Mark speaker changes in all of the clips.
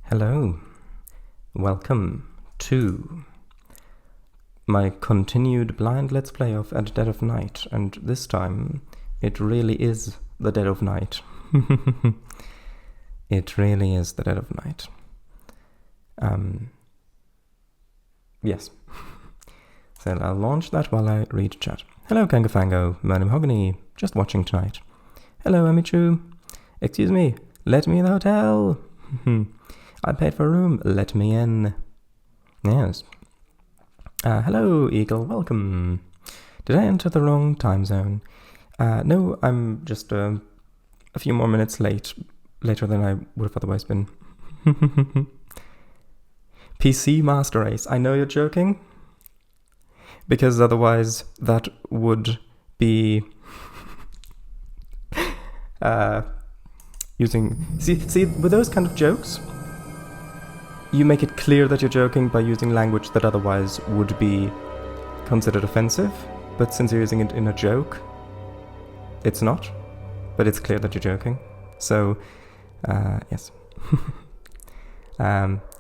Speaker 1: Hello, welcome to my continued blind let's play of At Dead of Night, and this time it really is the dead of night. It really is the dead of night. Yes. So I'll launch that while I read chat. Hello Kangafango, Murder Mahogany, just watching tonight. Hello Amichu. Excuse me, let me in the hotel. I paid for a room, let me in. Yes. Hello Eagle, welcome. Did I enter the wrong time zone? No, I'm just a few more minutes later than I would have otherwise been. PC Master Race, I know you're joking, because otherwise that would be using... See, with those kind of jokes, you make it clear that you're joking by using language that otherwise would be considered offensive, but since you're using it in a joke, it's not, but it's clear that you're joking. So, yes.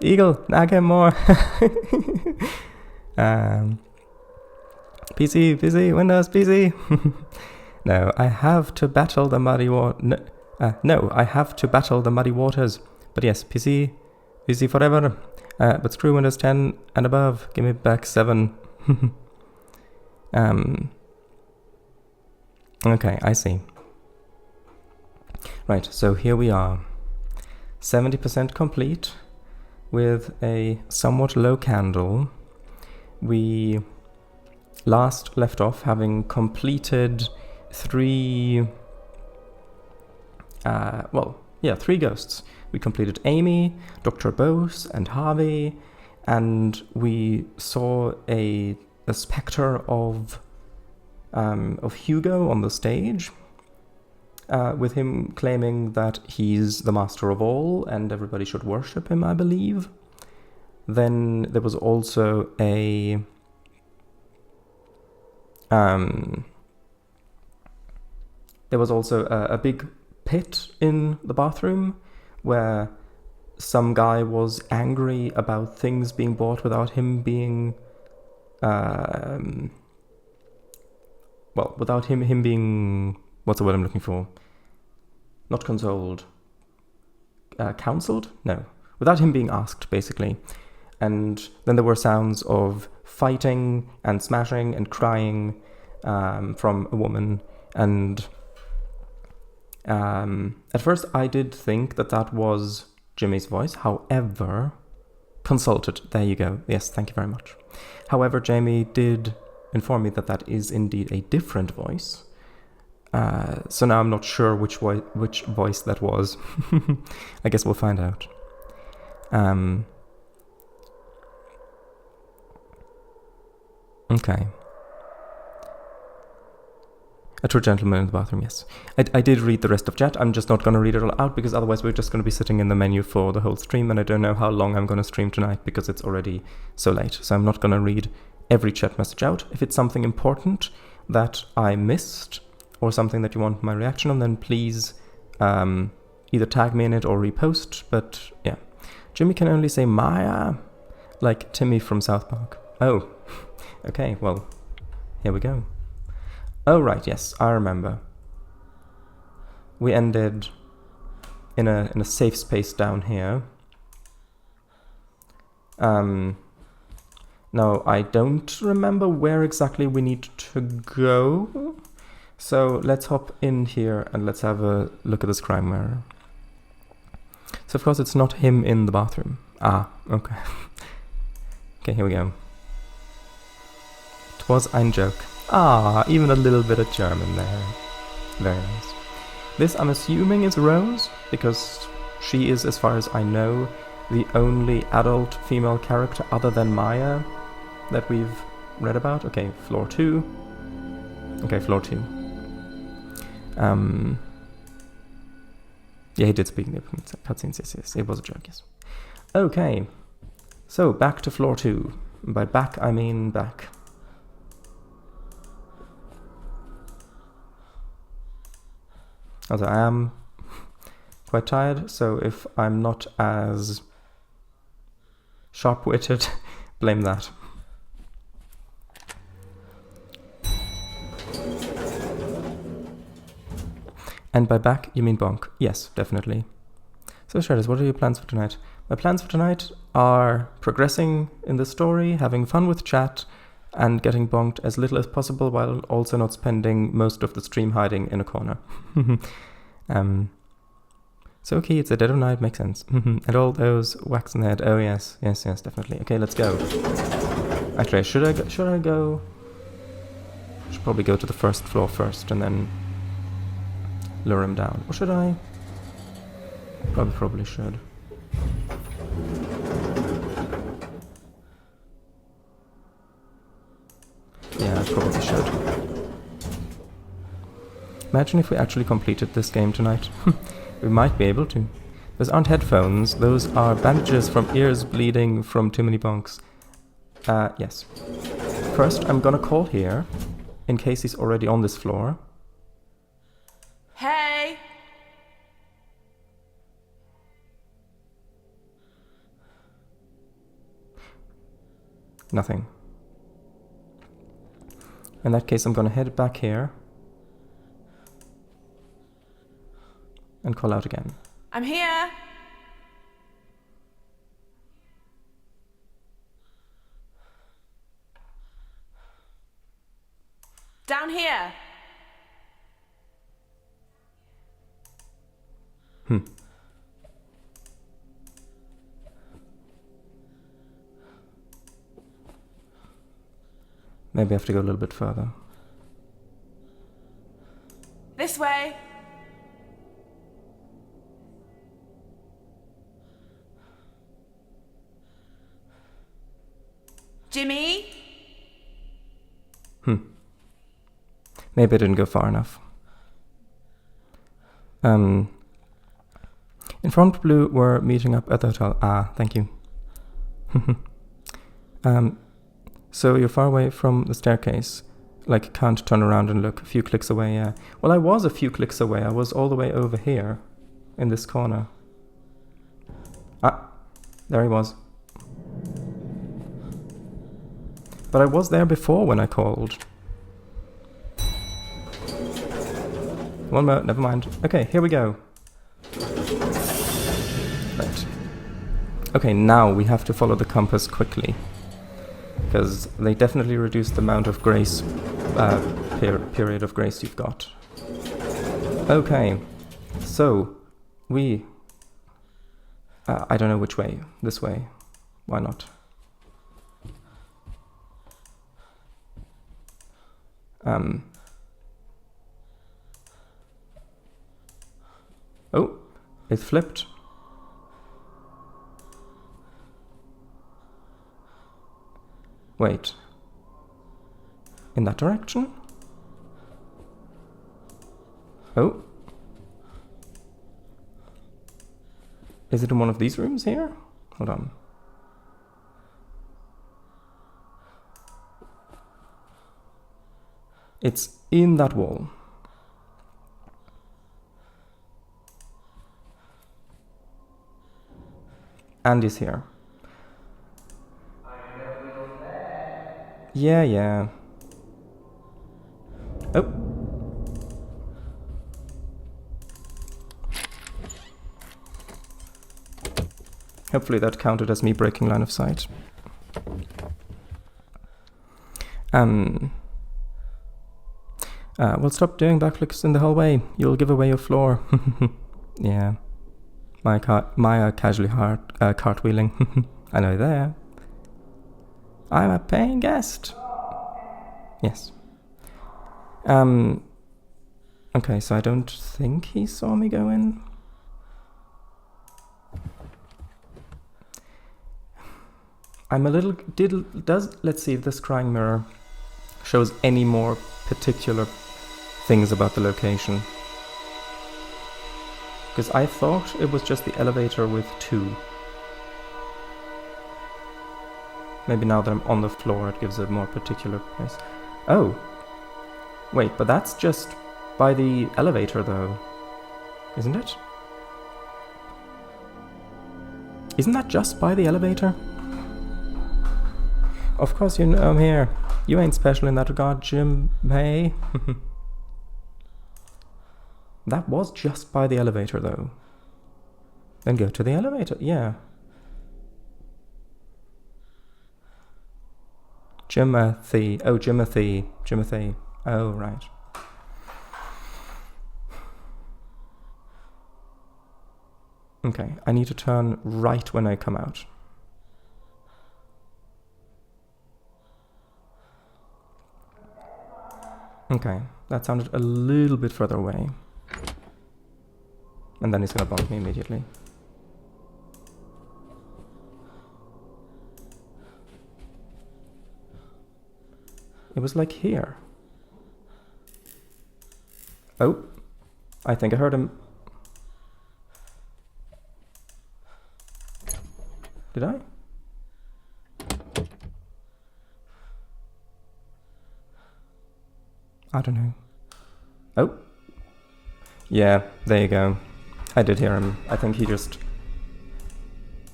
Speaker 1: Eagle, nag him more. PC, Windows, PC. No, I have to battle the muddy water. No, I have to battle the muddy waters. But yes, PC forever. But screw Windows 10 and above. Give me back 7. Okay, I see. Right, so here we are. 70% complete with a somewhat low candle. We last left off having completed three ghosts. We completed Amy, Dr. Bose, and Harvey, and we saw a spectre of Hugo on the stage, with him claiming that he's the master of all and everybody should worship him, I believe. Then there was also a big pit in the bathroom where some guy was angry about things being bought without him being without him being, what's the word I'm looking for? Not consoled. Counseled? No. Without him being asked, basically. And then there were sounds of fighting and smashing and crying from a woman. And at first I did think that was Jimmy's voice. However, consulted. There you go. Yes, thank you very much. However, Jamie did inform me that is indeed a different voice. So now I'm not sure which voice that was. I guess we'll find out. Okay. A true gentleman in the bathroom, yes. I did read the rest of chat. I'm just not going to read it all out because otherwise we're just going to be sitting in the menu for the whole stream, and I don't know how long I'm going to stream tonight because it's already so late. So I'm not going to read every chat message out. If it's something important that I missed or something that you want my reaction on, then please either tag me in it or repost. But yeah, Jimmy can only say Maya, like Timmy from South Park. Oh, okay, well, here we go. Oh, right, yes, I remember. We ended in a safe space down here. Now, I don't remember where exactly we need to go. So let's hop in here and let's have a look at this crime mirror. So of course it's not him in the bathroom. Ah, okay. Okay, here we go. 'Twas ein joke. Ah, even a little bit of German there. Very nice. This, I'm assuming, is Rose, because she is, as far as I know, the only adult female character other than Maya that we've read about. Okay, floor 2. Okay, floor 2. Yeah, he did speak in the cutscenes, yes. It was a joke, yes. Okay, so back to floor 2. By back, I mean back. Also, I am quite tired, so if I'm not as Sharp-witted. Blame that. And by back, you mean bonk. Yes, definitely. So, Shredders, what are your plans for tonight? My plans for tonight are progressing in the story, having fun with chat, and getting bonked as little as possible while also not spending most of the stream hiding in a corner. So, okay, it's a dead of night, makes sense. And all those wax in the head. Oh, yes, definitely. Okay, let's go. Actually, should I go? I should probably go to the first floor first and then lure him down. Or should I? Probably should. Yeah, I probably should. Imagine if we actually completed this game tonight. We might be able to. Those aren't headphones, those are bandages from ears bleeding from too many bonks. Yes. First, I'm gonna call here, in case he's already on this floor.
Speaker 2: Hey!
Speaker 1: Nothing. In that case, I'm gonna head back here and call out again.
Speaker 2: I'm here! Down here!
Speaker 1: Maybe I have to go a little bit further.
Speaker 2: This way! Jimmy?
Speaker 1: Maybe I didn't go far enough. In front blue, we're meeting up at the hotel. Ah, thank you. So you're far away from the staircase. Like, can't turn around and look. A few clicks away, yeah. Well, I was a few clicks away. I was all the way over here, in this corner. Ah, there he was. But I was there before when I called. One more, never mind. Okay, here we go. Right. Okay, now we have to follow the compass quickly. Because they definitely reduced the amount of grace, period of grace you've got. Okay, so we... I don't know which way. This way. Why not? Oh, it flipped. Wait. In that direction? Oh. Is it in one of these rooms here? Hold on. It's in that wall. Andy's here. Yeah. Oh. Hopefully that counted as me breaking line of sight. Well, stop doing backflips in the hallway. You'll give away your floor. Yeah. Maya casually cartwheeling. I know there. I'm a paying guest. Yes. Okay, so I don't think he saw me go in. I'm a little... Let's see if this crying mirror shows any more particular things about the location. Because I thought it was just the elevator with 2. Maybe now that I'm on the floor it gives a more particular place. Oh! Wait, but that's just by the elevator though. Isn't it? Isn't that just by the elevator? Of course you know I'm here. You ain't special in that regard, Jim. Hey. That was just by the elevator, though. Then go to the elevator. Yeah. Jimothy. Oh, Jimothy. Jimothy. Oh, right. Okay, I need to turn right when I come out. Okay, that sounded a little bit further away. And then he's gonna bump me immediately. It was like here. Oh, I think I heard him. Did I? I don't know. Oh. Yeah, there you go. I did hear him. I think he just...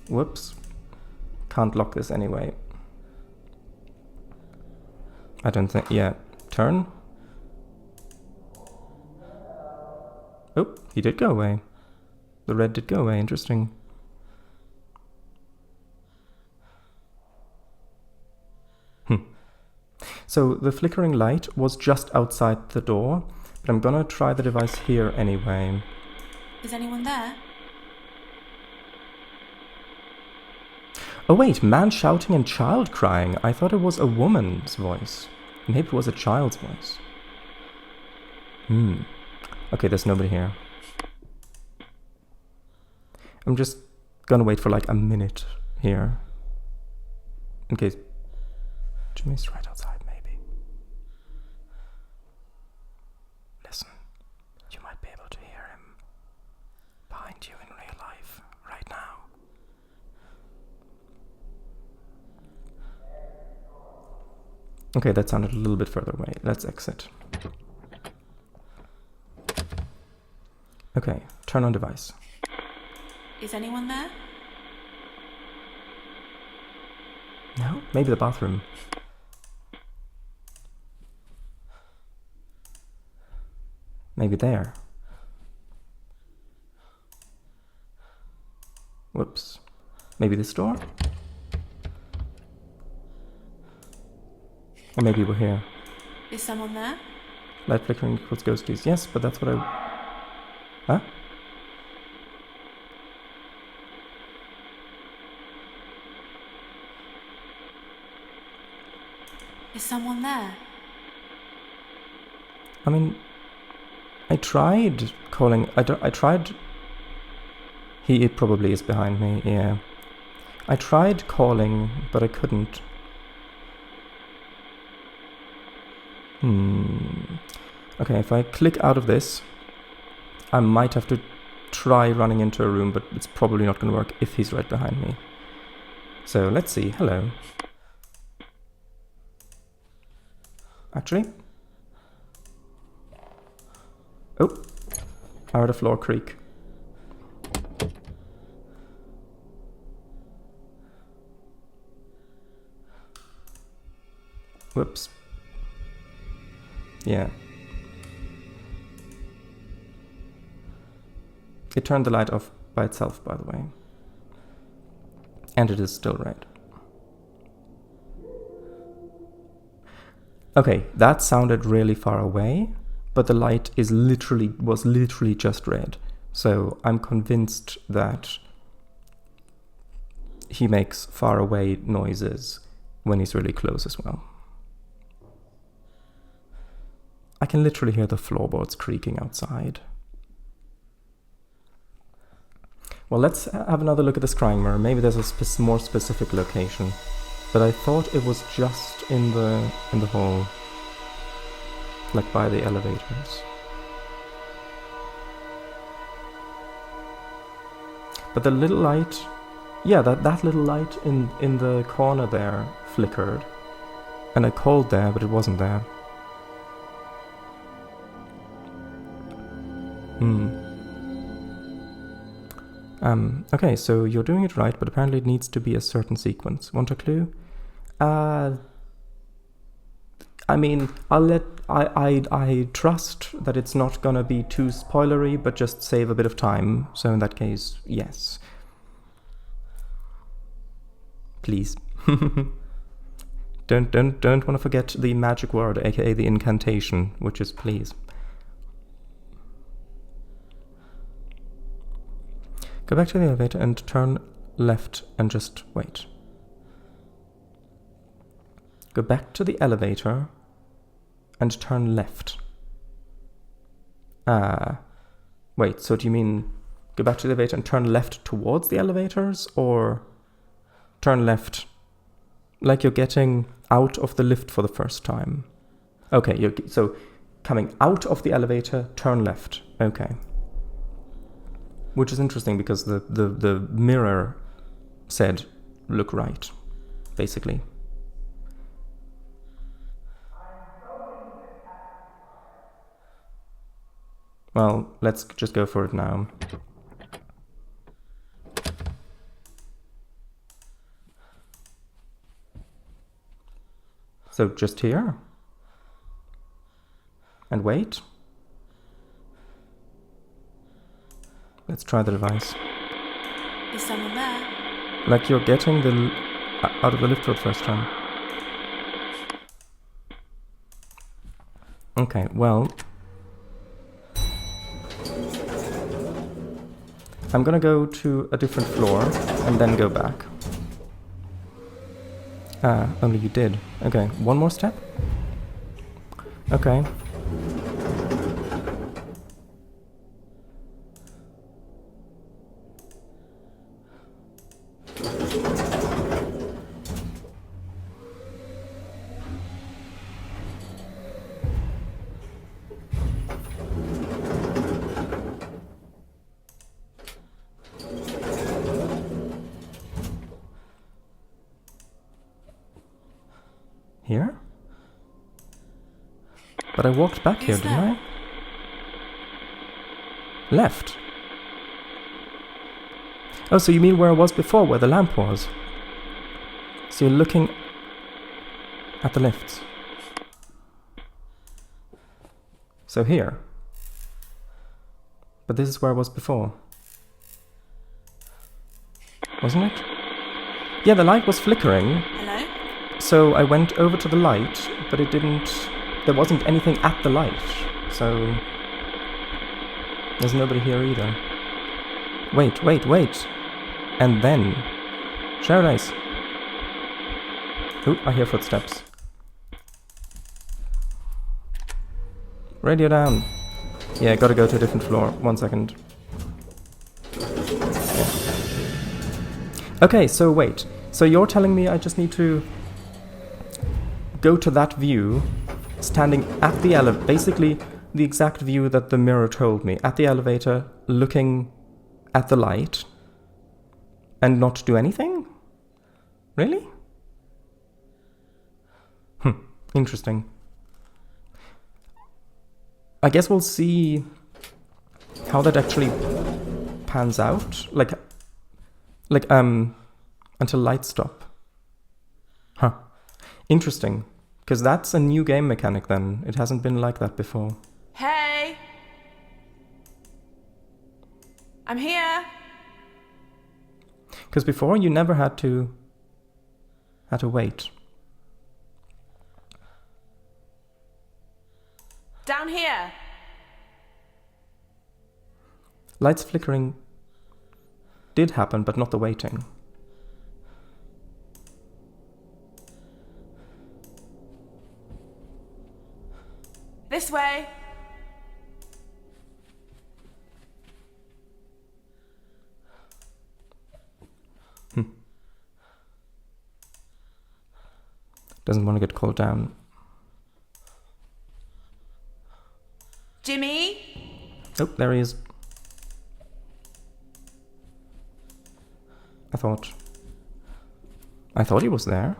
Speaker 1: Whoops. Can't lock this anyway. I don't think... Yeah. Turn. Oh, he did go away. The red did go away. Interesting. So the flickering light was just outside the door, but I'm gonna try the device here anyway.
Speaker 2: Is anyone there?
Speaker 1: Oh wait, man shouting and child crying. I thought it was a woman's voice. Maybe it was a child's voice. Okay, there's nobody here. I'm just gonna wait for like a minute here. In case Jimmy's right outside, maybe. Listen, you might be able to hear him behind you in real life right now. Okay, that sounded a little bit further away. Let's exit. Okay, turn on device.
Speaker 2: Is anyone there?
Speaker 1: No? Maybe the bathroom. Maybe there. Whoops. Maybe this door? Or maybe we're here.
Speaker 2: Is someone there?
Speaker 1: Light flickering equals ghosties. Yes, but that's what I... Huh?
Speaker 2: Is someone there?
Speaker 1: I mean... I tried calling... I tried... It probably is behind me, yeah. I tried calling, but I couldn't. Okay, if I click out of this, I might have to try running into a room, but it's probably not going to work if he's right behind me. So let's see. Hello. Actually. Oh, I heard a floor creak. Whoops. Yeah. It turned the light off by itself, by the way. And it is still red. Okay, that sounded really far away, but the light was literally just red. So I'm convinced that he makes far away noises when he's really close as well. I can literally hear the floorboards creaking outside. Well, let's have another look at the scrying mirror. Maybe there's a more specific location. But I thought it was just in the hall. Like by the elevators. But the little light... Yeah, that little light in the corner there flickered. And I called there, but it wasn't there. Okay, so you're doing it right, but apparently it needs to be a certain sequence. Want a clue? I mean, I trust that it's not gonna be too spoilery, but just save a bit of time. So in that case, yes. Please. Don't want to forget the magic word, aka the incantation, which is please. Go back to the elevator and turn left and just wait. Go back to the elevator and turn left. Wait, so do you mean go back to the elevator and turn left towards the elevators, or turn left like you're getting out of the lift for the first time? Okay, so coming out of the elevator, turn left. Okay. Which is interesting because the mirror said, look right, basically. Well, let's just go for it now. So just here. And wait. Let's try the device.
Speaker 2: Is someone there?
Speaker 1: Like you're getting out of the lift for the first time. Okay, well, I'm gonna go to a different floor and then go back. Only you did. Okay, one more step? Okay. Here? But I walked back here, didn't I? Left. Oh, so you mean where I was before, where the lamp was? So you're looking at the lifts. So here. But this is where I was before. Wasn't it? Yeah, the light was flickering.
Speaker 2: Hello?
Speaker 1: So I went over to the light, but it didn't... There wasn't anything at the light, so... There's nobody here either. Wait. And then... Paradise. Oh, I hear footsteps. Radio down. Yeah, gotta go to a different floor. 1 second. Yeah. Okay, so wait. So you're telling me I just need to go to that view, standing at the elevator, basically the exact view that the mirror told me, at the elevator, looking at the light, and not do anything? Really? Interesting. I guess we'll see how that actually pans out, like until lights stop. Huh. Interesting, because that's a new game mechanic then. It hasn't been like that before.
Speaker 2: Hey! I'm here!
Speaker 1: Because before you never had to wait.
Speaker 2: Down here!
Speaker 1: Lights flickering did happen, but not the waiting.
Speaker 2: This way!
Speaker 1: Doesn't want to get called down.
Speaker 2: Jimmy?
Speaker 1: Oh, there he is. I thought he was there.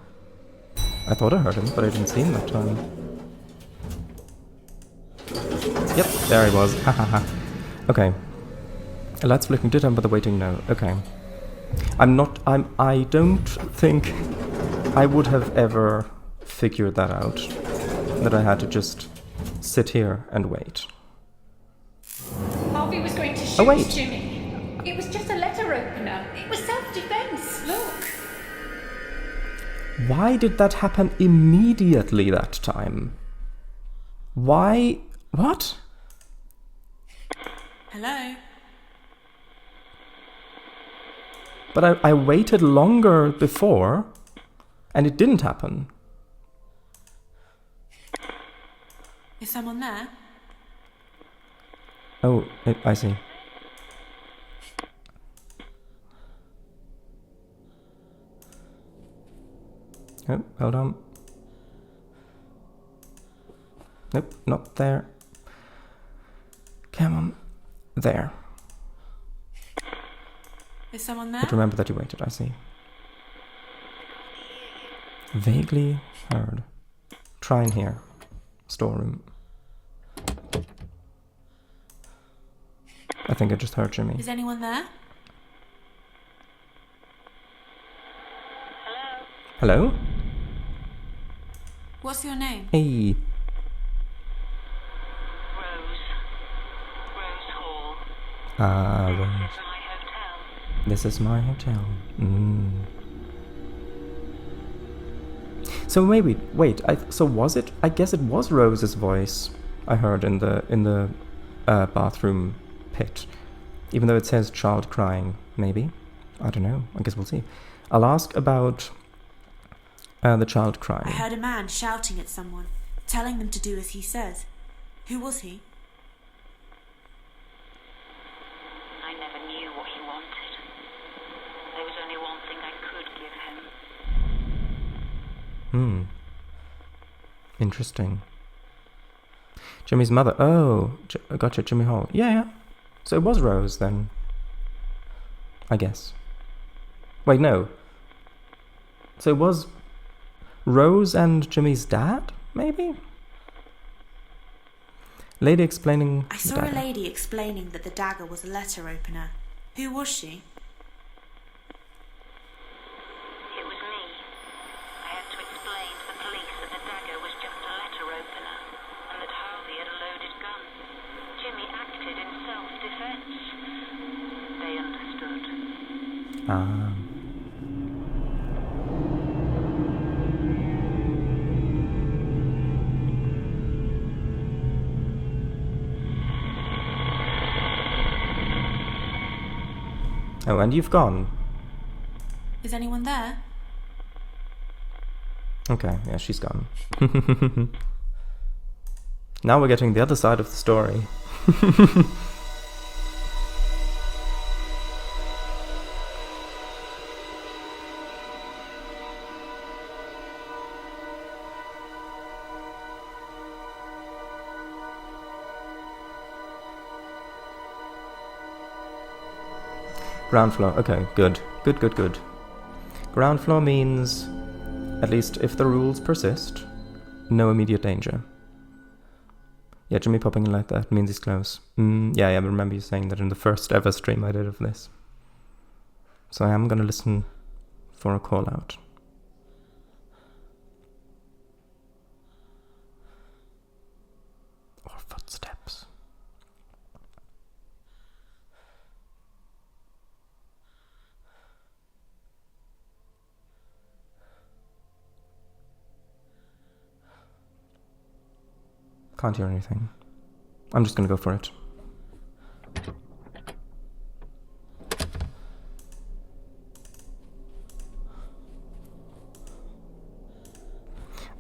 Speaker 1: I thought I heard him, but I didn't see him that time. Yep, there he was. Hahaha. Okay. Lights flicking did happen, but the waiting no. Okay. I I would have ever figured that out. That I had to just sit here and wait.
Speaker 3: Harvey was going to shoot
Speaker 1: wait.
Speaker 3: Jimmy. It was just a letter opener. It was self-defense. Look.
Speaker 1: Why did that happen immediately that time? Why? What?
Speaker 2: Hello?
Speaker 1: But I waited longer before, and it didn't happen.
Speaker 2: Is someone there?
Speaker 1: Oh, I see. Oh, hold on. Nope, not there. Come on. There.
Speaker 2: Is someone there?
Speaker 1: But remember that you waited, I see. Vaguely heard. Try in here. Storeroom. I think I just heard Jimmy.
Speaker 2: Is anyone there?
Speaker 1: Hello?
Speaker 2: What's your name?
Speaker 1: Hey.
Speaker 4: Rose Hall.
Speaker 1: Rose.
Speaker 4: My hotel.
Speaker 1: This is my hotel. So maybe wait. So was it? I guess it was Rose's voice I heard in the bathroom pit, even though it says child crying. Maybe, I don't know. I guess we'll see. I'll ask about the child crying.
Speaker 2: I heard a man shouting at someone, telling them to do as he says. Who was he?
Speaker 4: I never knew what he wanted. There was only one thing I could give him.
Speaker 1: Interesting. Jimmy's mother. Oh, gotcha. Jimmy Hall. Yeah. So it was Rose then. I guess. Wait, no. So it was Rose and Jimmy's dad, maybe? Lady explaining.
Speaker 2: I saw a lady explaining that the dagger was a letter opener. Who was she?
Speaker 4: It was me. I had to explain to the police that the dagger was just a letter opener and that Harvey had a loaded gun. Jimmy acted in self-defense. They understood.
Speaker 1: Oh, and you've gone.
Speaker 2: Is anyone there?
Speaker 1: Okay, yeah, she's gone. Now we're getting the other side of the story. Ground floor. Okay, good. Good. Ground floor means, at least if the rules persist, no immediate danger. Yeah, Jimmy popping in like that means he's close. Yeah, I remember you saying that in the first ever stream I did of this. So I am gonna listen for a call out. Or footsteps. Can't hear anything. I'm just gonna go for it.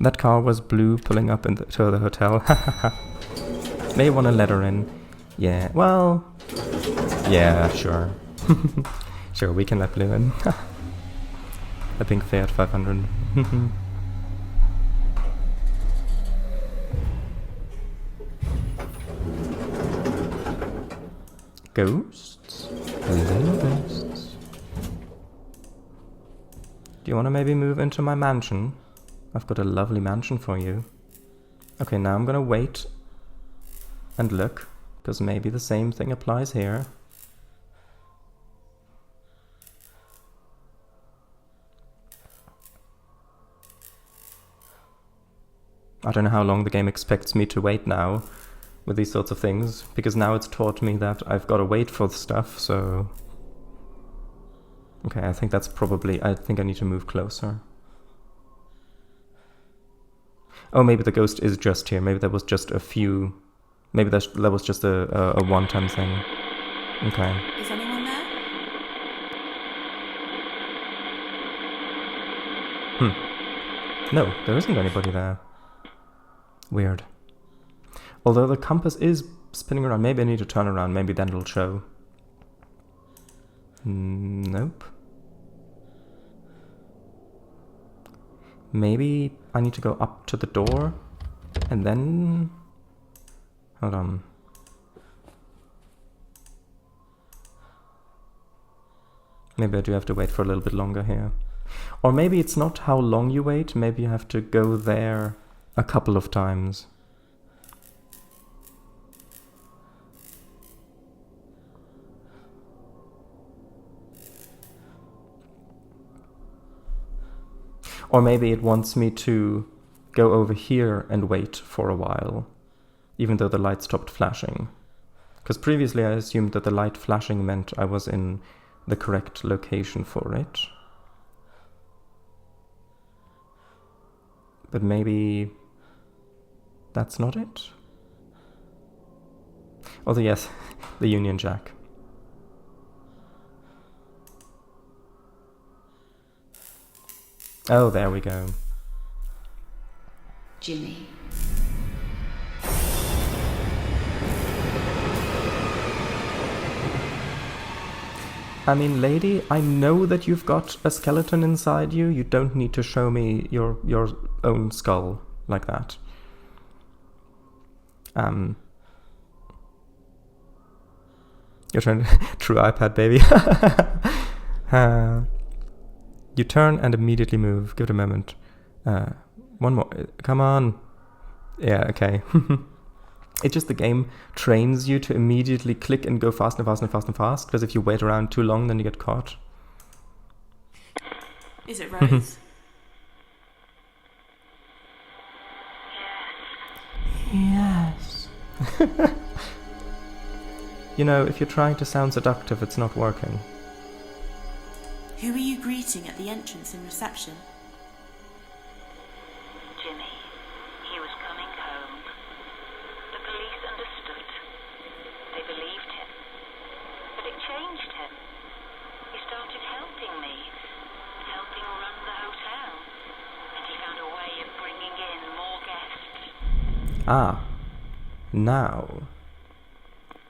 Speaker 1: That car was blue pulling up to the hotel. May want to let her in. Yeah, well... Yeah, sure. Sure, we can let Blue in. A pink Fiat 500. Ghosts? Hello, ghosts. Do you want to maybe move into my mansion? I've got a lovely mansion for you. Okay, now I'm gonna wait and look, because maybe the same thing applies here. I don't know how long the game expects me to wait now with these sorts of things, because now it's taught me that I've got to wait for stuff, so... Okay, I think that's probably... I think I need to move closer. Oh, maybe the ghost is just here. Maybe there was just a few... Maybe that was just a one-time thing. Okay.
Speaker 2: Is anyone there?
Speaker 1: No, there isn't anybody there. Weird. Although the compass is spinning around. Maybe I need to turn around. Maybe then it'll show. Nope. Maybe I need to go up to the door and then... Hold on. Maybe I do have to wait for a little bit longer here. Or maybe it's not how long you wait. Maybe you have to go there a couple of times. Or maybe it wants me to go over here and wait for a while, even though the light stopped flashing. Because previously I assumed that the light flashing meant I was in the correct location for it. But maybe that's not it? Although yes, the Union Jack. Oh, there we go.
Speaker 3: Jimmy.
Speaker 1: I mean, lady, I know that you've got a skeleton inside you. You don't need to show me your own skull like that. Your turn. True iPad, baby. You turn and immediately move. Give it a moment. One more. Come on. Yeah, okay. It's just the game trains you to immediately click and go fast and fast and fast and fast, because if you wait around too long, then you get caught.
Speaker 2: Is it Rose?
Speaker 1: Yes. You know, if you're trying to sound seductive, it's not working.
Speaker 2: Who are you greeting at the entrance and reception?
Speaker 4: Jimmy. He was coming home. The police understood. They believed him. But it changed him. He started helping me, helping run the hotel. And he found a way of bringing in more guests.
Speaker 1: Ah. Now.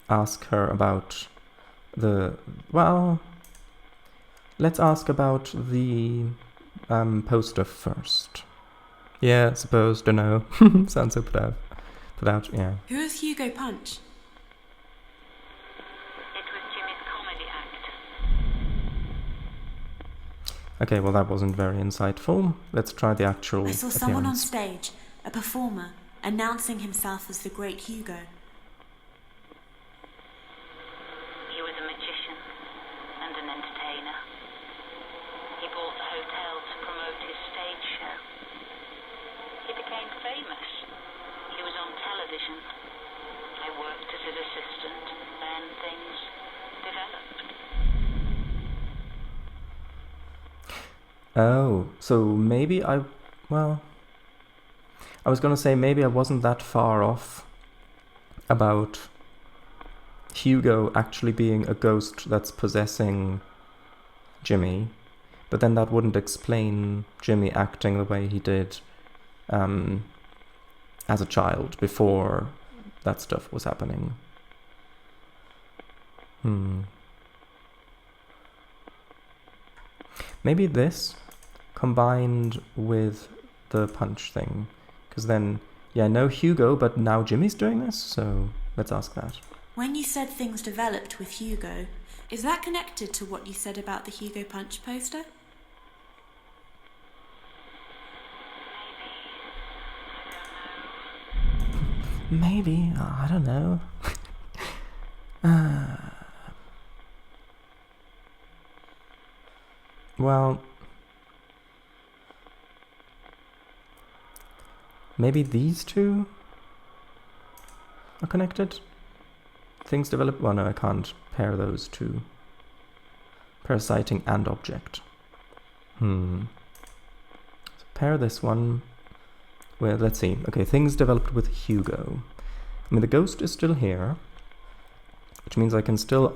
Speaker 1: Ask her about the... Well... Let's ask about the poster first. Yeah, suppose, don't know. Sounds so put out, yeah.
Speaker 2: Who is Hugo Punch?
Speaker 4: It was Jimmy's comedy act.
Speaker 1: Okay, well that wasn't very insightful. Let's try the actual
Speaker 2: I saw someone on
Speaker 1: appearance.
Speaker 2: stage, a performer, announcing himself as the great Hugo.
Speaker 4: He was a magician and an entertainer. He bought the hotel to promote his stage show. He became famous. He was on television. I worked as his assistant, then things developed.
Speaker 1: Oh, so maybe I was gonna say maybe I wasn't that far off about Hugo actually being a ghost that's possessing Jimmy, but then that wouldn't explain Jimmy acting the way he did as a child before that stuff was happening. Maybe this combined with the punch thing, because then, yeah, no Hugo, but now Jimmy's doing this, so let's ask that.
Speaker 2: When you said things developed with Hugo, is that connected to what you said about the Hugo Punch poster?
Speaker 1: Maybe, I don't know. Well, Maybe these two are connected? Things develop... Well, no, I can't pair those two. Parasiting and object. So pair this one with... Let's see. Okay, things developed with Hugo. I mean, the ghost is still here, which means I can still...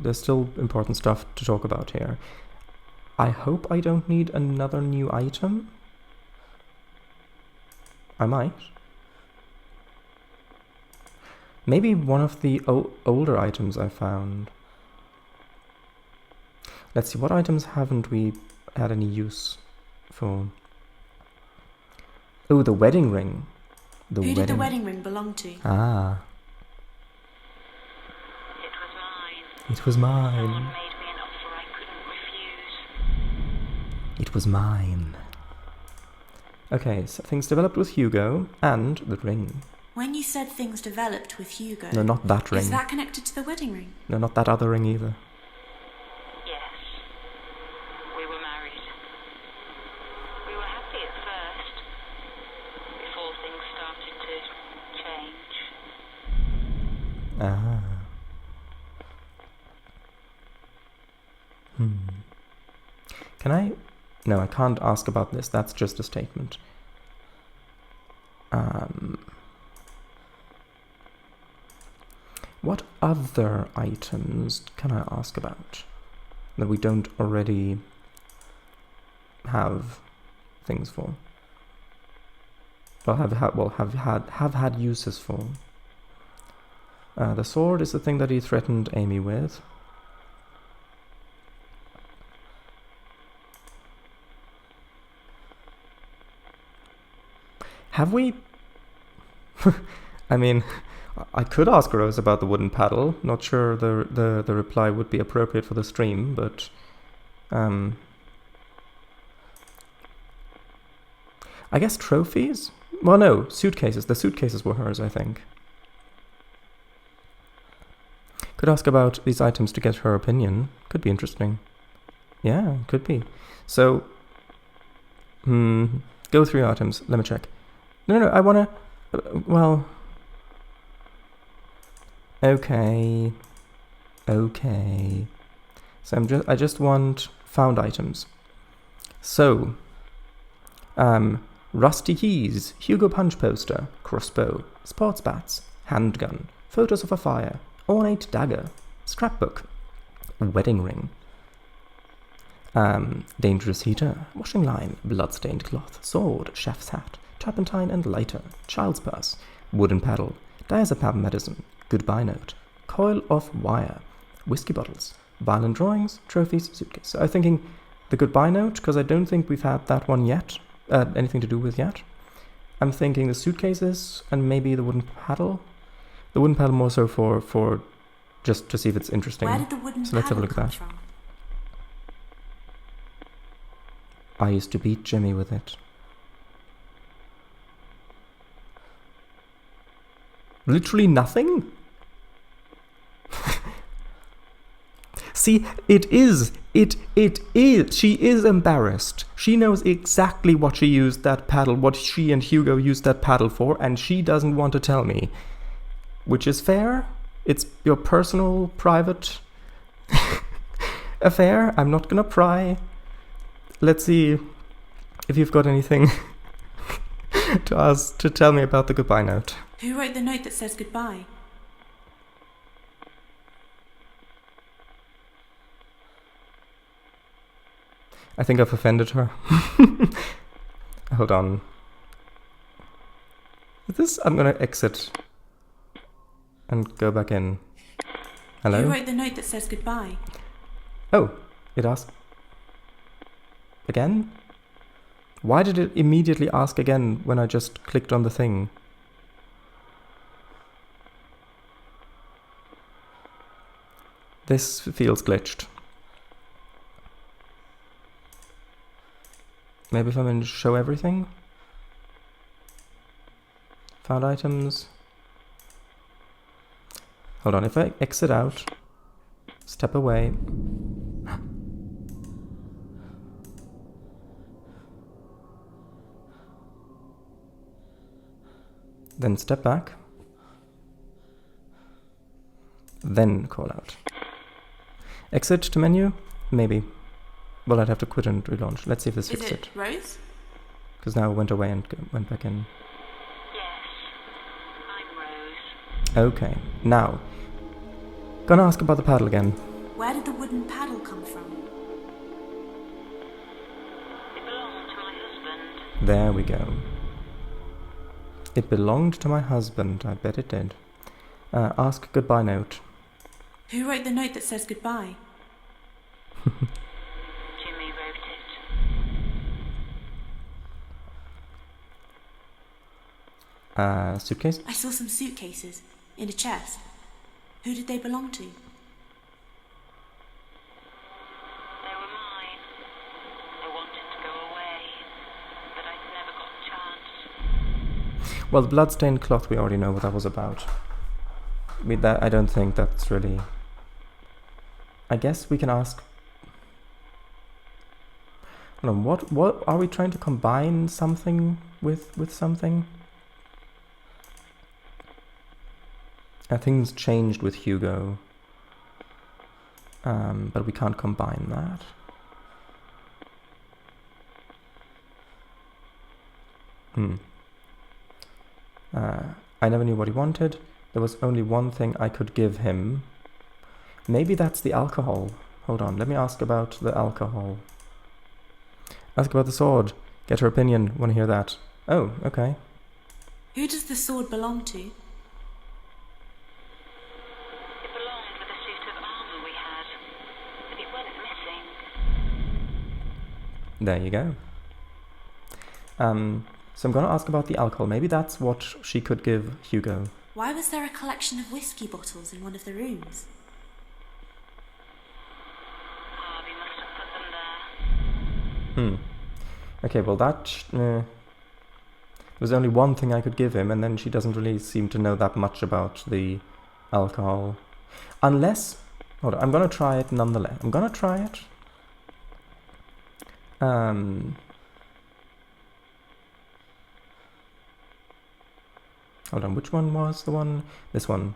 Speaker 1: there's still important stuff to talk about here. I hope I don't need another new item. I might. Maybe one of the older items I found. Let's see, what items haven't we had any use for? Oh, the wedding ring.
Speaker 2: Who did the wedding ring belong to?
Speaker 1: Ah.
Speaker 4: It was mine.
Speaker 1: It was mine.
Speaker 4: Someone made me an offer I couldn't refuse.
Speaker 1: It was mine. Okay, so things developed with Hugo and the ring.
Speaker 2: When you said things developed with Hugo...
Speaker 1: No, not that ring.
Speaker 2: Is that connected to the wedding ring?
Speaker 1: No, not that other ring either.
Speaker 4: Yes. We were married. We were happy at first, before things started to change.
Speaker 1: Ah. Can I... No, I can't ask about this. That's just a statement. What other items can I ask about that we don't already have things for? Well, have had uses for. The sword is the thing that he threatened Amy with. Have we... I mean, I could ask Rose about the wooden paddle. Not sure the reply would be appropriate for the stream, but... I guess trophies? Well, no, suitcases. The suitcases were hers, I think. Could ask about these items to get her opinion. Could be interesting. Yeah, could be. So... go through your items. Let me check. No, I wanna... well... Okay. So I just want found items. So... rusty keys, Hugo punch poster, crossbow, sports bats, handgun, photos of a fire, ornate dagger, scrapbook, wedding ring, dangerous heater, washing line, blood-stained cloth, sword, chef's hat, turpentine and lighter, child's purse, wooden paddle, diazepam medicine, goodbye note, coil of wire, whiskey bottles, violin drawings, trophies, suitcase. So I'm thinking the goodbye note, because I don't think we've had that one yet, anything to do with yet. I'm thinking the suitcases and maybe the wooden paddle. The wooden paddle more so for just to see if it's interesting.
Speaker 2: Where did the wooden
Speaker 1: so let's have a look at that.
Speaker 2: from?
Speaker 1: I used to beat Jimmy with it. Literally nothing? See, it is. She is embarrassed. She knows exactly what she used that paddle, what she and Hugo used that paddle for, and she doesn't want to tell me. Which is fair. It's your personal, private affair. I'm not gonna pry. Let's see if you've got anything to tell me about the goodbye note.
Speaker 2: Who wrote the note that says goodbye?
Speaker 1: I think I've offended her. Hold on. I'm gonna exit and go back in. Hello?
Speaker 2: Who wrote the note that says goodbye?
Speaker 1: Oh, it asked again? Why did it immediately ask again when I just clicked on the thing? This feels glitched. Maybe if I'm going to show everything? Found items. Hold on, if I exit out, step away. Then step back. Then call out. Exit to menu? Maybe. Well, I'd have to quit and relaunch. Let's see if this fixed it.
Speaker 2: Is it Rose?
Speaker 1: Because now it went away and went back in.
Speaker 4: Yes, I'm Rose.
Speaker 1: Okay, now. Gonna ask about the paddle again.
Speaker 2: Where did the wooden paddle come from?
Speaker 4: It belonged to my husband.
Speaker 1: There we go. It belonged to my husband. I bet it did. Ask goodbye note.
Speaker 2: Who wrote the note that says goodbye?
Speaker 4: Jimmy wrote it.
Speaker 1: Suitcase?
Speaker 2: I saw some suitcases in a chest. Who did they belong to?
Speaker 4: They were mine. I wanted to go away, but I never got a chance.
Speaker 1: Well, the bloodstained cloth, we already know what that was about. I don't think that's really... I guess we can ask... Hold on, what are we trying to combine something with something? Things changed with Hugo. But we can't combine that. I never knew what he wanted. There was only one thing I could give him. Maybe that's the alcohol. Hold on, let me ask about the alcohol. Ask about the sword. Get her opinion. Want to hear that? Oh, okay.
Speaker 2: Who does the sword belong to?
Speaker 4: It belonged with a suit of armour we had, but it went missing.
Speaker 1: There you go. So I'm going to ask about the alcohol. Maybe that's what she could give Hugo.
Speaker 2: Why was there a collection of whiskey bottles in one of the rooms?
Speaker 4: Harvey must have put them there.
Speaker 1: Okay, well that... there was only one thing I could give him, and then she doesn't really seem to know that much about the alcohol. Unless... Hold on, I'm going to try it nonetheless. I'm going to try it. Hold on, which one was the one? This one.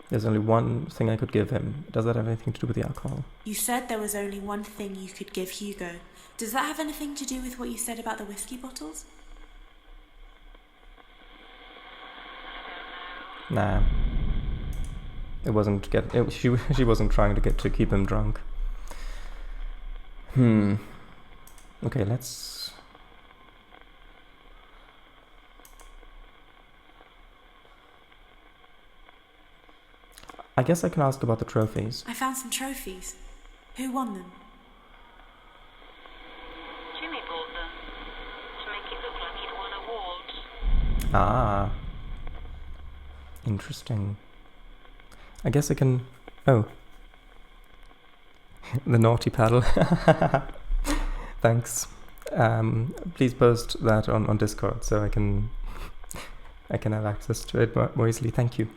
Speaker 1: There's only one thing I could give him. Does that have anything to do with the alcohol?
Speaker 2: You said there was only one thing you could give Hugo. Does that have anything to do with what you said about the whiskey bottles?
Speaker 1: Nah. It wasn't she wasn't trying to keep him drunk. Okay, let's... I guess I can ask about the trophies.
Speaker 2: I found some trophies. Who won them?
Speaker 4: Jimmy bought them to make it look like he'd won awards.
Speaker 1: Ah. Interesting. I guess I can... Oh. The naughty paddle. Thanks. Please post that on Discord so I can have access to it more easily. Thank you.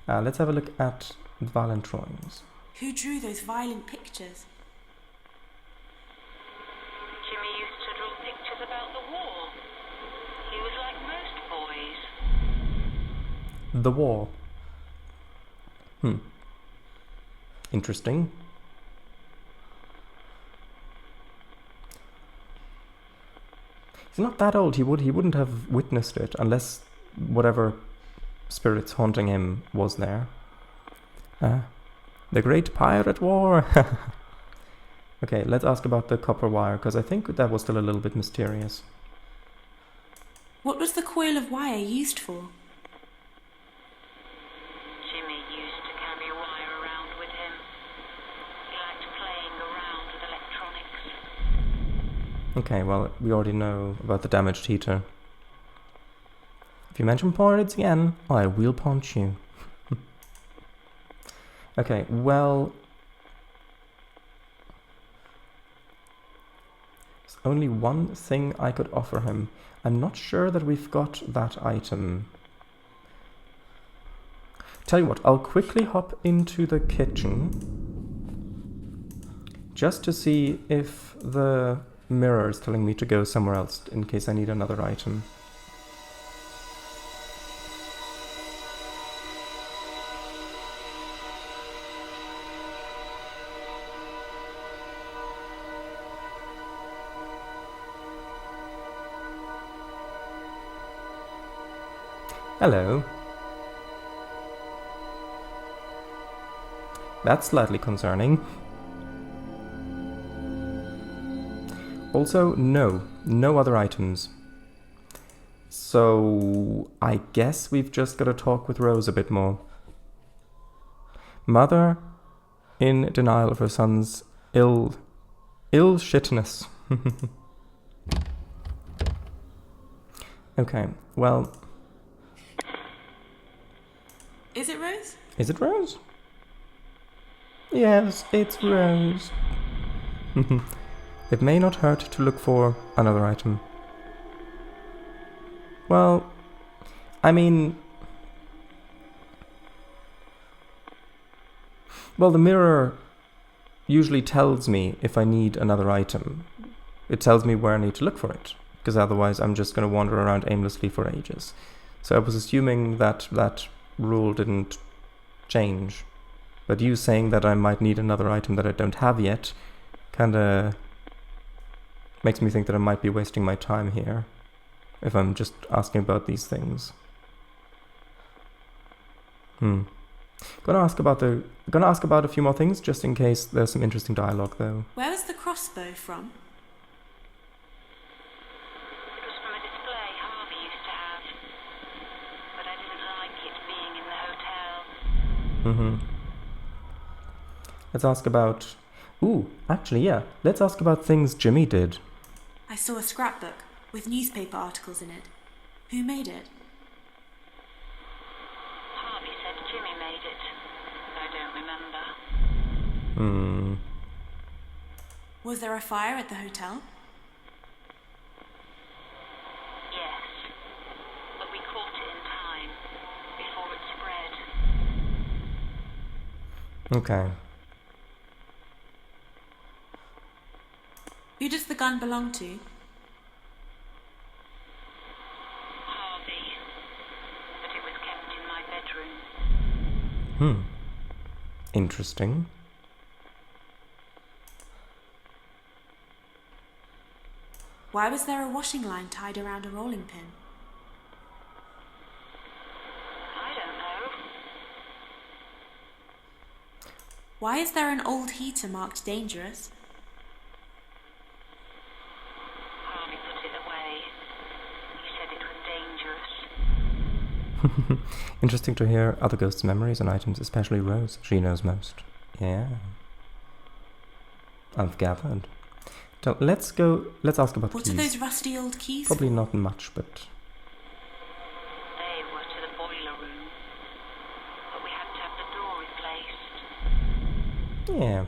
Speaker 1: Let's have a look at the violent drawings.
Speaker 2: Who drew those violent pictures?
Speaker 4: Jimmy used to draw pictures about the war. He was like most boys.
Speaker 1: The war. Interesting. He's not that old. He wouldn't have witnessed it unless whatever spirits haunting him was there. The Great Pirate War. Okay, let's ask about the copper wire, because I think that was still a little bit mysterious.
Speaker 2: What was the coil of wire used for?
Speaker 4: Jimmy used to carry a wire around with him. He liked playing around with electronics.
Speaker 1: Okay, well, we already know about the damaged heater. If you mention pirates again, I will punch you. Okay, well... There's only one thing I could offer him. I'm not sure that we've got that item. Tell you what, I'll quickly hop into the kitchen just to see if the mirror is telling me to go somewhere else in case I need another item. Hello. That's slightly concerning. Also, no other items. So, I guess we've just got to talk with Rose a bit more. Mother in denial of her son's ill shitness. Okay, well...
Speaker 2: Is it Rose?
Speaker 1: Is it Rose? Yes, it's Rose. It may not hurt to look for another item. Well, I mean... Well, the mirror usually tells me if I need another item. It tells me where I need to look for it, because otherwise I'm just going to wander around aimlessly for ages. So I was assuming that that rule didn't change. But you saying that I might need another item that I don't have yet kinda makes me think that I might be wasting my time here if I'm just asking about these things. Gonna ask about a few more things just in case there's some interesting dialogue though.
Speaker 2: Where was the crossbow from?
Speaker 4: It was from a display Harvey used to have, but I didn't like it being in the hotel.
Speaker 1: Let's ask about... Ooh, actually, yeah. Let's ask about things Jimmy did.
Speaker 2: I saw a scrapbook with newspaper articles in it. Who made it?
Speaker 4: Harvey said Jimmy made it. I don't remember.
Speaker 2: Was there a fire at the hotel?
Speaker 4: Yes, but we caught it in time, before it spread.
Speaker 1: Okay.
Speaker 2: Who does the gun belong to?
Speaker 4: Harvey, but it was kept in my bedroom.
Speaker 1: Interesting.
Speaker 2: Why was there a washing line tied around a rolling pin?
Speaker 4: I don't know.
Speaker 2: Why is there an old heater marked dangerous?
Speaker 4: Harvey put it away. He said it was dangerous.
Speaker 1: Interesting to hear other ghosts' memories and items, especially Rose. She knows most. Yeah. I've gathered. So let's ask about the
Speaker 2: What
Speaker 1: keys.
Speaker 2: are those rusty old keys?
Speaker 1: Probably not much, but...
Speaker 4: They were to the boiler room, but we had to have the door replaced.
Speaker 1: yeah.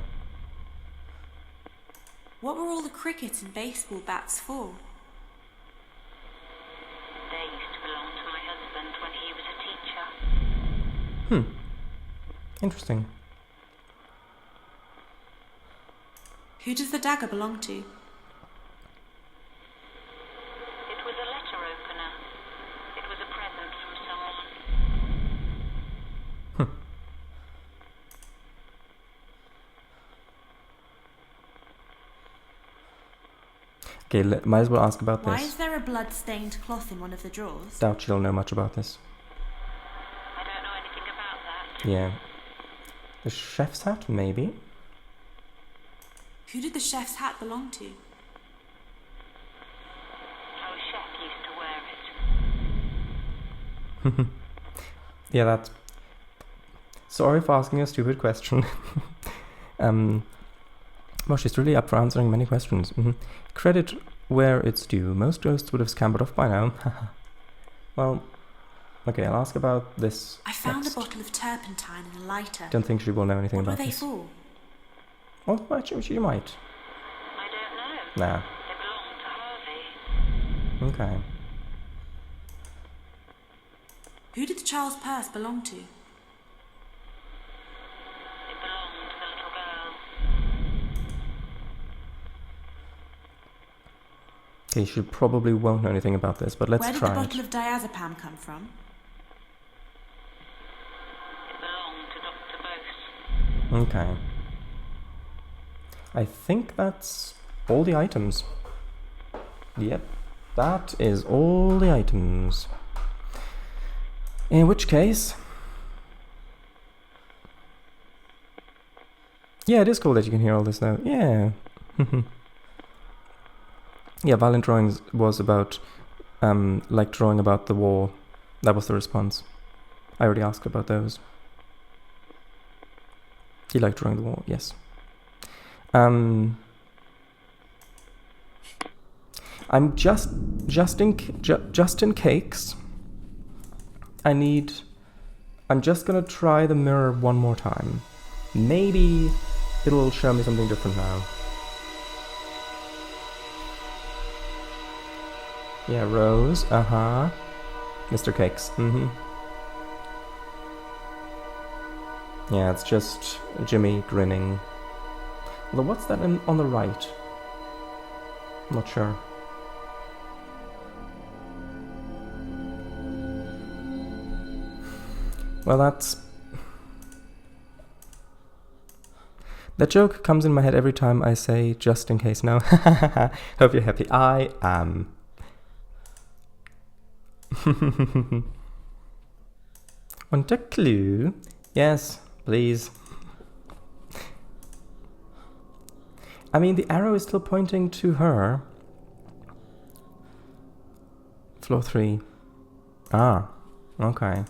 Speaker 2: What were all the cricket and baseball bats for?
Speaker 4: They used to belong to my husband when he was a teacher.
Speaker 1: Interesting.
Speaker 2: Who does the dagger belong to?
Speaker 4: It was a letter opener. It was a present from someone.
Speaker 1: Okay, might as well ask about
Speaker 2: Why
Speaker 1: this.
Speaker 2: is there a blood-stained cloth in one of the drawers?
Speaker 1: Doubt she'll know much about this.
Speaker 4: I don't know anything about that.
Speaker 1: Yeah. The chef's hat, maybe?
Speaker 2: Who did the chef's hat belong to?
Speaker 4: Our chef used to wear it.
Speaker 1: Yeah, that's... Sorry for asking a stupid question. Well, she's really up for answering many questions. Credit where it's due. Most ghosts would have scampered off by now. Well, okay, I'll ask about this
Speaker 2: I found
Speaker 1: next.
Speaker 2: a bottle of turpentine and a lighter.
Speaker 1: Don't think she will know anything
Speaker 2: What were
Speaker 1: about
Speaker 2: they
Speaker 1: this.
Speaker 2: for?
Speaker 1: Well, she might.
Speaker 4: I don't know.
Speaker 1: Nah.
Speaker 4: They belonged to Harvey.
Speaker 1: Okay.
Speaker 2: Who did the child's purse belong to?
Speaker 4: It belonged to the little girl.
Speaker 1: Okay, she probably won't know anything about this, but let's
Speaker 2: Where did
Speaker 1: try
Speaker 2: the
Speaker 1: it.
Speaker 2: bottle of diazepam come from?
Speaker 4: It belonged to Dr. Bose.
Speaker 1: Okay. I think that's all the items. Yep, that is all the items. In which case... Yeah, it is cool that you can hear all this though. Yeah. Yeah, Violent Drawings was about, like drawing about the war. That was the response. I already asked about those. He liked drawing the war, yes. I'm just in cakes. I'm just gonna try the mirror one more time. Maybe it'll show me something different now. Yeah, Rose, Mr. Cakes, Yeah, it's just Jimmy grinning. Although, what's that on the right? I'm not sure. Well, that joke comes in my head every time I say just in case now. Hope you're happy. I am. Want a clue? Yes, please. I mean, the arrow is still pointing to her. Floor 3. Ah, okay.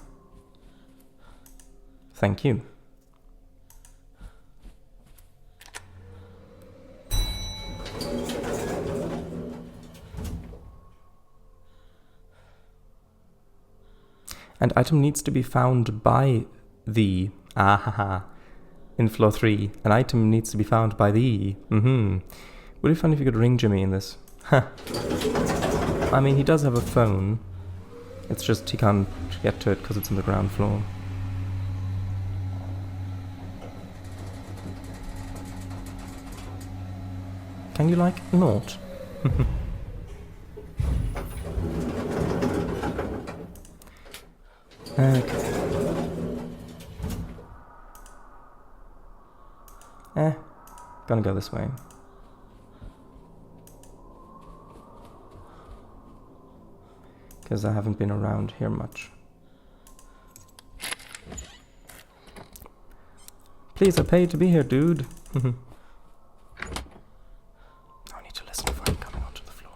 Speaker 1: Thank you. And item needs to be found by the... In floor 3. An item needs to be found by the... Would it be fun if you could ring Jimmy in this? I mean, he does have a phone. It's just he can't get to it because it's on the ground floor. Can you, like, not? Okay. Gonna go this way. Because I haven't been around here much. Please, I paid to be here, dude. I need to listen for him coming onto the floor.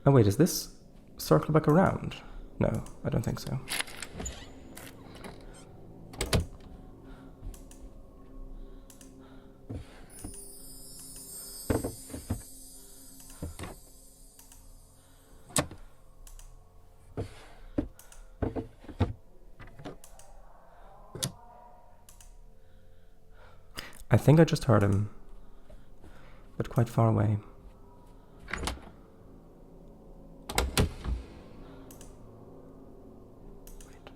Speaker 1: Oh wait, is this circle back around? No, I don't think so. I think I just heard him, but quite far away. Wait.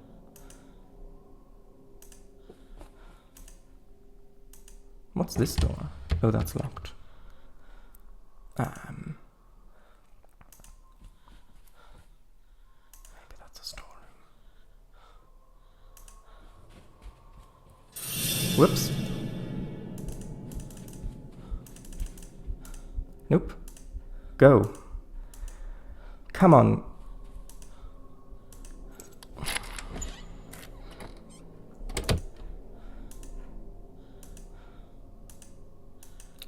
Speaker 1: What's this door? Oh, that's locked. Maybe that's a storeroom. Whoops. Nope. Go. Come on.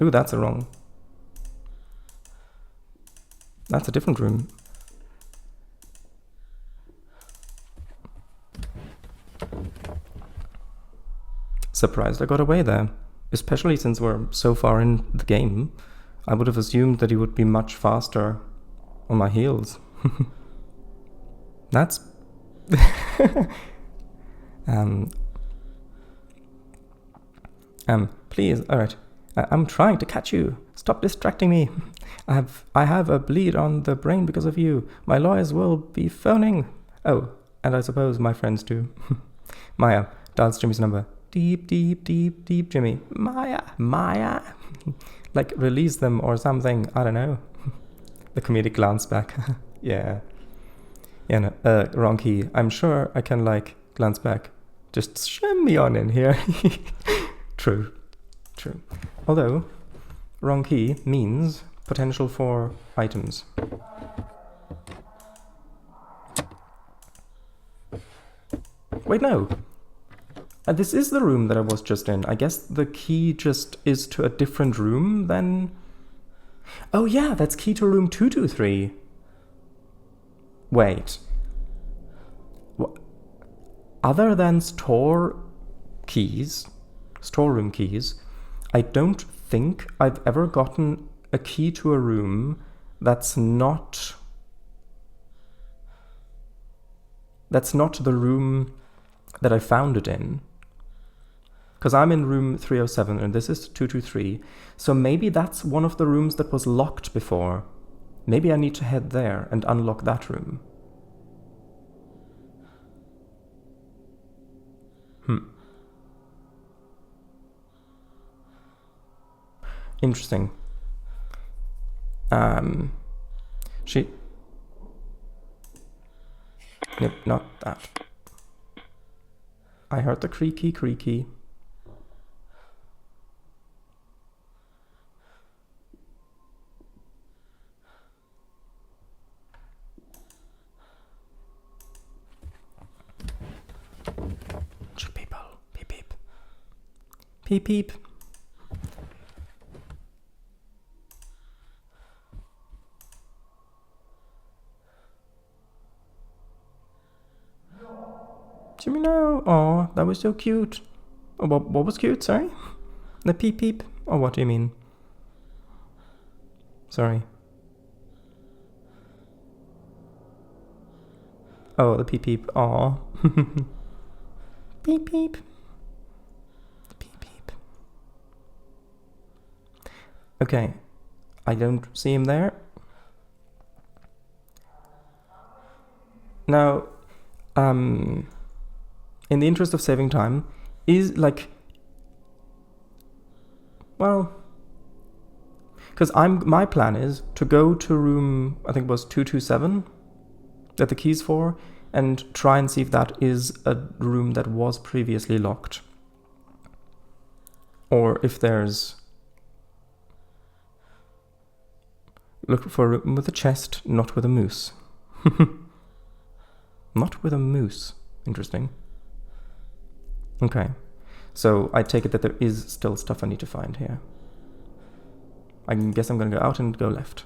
Speaker 1: Ooh, that's a wrong. That's a different room. Surprised I got away there. Especially since we're so far in the game. I would have assumed that he would be much faster on my heels. That's... please, alright. I'm trying to catch you. Stop distracting me. I have a bleed on the brain because of you. My lawyers will be phoning. Oh, and I suppose my friends too. Maya, dials Jimmy's number. Deep, deep, deep, deep, Jimmy. Maya. Like, release them or something. I don't know. The comedic glance back. Yeah. Yeah, no, wrong key. I'm sure I can, like, glance back. Just shimmy on in here. True. True. Although, wrong key means potential for items. Wait, no. This is the room that I was just in. I guess the key just is to a different room then. Oh yeah, that's key to room 223. Wait. Other than storeroom keys, I don't think I've ever gotten a key to a room that's not the room that I found it in. Because I'm in room 307 and this is 223. So maybe that's one of the rooms that was locked before. Maybe I need to head there and unlock that room. Interesting. Nope, not that. I heard the creaky. People. Peep peep. Peep peep. Jimmy, no. Oh, that was so cute. Oh, what was cute? Sorry? The peep peep? Or what do you mean? Sorry. Oh, the peep peep. Aw. Peep peep. Peep peep. Okay. I don't see him there. Now, in the interest of saving time, is like, well, because my plan is to go to room, I think it was 227 that the key's for, and try and see if that is a room that was previously locked. Or if there's... Look for a room with a chest, not with a moose. Not with a moose. Interesting. Okay. So I take it that there is still stuff I need to find here. I guess I'm going to go out and go left.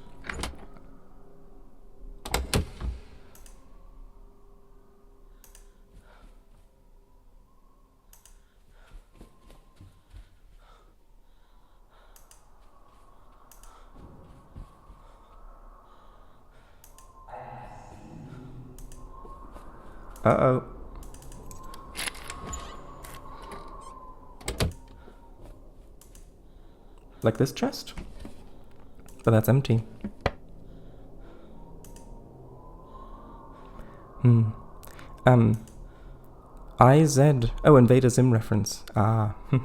Speaker 1: Uh-oh. Like this chest? But that's empty. IZ. Oh, Invader Zim reference. Ah. I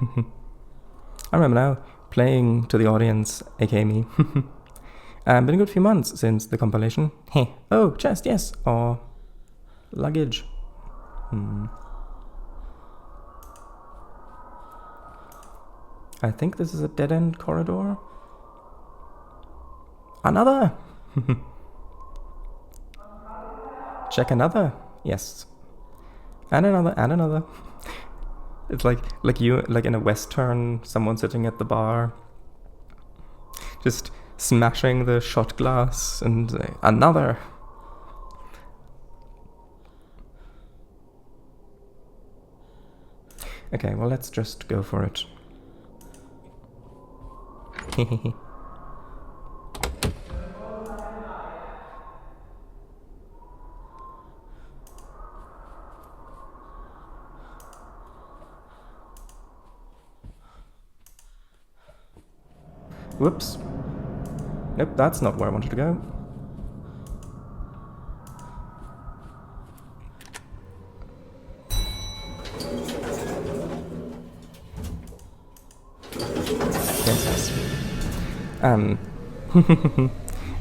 Speaker 1: remember now. Playing to the audience, aka me. Been a good few months since the compilation. Hey. Oh, chest, yes. Or luggage. I think this is a dead-end corridor. Another! Check another. Yes. And another, and another. It's like you, like in a Western, someone sitting at the bar, just smashing the shot glass and another. Okay, well, let's just go for it. Whoops. Nope, that's not where I wanted to go.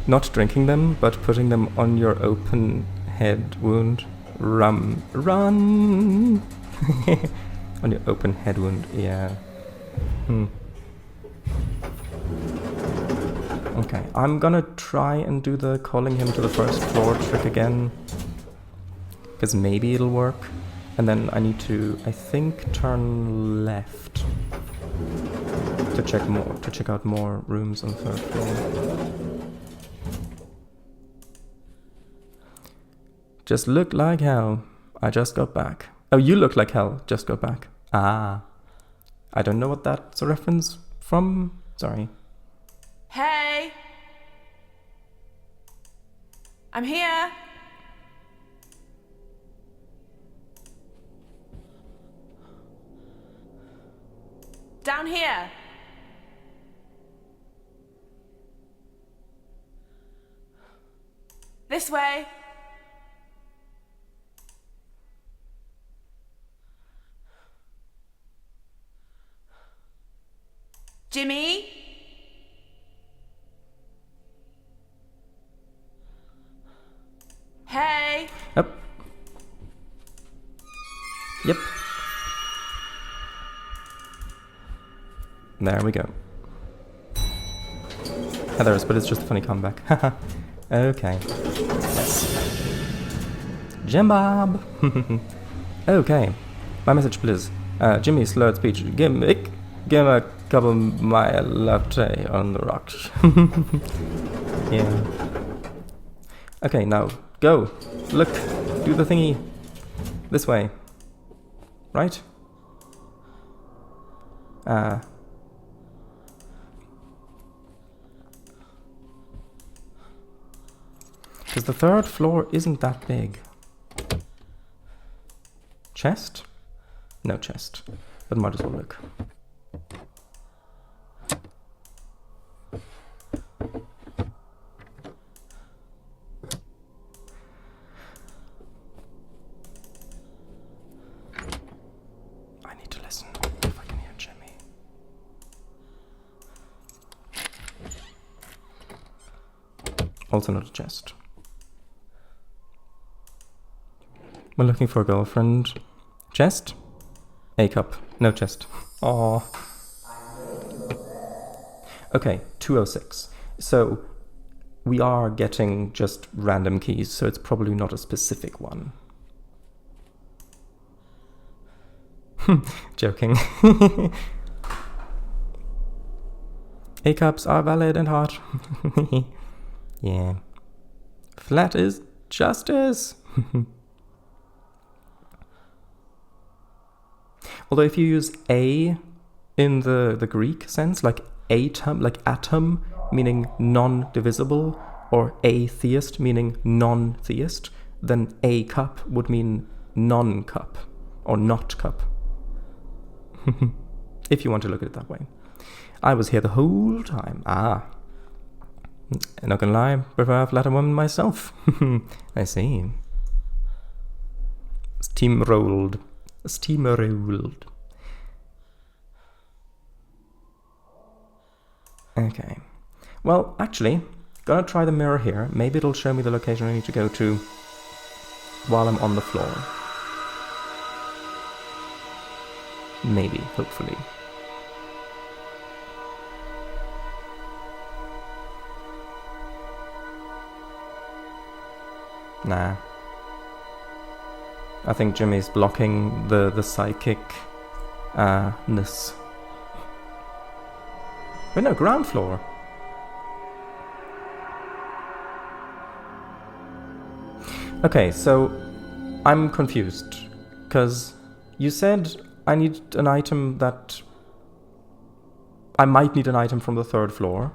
Speaker 1: Not drinking them, but putting them on your open head wound. Run! On your open head wound, yeah. Okay, I'm gonna try and do the calling him to the first floor trick again. Because maybe it'll work. And then I need to, I think, turn left to check out more rooms on the third floor. Just look like hell. I just got back. Oh, you look like hell. Just got back. Ah. I don't know what that's a reference from. Sorry.
Speaker 2: Hey! I'm here! Down here! This way! Jimmy? Hey!
Speaker 1: Yep. Yep. There we go. Heathers, but it's just a funny comeback. Haha. Okay. Yes. Jim Bob! Okay. My message, please. Jimmy, slurred speech. Give me a cup of my latte on the rocks. Yeah. Okay, now, go. Look. Do the thingy. This way. Right? Because the third floor isn't that big. Chest? No chest. But might as well look. I need to listen if I can hear Jimmy. Also not a chest. We're looking for a girlfriend. Chest? A cup. No chest. Aww. Okay, 206. So we are getting just random keys, so it's probably not a specific one. Joking. A cups are valid and hot. Yeah. Flat is justice. Although if you use a in the Greek sense, like atom, meaning non-divisible, or atheist, meaning non-theist, then a cup would mean non-cup, or not cup. If you want to look at it that way. I was here the whole time. Ah. Not gonna lie, prefer a flatter woman myself. I see. Steamrolled. Steamrolled. Okay. Well, actually, gonna try the mirror here. Maybe it'll show me the location I need to go to while I'm on the floor. Maybe, hopefully. Nah. I think Jimmy's blocking the psychic-ness. Wait, no, ground floor. Okay, so I'm confused. Because you said I need an item that... I might need an item from the third floor.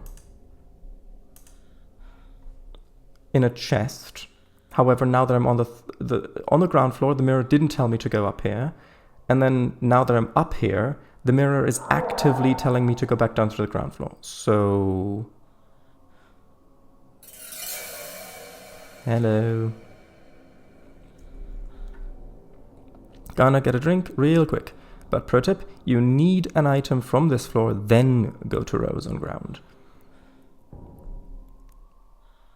Speaker 1: In a chest. However, now that I'm on the ground floor, the mirror didn't tell me to go up here. And then now that I'm up here, the mirror is actively telling me to go back down to the ground floor. So... Hello. Gonna get a drink real quick. But pro tip, you need an item from this floor, then go to rows on ground.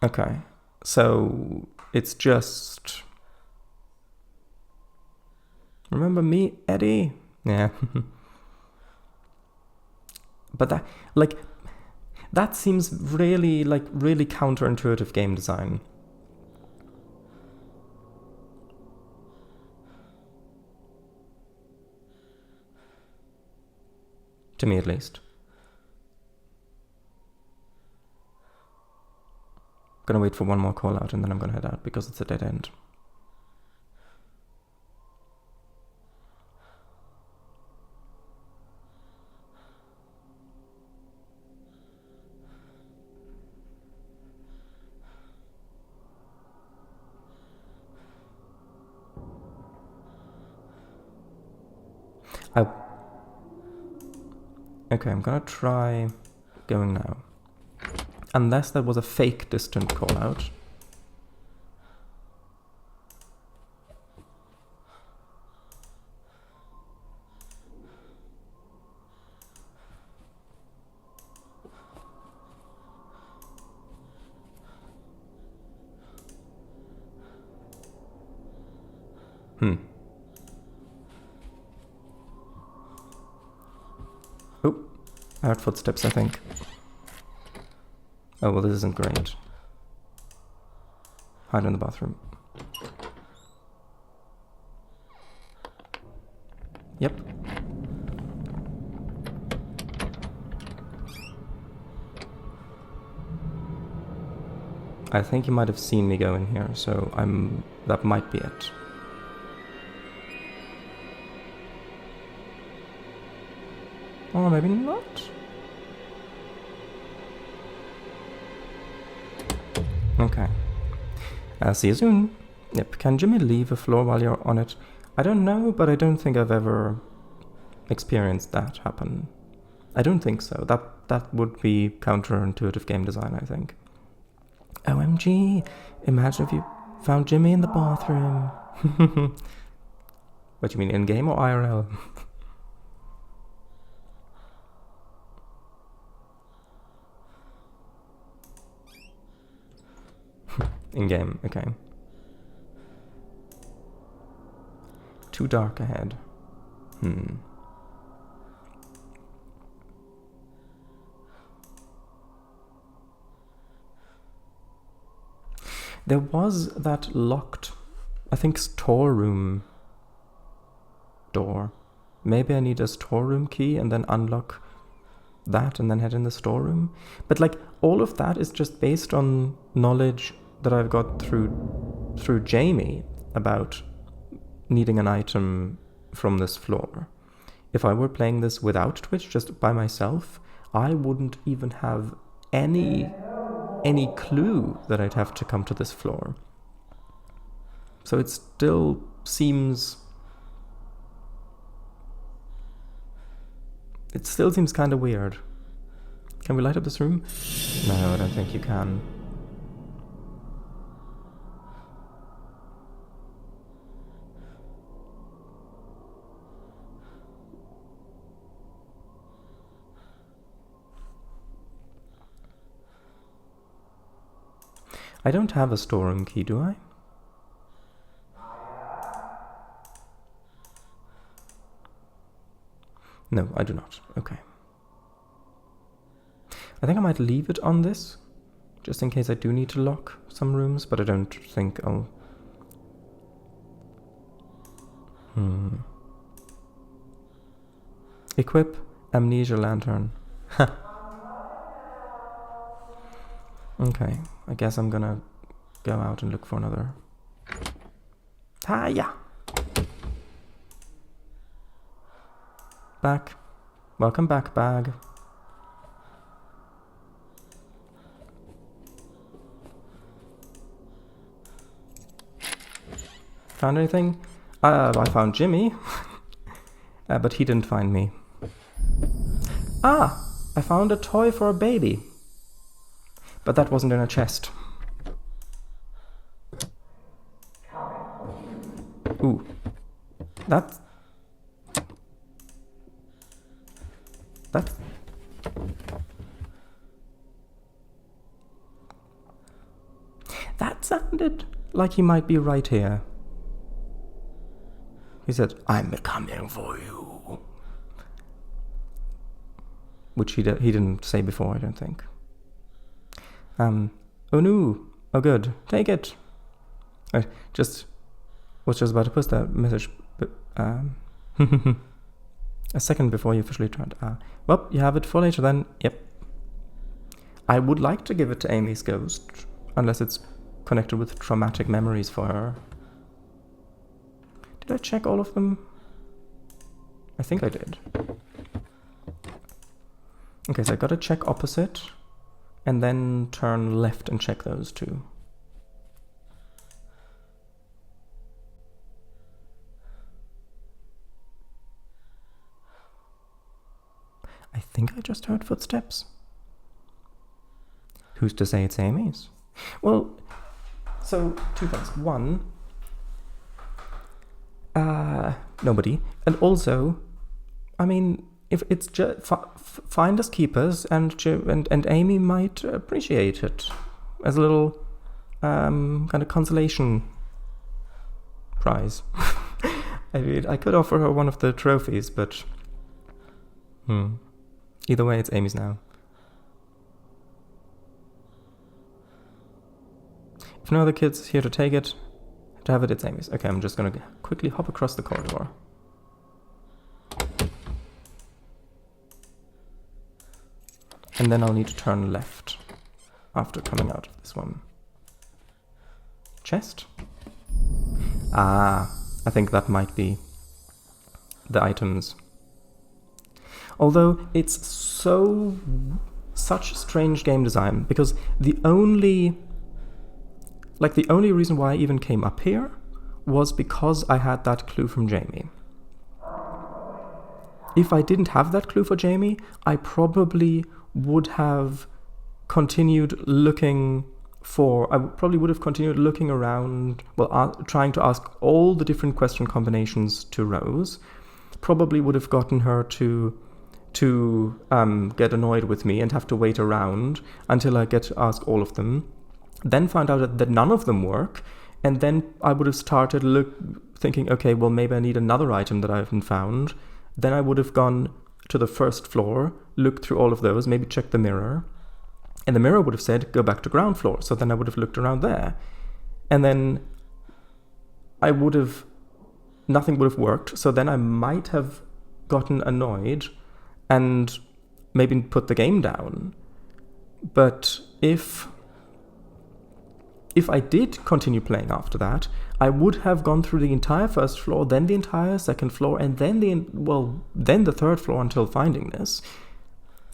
Speaker 1: Okay. So... It's just... Remember me, Eddie? Yeah. But that, like, That seems really, like, really counterintuitive game design. To me, at least. I'm gonna wait for one more call out and then I'm gonna head out because it's a dead end. Okay, I'm gonna try going now. Unless that was a fake distant call out. Oh, I heard footsteps, I think. Oh, well, this isn't great. Hide in the bathroom. Yep. I think he might have seen me go in here, so that might be it. Or maybe not? Okay. See you soon. Yep, can Jimmy leave a floor while you're on it? I don't know, but I don't think I've ever experienced that happen. I don't think so. That would be counterintuitive game design, I think. OMG! Imagine if you found Jimmy in the bathroom. What do you mean, in-game or IRL? In-game, okay. Too dark ahead. There was that locked, I think, storeroom door. Maybe I need a storeroom key and then unlock that and then head in the storeroom. But like all of that is just based on knowledge that I've got through Jamie about needing an item from this floor. If I were playing this without Twitch, just by myself, I wouldn't even have any clue that I'd have to come to this floor. So it still seems kind of weird. Can we light up this room? No, I don't think you can. I don't have a storeroom key, do I? No, I do not. Okay. I think I might leave it on this, just in case I do need to lock some rooms, but I don't think I'll... Equip Amnesia Lantern. Okay, I guess I'm gonna go out and look for another. Hiya! Back. Welcome back, bag. Found anything? I found Jimmy. But he didn't find me. Ah! I found a toy for a baby. But that wasn't in a chest. Ooh. That sounded like he might be right here. He said, "I'm coming for you." Which he didn't say before, I don't think. Oh no. Oh good. Take it. Right, was just about to post that message, but a second before you officially turned. Well, you have it for later then. Yep. I would like to give it to Amy's ghost, unless it's connected with traumatic memories for her. Did I check all of them? I think I did. Okay, so I gotta check opposite, and then turn left and check those two. I think I just heard footsteps. Who's to say it's Amy's? Well, so 2 things. One, nobody. And also, I mean, if it's just finders keepers, and Amy might appreciate it as a little kind of consolation prize. I mean, I could offer her one of the trophies, but either way, it's Amy's now. If no other kids here to take it, to have it, it's Amy's. Okay, I'm just gonna quickly hop across the corridor. And then I'll need to turn left after coming out of this one. Chest? I think that might be the items. Although it's such strange game design, because the only reason why I even came up here was because I had that clue from Jamie. If I didn't have that clue for Jamie, I probably would have continued looking around, trying to ask all the different question combinations to Rose. Probably would have gotten her to get annoyed with me and have to wait around until I get to ask all of them. Then found out that none of them work, and then I would have started thinking, okay, well, maybe I need another item that I haven't found. Then I would have gone to the first floor, looked through all of those, maybe checked the mirror, and the mirror would have said, go back to ground floor. So then I would have looked around there, and then nothing would have worked. So then I might have gotten annoyed and maybe put the game down. But if I did continue playing after that, I would have gone through the entire first floor, then the entire second floor, and then the third floor until finding this.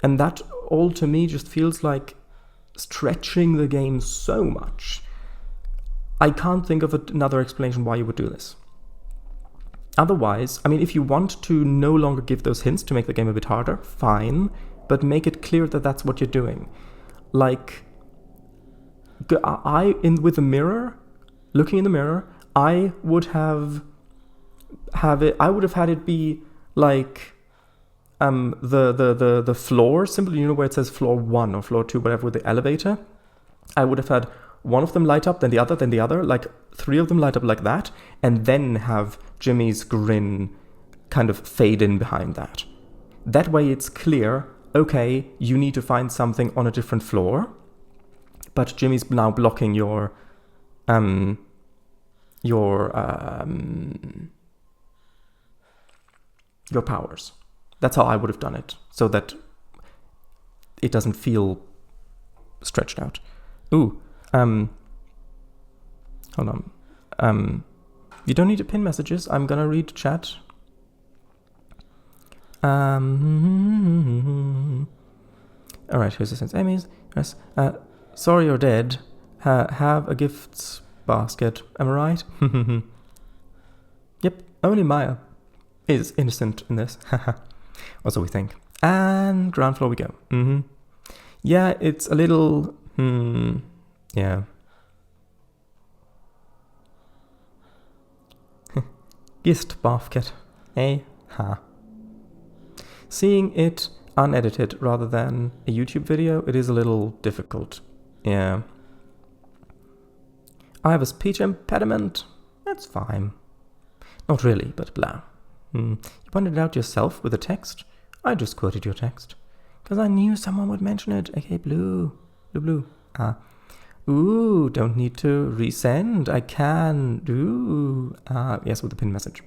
Speaker 1: And that all to me just feels like stretching the game so much. I can't think of another explanation why you would do this. Otherwise, I mean, if you want to no longer give those hints to make the game a bit harder, fine, but make it clear that that's what you're doing. Like, with the mirror, looking in the mirror, I would have had it be like the floor symbol, you know, where it says floor 1 or floor 2, whatever, with the elevator. I would have had one of them light up, then the other, like 3 of them light up like that, and then have Jimmy's grin kind of fade in behind that. That way it's clear, okay, you need to find something on a different floor, but Jimmy's now blocking your powers. That's how I would have done it, so that it doesn't feel stretched out. Ooh, hold on. You don't need to pin messages. I'm gonna read chat. All right, here's the sense. Amy's. Yes. Sorry you're dead. Have a gifts basket. Am I right? Yep. Only Maya is innocent in this. Or so we think. And ground floor we go. Yeah, it's a little. Yeah. Gift basket. Ha. Seeing it unedited rather than a YouTube video, it is a little difficult. Yeah. I have a speech impediment. That's fine. Not really, but blah. You pointed it out yourself with a text? I just quoted your text. Because I knew someone would mention it. Okay, blue. Blue. Ooh, don't need to resend. I can. Ooh. Yes, with the pin message.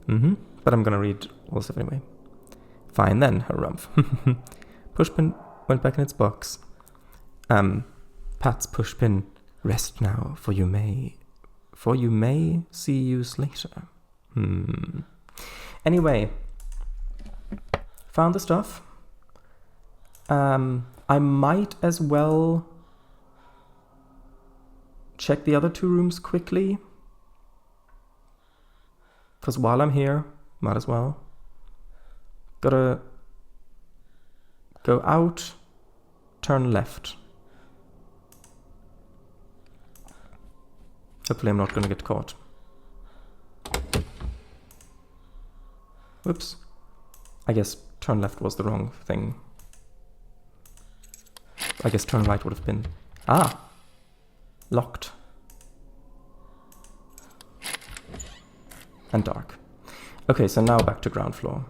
Speaker 1: But I'm gonna read all the stuff anyway. Fine then, harumph. Pushpin went back in its box. Pat's pushpin, rest now, for you may see use later. Anyway, found the stuff. I might as well check the other 2 rooms quickly. Because while I'm here, might as well. Gotta go out, turn left. Hopefully I'm not gonna get caught. Whoops. I guess turn left was the wrong thing. I guess turn right would have been... Locked. And dark. Okay, so now back to ground floor.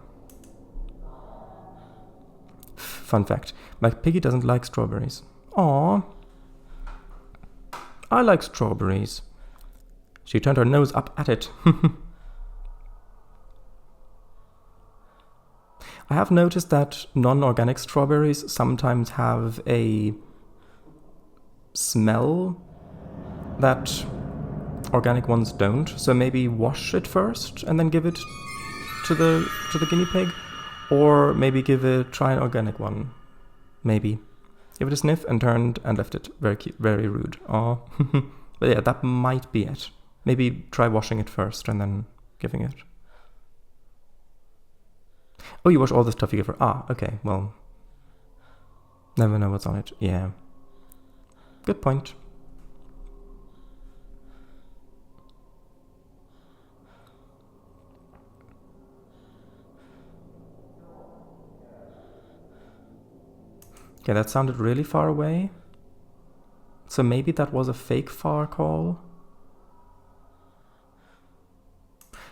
Speaker 1: Fun fact, my piggy doesn't like strawberries. Aww. I like strawberries. She turned her nose up at it. I have noticed that non-organic strawberries sometimes have a smell that organic ones don't. So maybe wash it first and then give it to the guinea pig, or maybe try an organic one. Maybe give it a sniff and turned and left it. Very cute, very rude. Aw. But yeah, that might be it. Maybe try washing it first and then giving it. Oh, you wash all the stuff you give her. Okay, well. Never know what's on it. Yeah. Good point. Okay, that sounded really far away. So maybe that was a fake far call.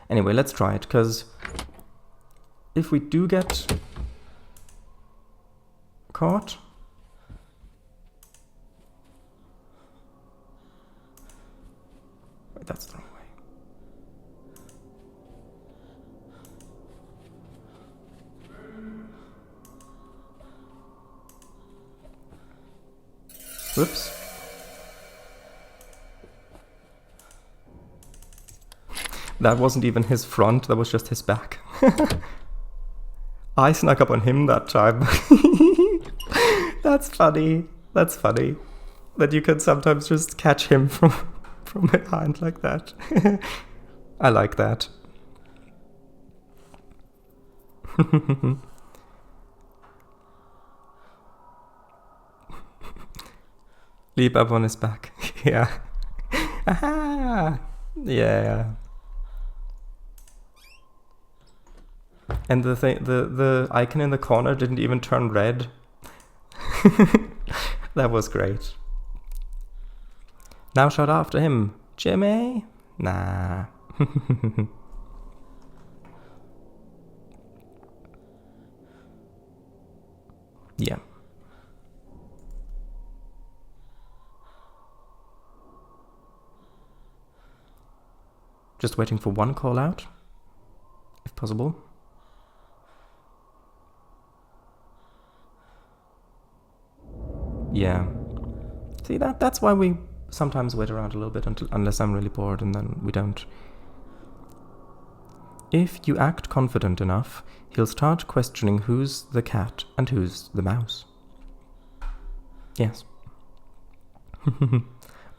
Speaker 1: Anyway, let's try it, because if we do get caught... Wait, that's the wrong way. Whoops. That wasn't even his front, that was just his back. I snuck up on him that time. That's funny. That's funny. That you can sometimes just catch him from behind like that. I like that. Leap up on his back. Yeah. Aha! Yeah. And the icon in the corner didn't even turn red. That was great. Now shout after him. Jimmy? Nah. Yeah. Just waiting for one call out, if possible. Yeah. See, that's why we sometimes wait around a little bit unless I'm really bored, and then we don't. If you act confident enough, he'll start questioning who's the cat and who's the mouse. Yes.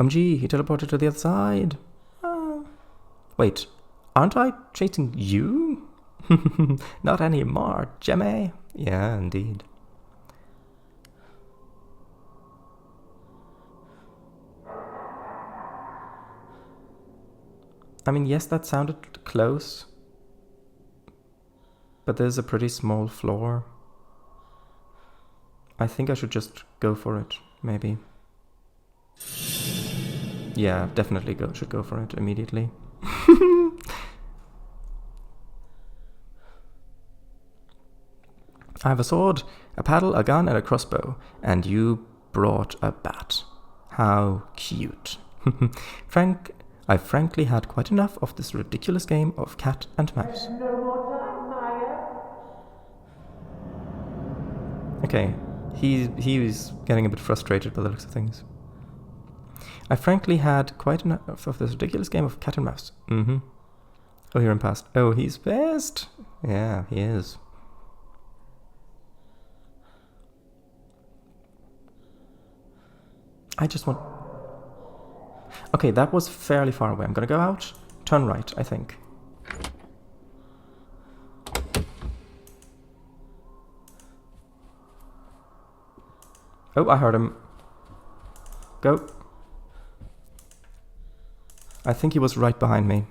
Speaker 1: Gee, he teleported to the other side. Wait, aren't I chasing you? Not anymore, Jimmy. Yeah, indeed. I mean, yes, that sounded close. But there's a pretty small floor. I think I should just go for it, maybe. Yeah, definitely should go for it immediately. I have a sword, a paddle, a gun, and a crossbow, and you brought a bat. How cute. I've frankly had quite enough of this ridiculous game of cat and mouse. Okay, he's getting a bit frustrated by the looks of things. I frankly had quite enough of this ridiculous game of cat and mouse. Mm-hmm. Oh, here and past. Oh, he's pissed. Yeah, he is. I just want... Okay, that was fairly far away. I'm gonna go out, turn right, I think. Oh, I heard him. Go. I think he was right behind me.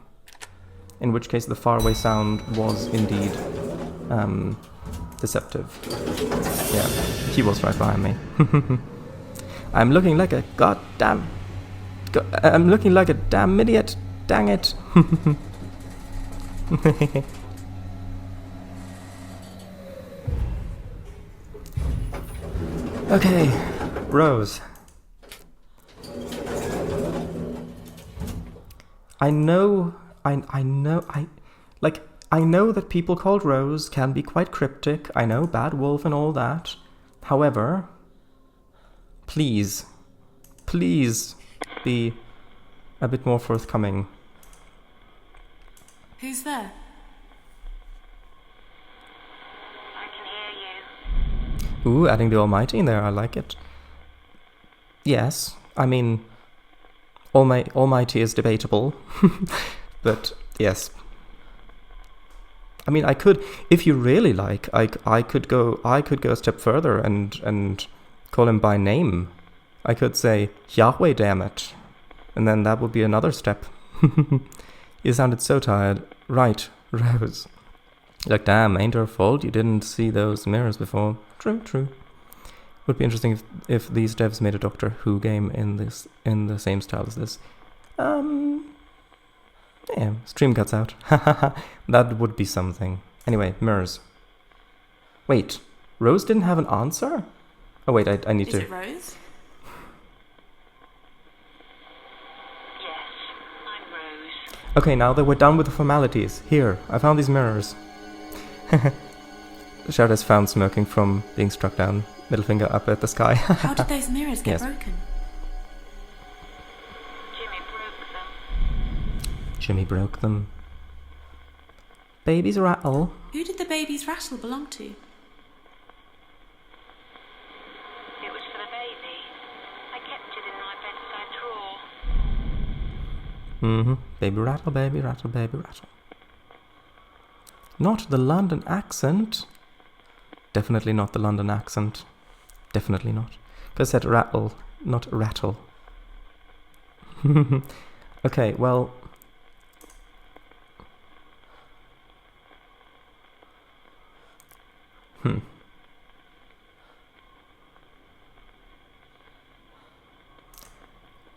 Speaker 1: In which case the faraway sound was indeed deceptive. Yeah, he was right behind me. I'm looking like a goddamn... I'm looking like a damn idiot. Dang it. Okay, Rose. I know that people called Rose can be quite cryptic. I know, bad wolf and all that. However, please be a bit more forthcoming.
Speaker 2: Who's there?
Speaker 4: I can hear you.
Speaker 1: Ooh, adding the almighty in there, I like it. Yes, I mean, almighty is debatable, but yes. I mean, I could, if you really like, I could go a step further and call him by name. I could say, Yahweh, damn it. And then that would be another step. You sounded so tired. Right, Rose. Like, damn, ain't her fault you didn't see those mirrors before. True. Would be interesting if these devs made a Doctor Who game in the same style as this. Yeah, stream cuts out. That would be something. Anyway, mirrors. Wait, Rose didn't have an answer? Oh wait, I need to...
Speaker 2: Is it Rose?
Speaker 4: Yes, I'm Rose.
Speaker 1: Okay, now that we're done with the formalities, here, I found these mirrors. Shout has found smoking from being struck down. Middle finger up at the sky.
Speaker 2: How did those mirrors get
Speaker 1: Yes.
Speaker 2: broken?
Speaker 1: Jimmy broke them. Babies rattle.
Speaker 2: Who did the baby's rattle belong to?
Speaker 4: It was for the baby. I kept it in my bedside drawer.
Speaker 1: Mm-hmm. Baby rattle, baby rattle, baby rattle. Not the London accent. Definitely not the London accent. Definitely not. Because I said rattle, not rattle. Okay, well...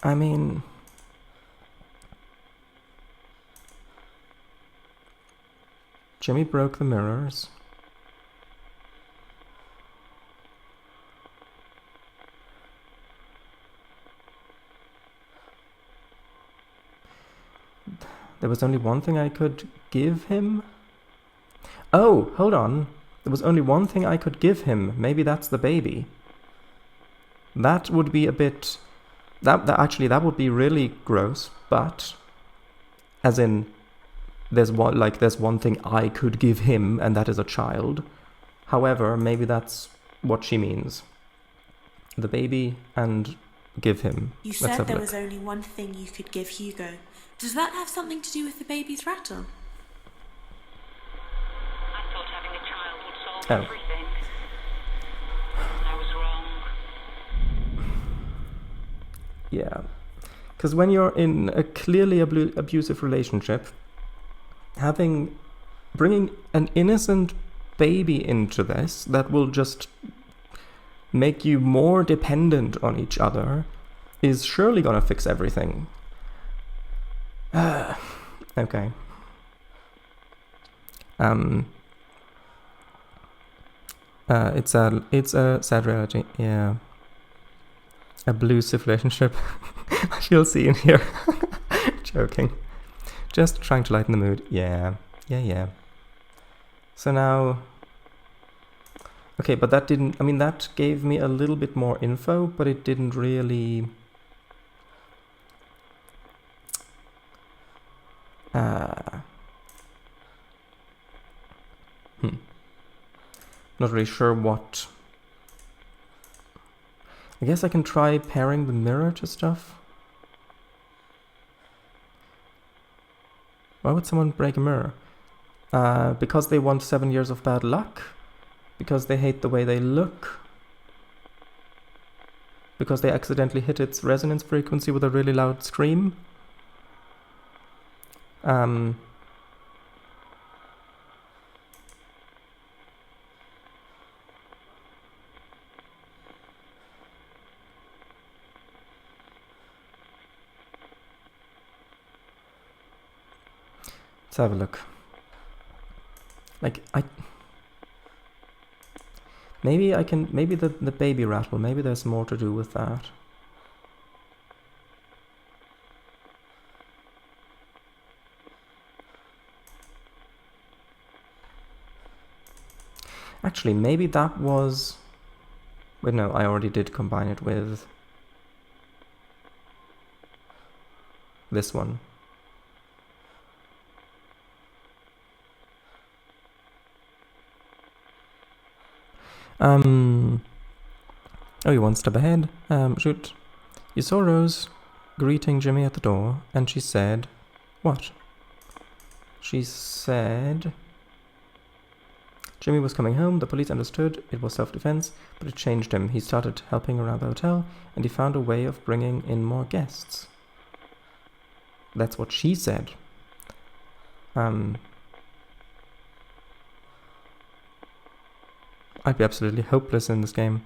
Speaker 1: I mean... Jimmy broke the mirrors. There was only one thing I could give him? Oh, hold on. There was only one thing I could give him. Maybe that's the baby. That would be a bit... That would be really gross, but... As in... There's one thing I could give him, and that is a child. However, maybe that's what she means. The baby and give him.
Speaker 2: You
Speaker 1: Let's
Speaker 2: said
Speaker 1: have a
Speaker 2: there
Speaker 1: look.
Speaker 2: was only one thing you could give Hugo. Does that have something to do with the baby's rattle?
Speaker 4: I thought having a child would solve
Speaker 1: Oh.
Speaker 4: everything. I was wrong.
Speaker 1: Yeah. Because when you're in a clearly abusive relationship, bringing an innocent baby into this that will just make you more dependent on each other is surely gonna fix everything. Okay. It's a sad reality. Yeah. abusive relationship. I feel seen here. Joking. Just trying to lighten the mood. Yeah. So now... Okay, but that didn't... I mean, that gave me a little bit more info, but it didn't really... Not really sure what... I guess I can try pairing the mirror to stuff. Why would someone break a mirror? Because they want 7 years of bad luck? Because they hate the way they look? Because they accidentally hit its resonance frequency with a really loud scream? Let's have a look. Like, maybe I can... Maybe the baby rattle, maybe there's more to do with that. Actually, maybe that was... Wait, no, I already did combine it with... this one. Oh, you're one step ahead. Shoot. You saw Rose greeting Jimmy at the door, and she said... What? She said... Jimmy was coming home, the police understood it was self-defense, but it changed him. He started helping around the hotel, and he found a way of bringing in more guests. That's what she said. I'd be absolutely hopeless in this game.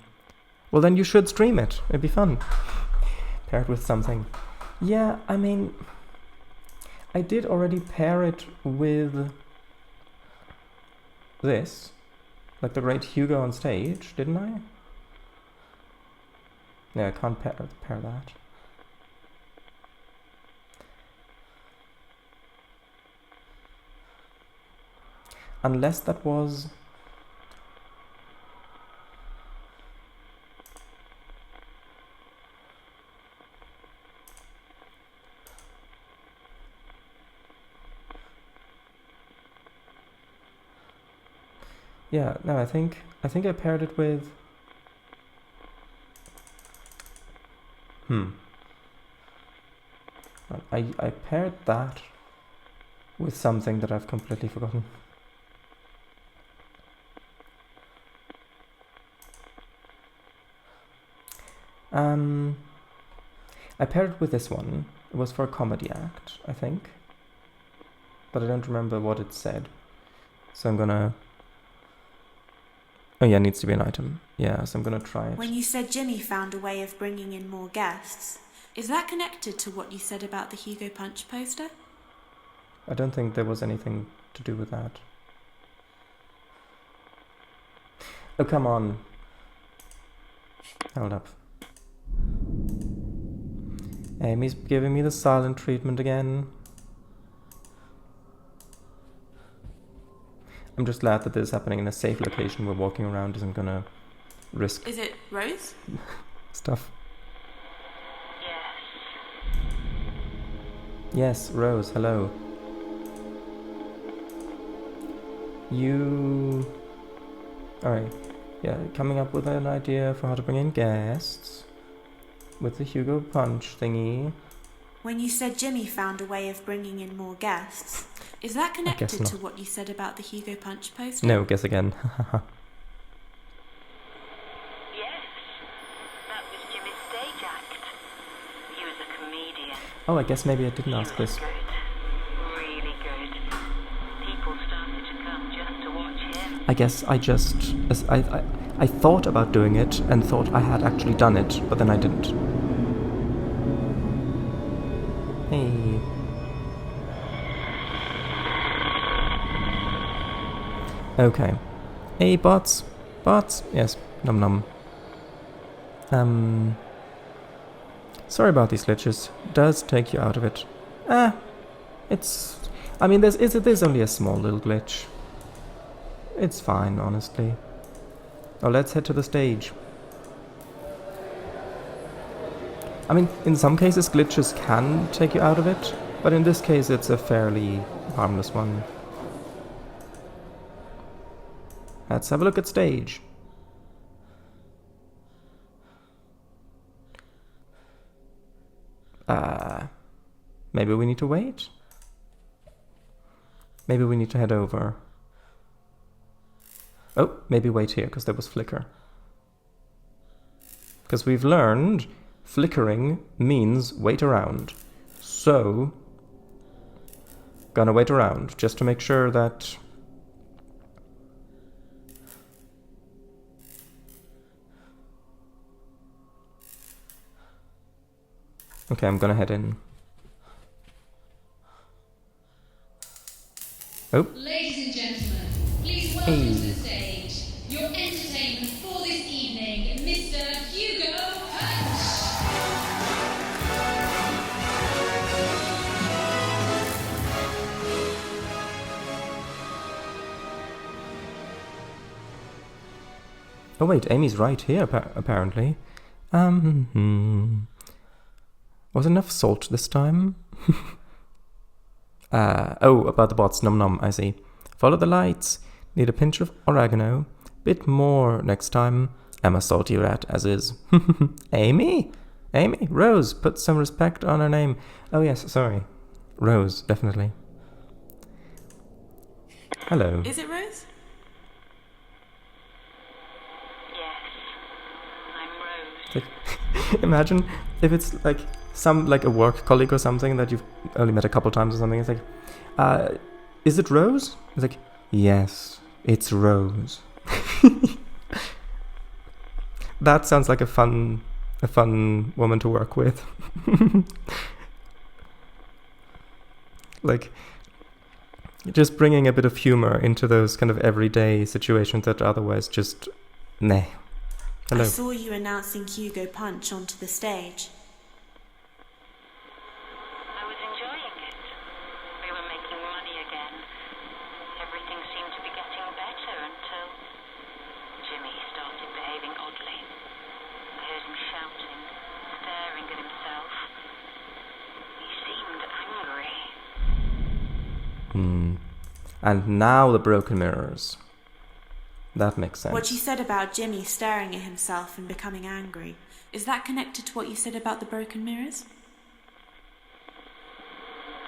Speaker 1: Well, then you should stream it. It'd be fun. Pair it with something. Yeah, I mean... I did already pair it with... this. Like the great Hugo on stage, didn't I? Yeah, I can't pair that. Unless that was... Yeah, no, I think I paired it with... I paired that with something that I've completely forgotten. I paired it with this one. It was for a comedy act, I think. But I don't remember what it said. So I'm gonna... Oh yeah, it needs to be an item. Yeah, so I'm gonna try it.
Speaker 2: When you said Jimmy found a way of bringing in more guests, is that connected to what you said about the Hugo Punch poster?
Speaker 1: I don't think there was anything to do with that. Oh, come on. Hold up. Amy's giving me the silent treatment again. I'm just glad that this is happening in a safe location where walking around isn't gonna risk...
Speaker 2: Is it Rose?
Speaker 1: stuff.
Speaker 4: Yes.
Speaker 1: Yes, Rose, hello. You... Alright, yeah, coming up with an idea for how to bring in guests with the Hugo Punch thingy.
Speaker 2: When you said Jimmy found a way of bringing in more guests, is that connected to what you said about the Hugo Punch poster?
Speaker 1: No, guess again.
Speaker 4: Yes. That was Jimmy's stage act. He was a comedian.
Speaker 1: Oh, I guess maybe I didn't ask this.
Speaker 4: Good. Really good. People started to come just to watch him.
Speaker 1: I guess I thought about doing it and thought I had actually done it, but then I didn't. Hey. Okay. Hey, bots. Bots? Yes. Num num. Sorry about these glitches. Does take you out of it. It's... I mean, there's only a small little glitch. It's fine, honestly. Oh, let's head to the stage. I mean, in some cases glitches can take you out of it, but in this case it's a fairly harmless one. Let's have a look at stage. Maybe we need to wait? Maybe we need to head over. Oh, maybe wait here, because there was flicker. Because we've learned flickering means wait around. So, gonna wait around, just to make sure that... Okay, I'm gonna head in. Oh.
Speaker 5: Ladies and gentlemen, please welcome to the stage your entertainment for this evening, Mr. Hugo Punch.
Speaker 1: Oh wait, Amy's right here, apparently. Was enough salt this time? Oh, about the bots, nom nom, I see. Follow the lights. Need a pinch of oregano. Bit more next time. I'm a salty rat, as is. Amy? Amy? Rose, put some respect on her name. Oh yes, sorry. Rose, definitely. Hello.
Speaker 2: Is it Rose?
Speaker 4: Yes, I'm Rose.
Speaker 1: Imagine if it's like a work colleague or something that you've only met a couple times or something. It's like, is it Rose? It's like, yes, it's Rose. That sounds like a fun woman to work with. Like, just bringing a bit of humor into those kind of everyday situations that are otherwise just, meh. Hello.
Speaker 2: I saw you announcing Hugo Punch onto the stage.
Speaker 4: I was enjoying it. We were making money again. Everything seemed to be getting better until Jimmy started behaving oddly. I heard him shouting, staring at himself. He seemed angry.
Speaker 1: And now the broken mirrors. That makes sense.
Speaker 2: What you said about Jimmy staring at himself and becoming angry, is that connected to what you said about the broken mirrors?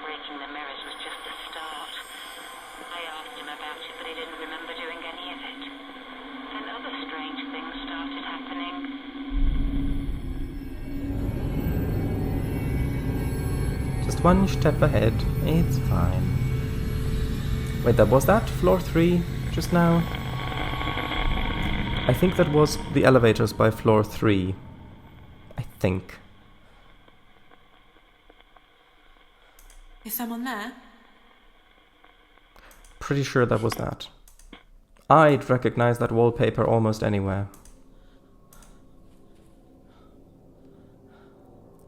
Speaker 4: Breaking the mirrors was just the start. I asked him about it, but he didn't remember doing any of it. Then other strange things started happening.
Speaker 1: Just one step ahead. It's fine. Wait, was that floor 3 just now? I think that was the elevators by floor 3. I think.
Speaker 2: Is someone there?
Speaker 1: Pretty sure that was that. I'd recognize that wallpaper almost anywhere.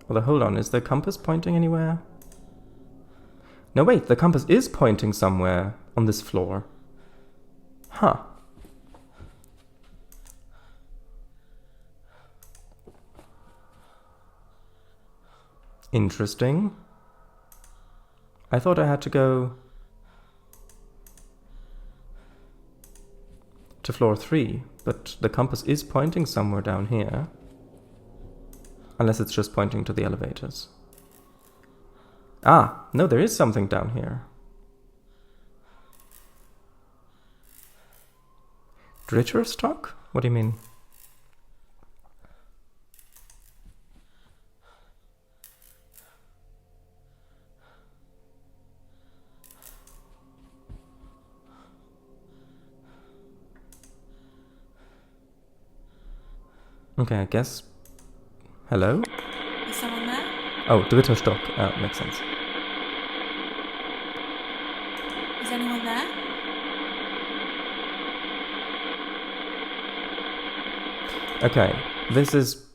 Speaker 1: Although, hold on, is the compass pointing anywhere? No, wait, the compass is pointing somewhere on this floor. Huh. Interesting. I thought I had to go to floor 3, but the compass is pointing somewhere down here. Unless it's just pointing to the elevators. Ah, no, there is something down here. Dritter stock? What do you mean? Okay, I guess... Hello?
Speaker 2: Is someone there?
Speaker 1: Oh, dritter Stock. Makes sense.
Speaker 2: Is anyone there?
Speaker 1: Okay, this is...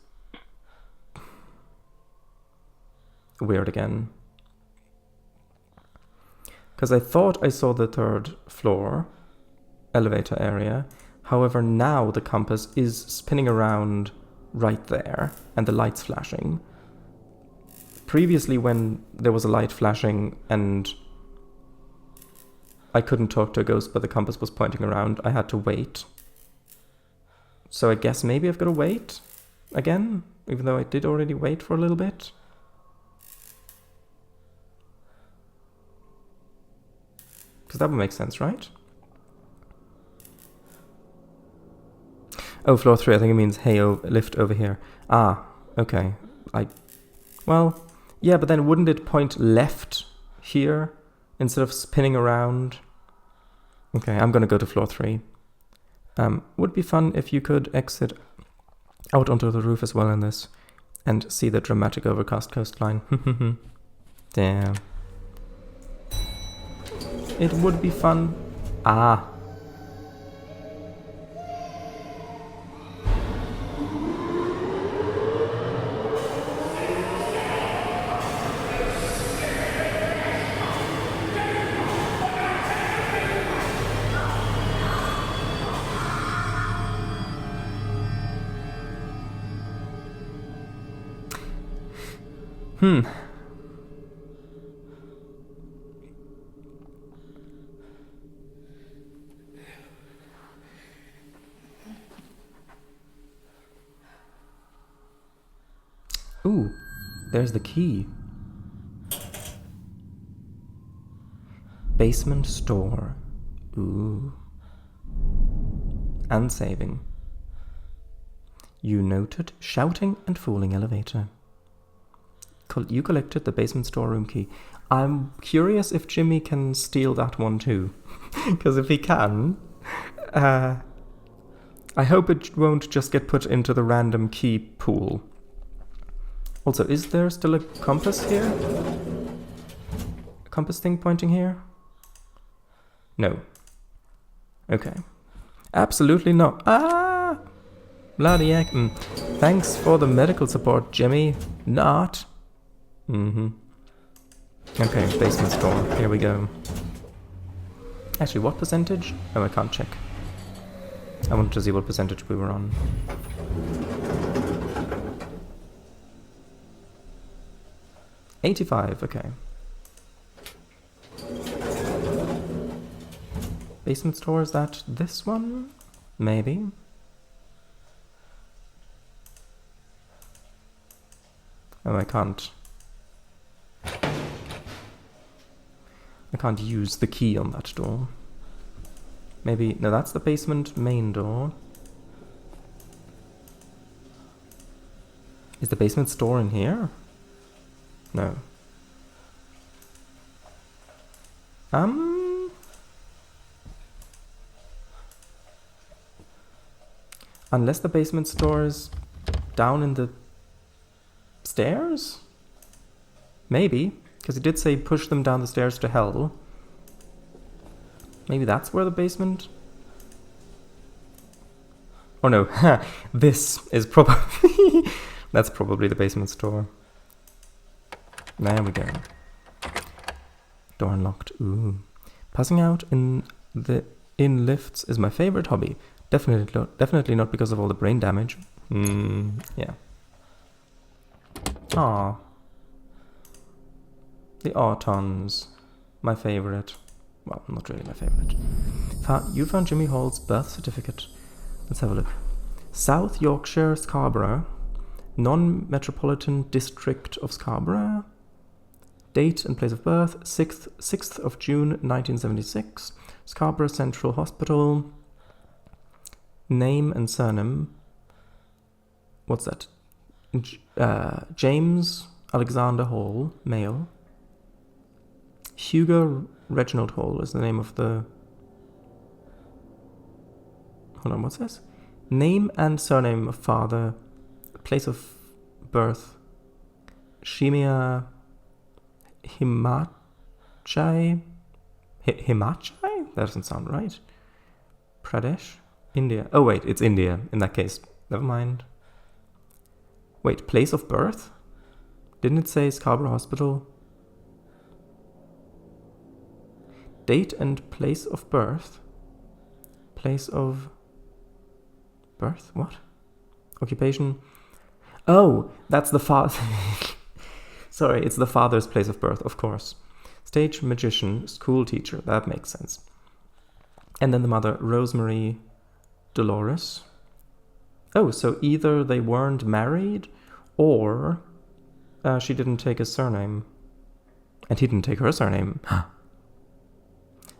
Speaker 1: weird again. Because I thought I saw the 3rd floor elevator area. However, now the compass is spinning around right there and the light's flashing. Previously, when there was a light flashing and I couldn't talk to a ghost but the compass was pointing around, I had to wait. So I guess maybe I've got to wait again, even though I did already wait for a little bit. Because that would make sense, right? Oh, floor 3, I think it means, hey, lift over here. Ah, okay. Well, yeah, but then wouldn't it point left here instead of spinning around? Okay, I'm going to go to floor 3. Would be fun if you could exit out onto the roof as well in this and see the dramatic overcast coastline. Damn. It would be fun. Ah. Ooh, there's the key. Basement store. Ooh. And saving. You noted shouting and falling elevator. You collected the basement storeroom key. I'm curious if Jimmy can steal that one too. Because if he can, I hope it won't just get put into the random key pool. Also, is there still a compass here? A compass thing pointing here? No. Okay. Absolutely not. Ah! Bloody heck. Thanks for the medical support, Jimmy. Not. Okay, basement store. Here we go. Actually, what percentage? Oh, I can't check. I wanted to see what percentage we were on. $85, okay. Basement store, is that this one? Maybe. Oh, I can't use the key on that door. Maybe, no, that's the basement main door. Is the basement store in here? No. Unless the basement store is down in the stairs? Maybe, because it did say push them down the stairs to hell. Maybe that's where the basement... Oh no, this is probably... That's probably the basement store. There we go. Door unlocked. Ooh. Passing out in lifts is my favorite hobby. Definitely not because of all the brain damage. Yeah. Aww. The Autons. My favorite. Well, not really my favorite. You found Jimmy Hall's birth certificate. Let's have a look. South Yorkshire, Scarborough. Non-Metropolitan District of Scarborough. Date and place of birth, 6th of June 1976. Scarborough Central Hospital. Name and surname. What's that? James Alexander Hall, male. Hugo Reginald Hall is the name of the... Hold on, what's this? Name and surname of father. Place of birth. Shimia Himachai? Himachai? That doesn't sound right. Pradesh? India. Oh wait, it's India in that case. Never mind. Wait, place of birth? Didn't it say Scarborough Hospital? Date and place of birth? Place of birth? What? Occupation? Oh, that's the father. Sorry, it's the father's place of birth, of course. Stage magician, school teacher. That makes sense. And then the mother, Rosemary Dolores. Oh, so either they weren't married or she didn't take his surname. And he didn't take her surname.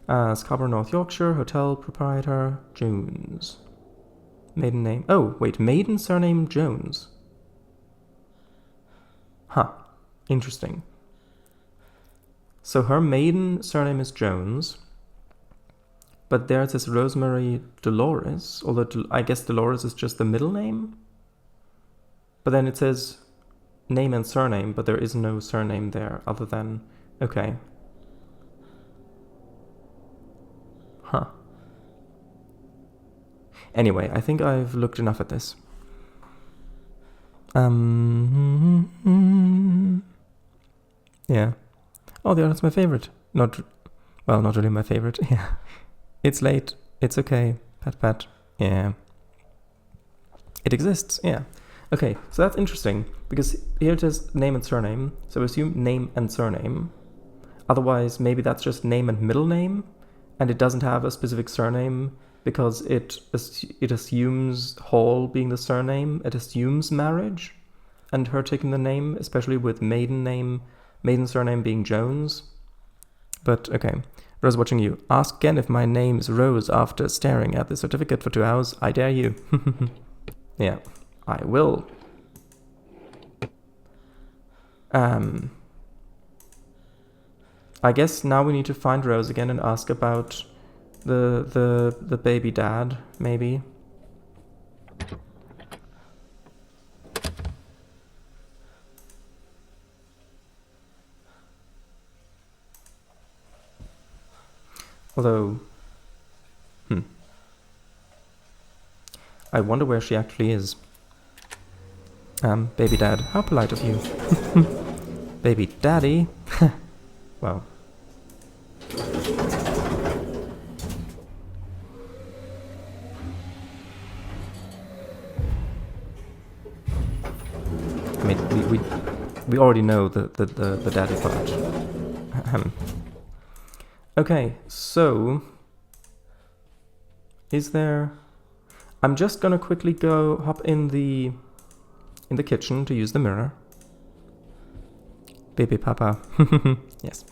Speaker 1: Scarborough, North Yorkshire, hotel proprietor, Jones. Maiden name. Oh, wait, maiden surname Jones. Huh. Interesting. So her maiden surname is Jones. But there it says Rosemary Dolores, although I guess Dolores is just the middle name. But then it says name and surname, but there is no surname there other than... Okay. Huh. Anyway, I think I've looked enough at this. Yeah. Oh, the other's my favorite. Not really my favorite. Yeah. It's late. It's okay. Pat pat. Yeah. It exists. Yeah. Okay, so that's interesting, because here it is name and surname, so assume name and surname. Otherwise, maybe that's just name and middle name, and it doesn't have a specific surname, because it assumes Hall being the surname, it assumes marriage, and her taking the name, especially with maiden surname being Jones. But, okay. Rose watching you. Ask again if my name's Rose after staring at the certificate for 2 hours. I dare you. Yeah, I will. I guess now we need to find Rose again and ask about the baby dad, maybe. Although, I wonder where she actually is. Baby dad, how polite of you. Baby daddy. Wow. I mean, we already know the daddy part. Okay, so is there... I'm just gonna quickly hop in the kitchen to use the mirror. Baby papa. Yes.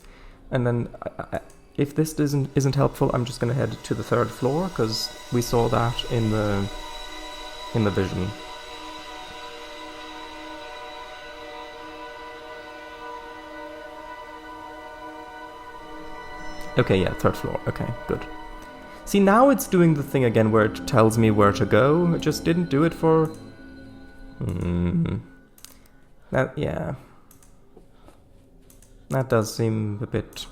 Speaker 1: And then if this isn't helpful, I'm just gonna head to the 3rd floor, because we saw that in the vision. Okay, yeah, 3rd floor. Okay, good. See, now it's doing the thing again where it tells me where to go. It just didn't do it for... That, yeah. That does seem a bit...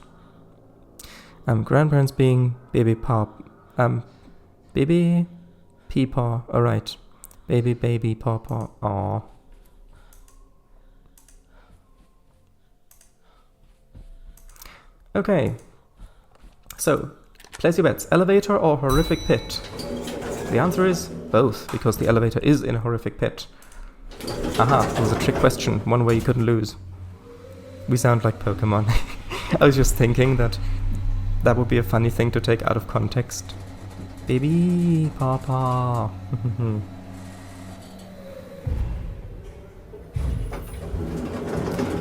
Speaker 1: grandparents being baby pop... baby... Peepaw. Alright. Baby pawpaw. Aww. Okay. So, place your bets. Elevator or horrific pit? The answer is both, because the elevator is in a horrific pit. Aha, it was a trick question. One way you couldn't lose. We sound like Pokemon. I was just thinking that would be a funny thing to take out of context. Baby papa.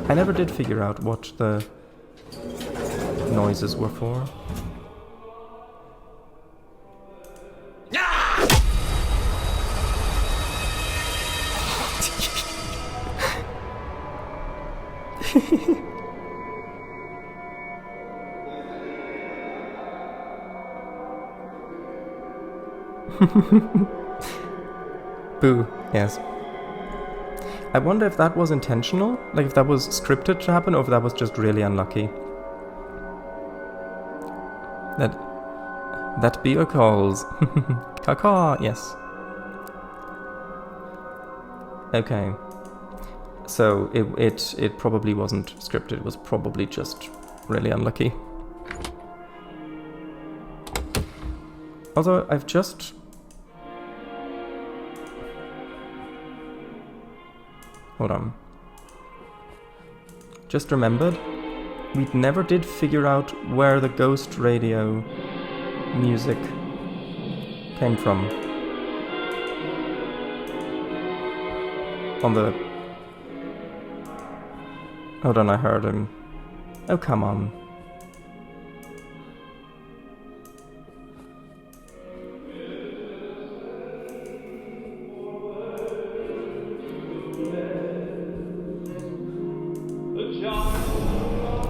Speaker 1: I never did figure out what the noises were for. Boo, yes. I wonder if that was intentional, like if that was scripted to happen, or if that was just really unlucky. That be your calls. Caw, yes. Okay. So it probably wasn't scripted, it was probably just really unlucky. Although I've just... Hold on. Just remembered, we never did figure out where the ghost radio music came from. On the... Hold on, I heard him. Oh, come on.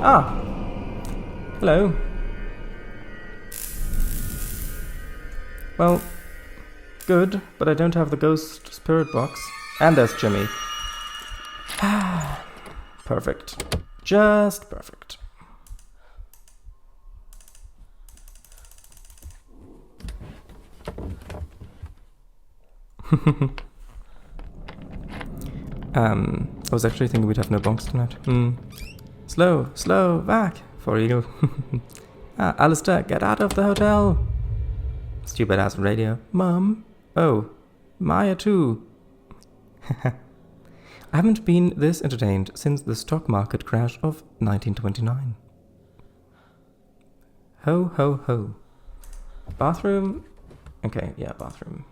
Speaker 1: Ah! Hello. Well, good, but I don't have the ghost spirit box. And there's Jimmy. Perfect. Just perfect. I was actually thinking we'd have no bonks tonight. Slow, back, for Eagle. Alistair, get out of the hotel. Stupid ass radio. Mum? Oh, Maya too. I haven't been this entertained since the stock market crash of 1929. Ho, ho, ho. Bathroom? Okay, yeah, bathroom.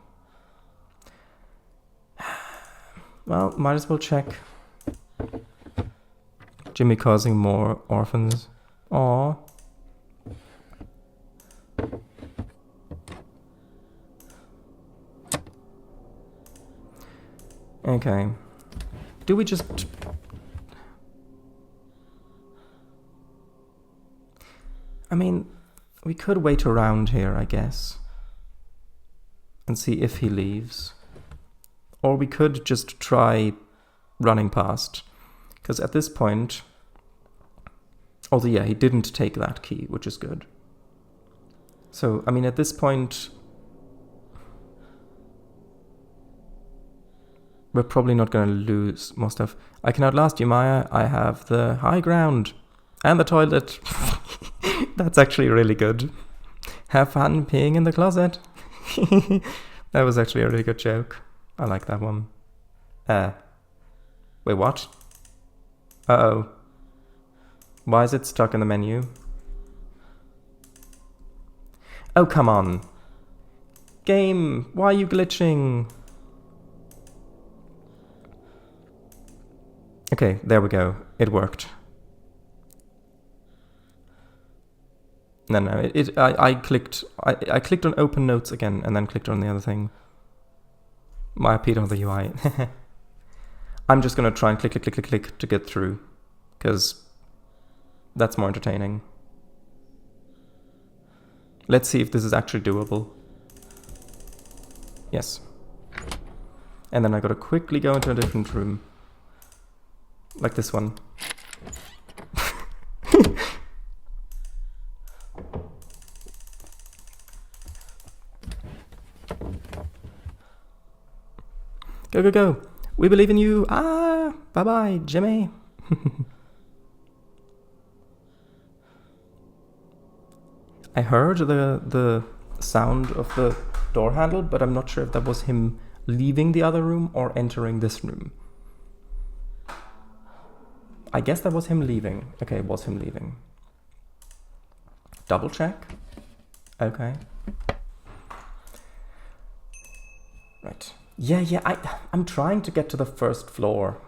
Speaker 1: Well, might as well check. Jimmy causing more orphans. Aww. Okay. Do we just... I mean, we could wait around here, I guess. And see if he leaves. Or we could just try running past. Because at this point... Although, yeah, he didn't take that key, which is good. So, I mean, at this point... We're probably not going to lose more stuff. I can outlast you, Maya. I have the high ground. And the toilet. That's actually really good. Have fun peeing in the closet. That was actually a really good joke. I like that one. Wait, what? Uh-oh. Why is it stuck in the menu? Oh, come on. Game, why are you glitching? Okay, there we go. It worked. No, I clicked on open notes again and then clicked on the other thing. My peed on the UI. I'm just gonna try and click to get through, because that's more entertaining. Let's see if this is actually doable. Yes. And then I gotta quickly go into a different room. Like this one. Go, go, go. We believe in you. Ah, bye-bye, Jimmy. I heard the sound of the door handle, but I'm not sure if that was him leaving the other room or entering this room. I guess that was him leaving. Okay, it was him leaving. Double check. Okay. Right. Yeah, I'm trying to get to the first floor.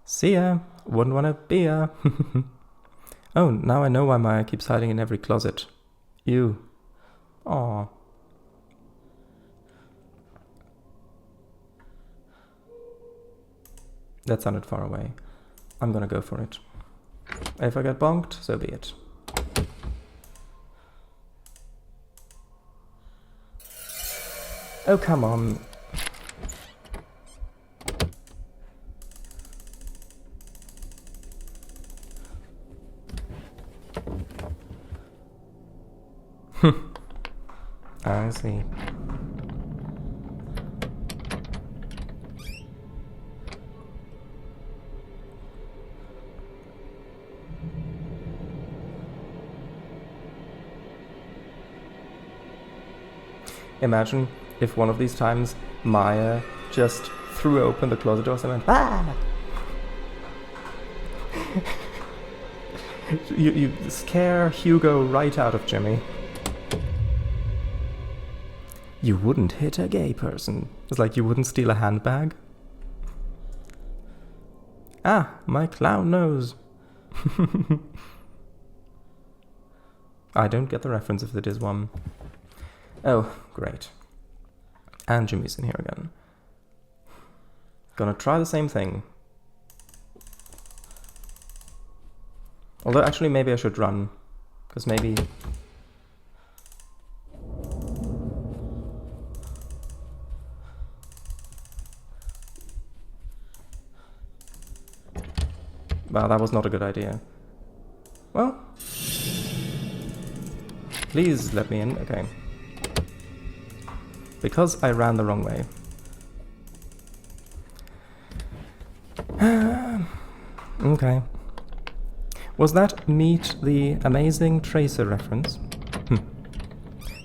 Speaker 1: See ya. Wouldn't want a beer. Oh, now I know why Maya keeps hiding in every closet. Ew. Aw. That sounded far away. I'm gonna go for it. If I get bonked, so be it. Oh, come on. I see. Imagine if one of these times Maya just threw open the closet doors and went, ah! you scare Hugo right out of Jimmy. You wouldn't hit a gay person. It's like you wouldn't steal a handbag. Ah, my clown nose. I don't get the reference if it is one. Oh, great. And Jimmy's in here again. Gonna try the same thing. Although actually maybe I should run. Because maybe... Wow, that was not a good idea. Well... Please let me in. Okay. Because I ran the wrong way. Okay. Was that Meet the Amazing Tracer reference?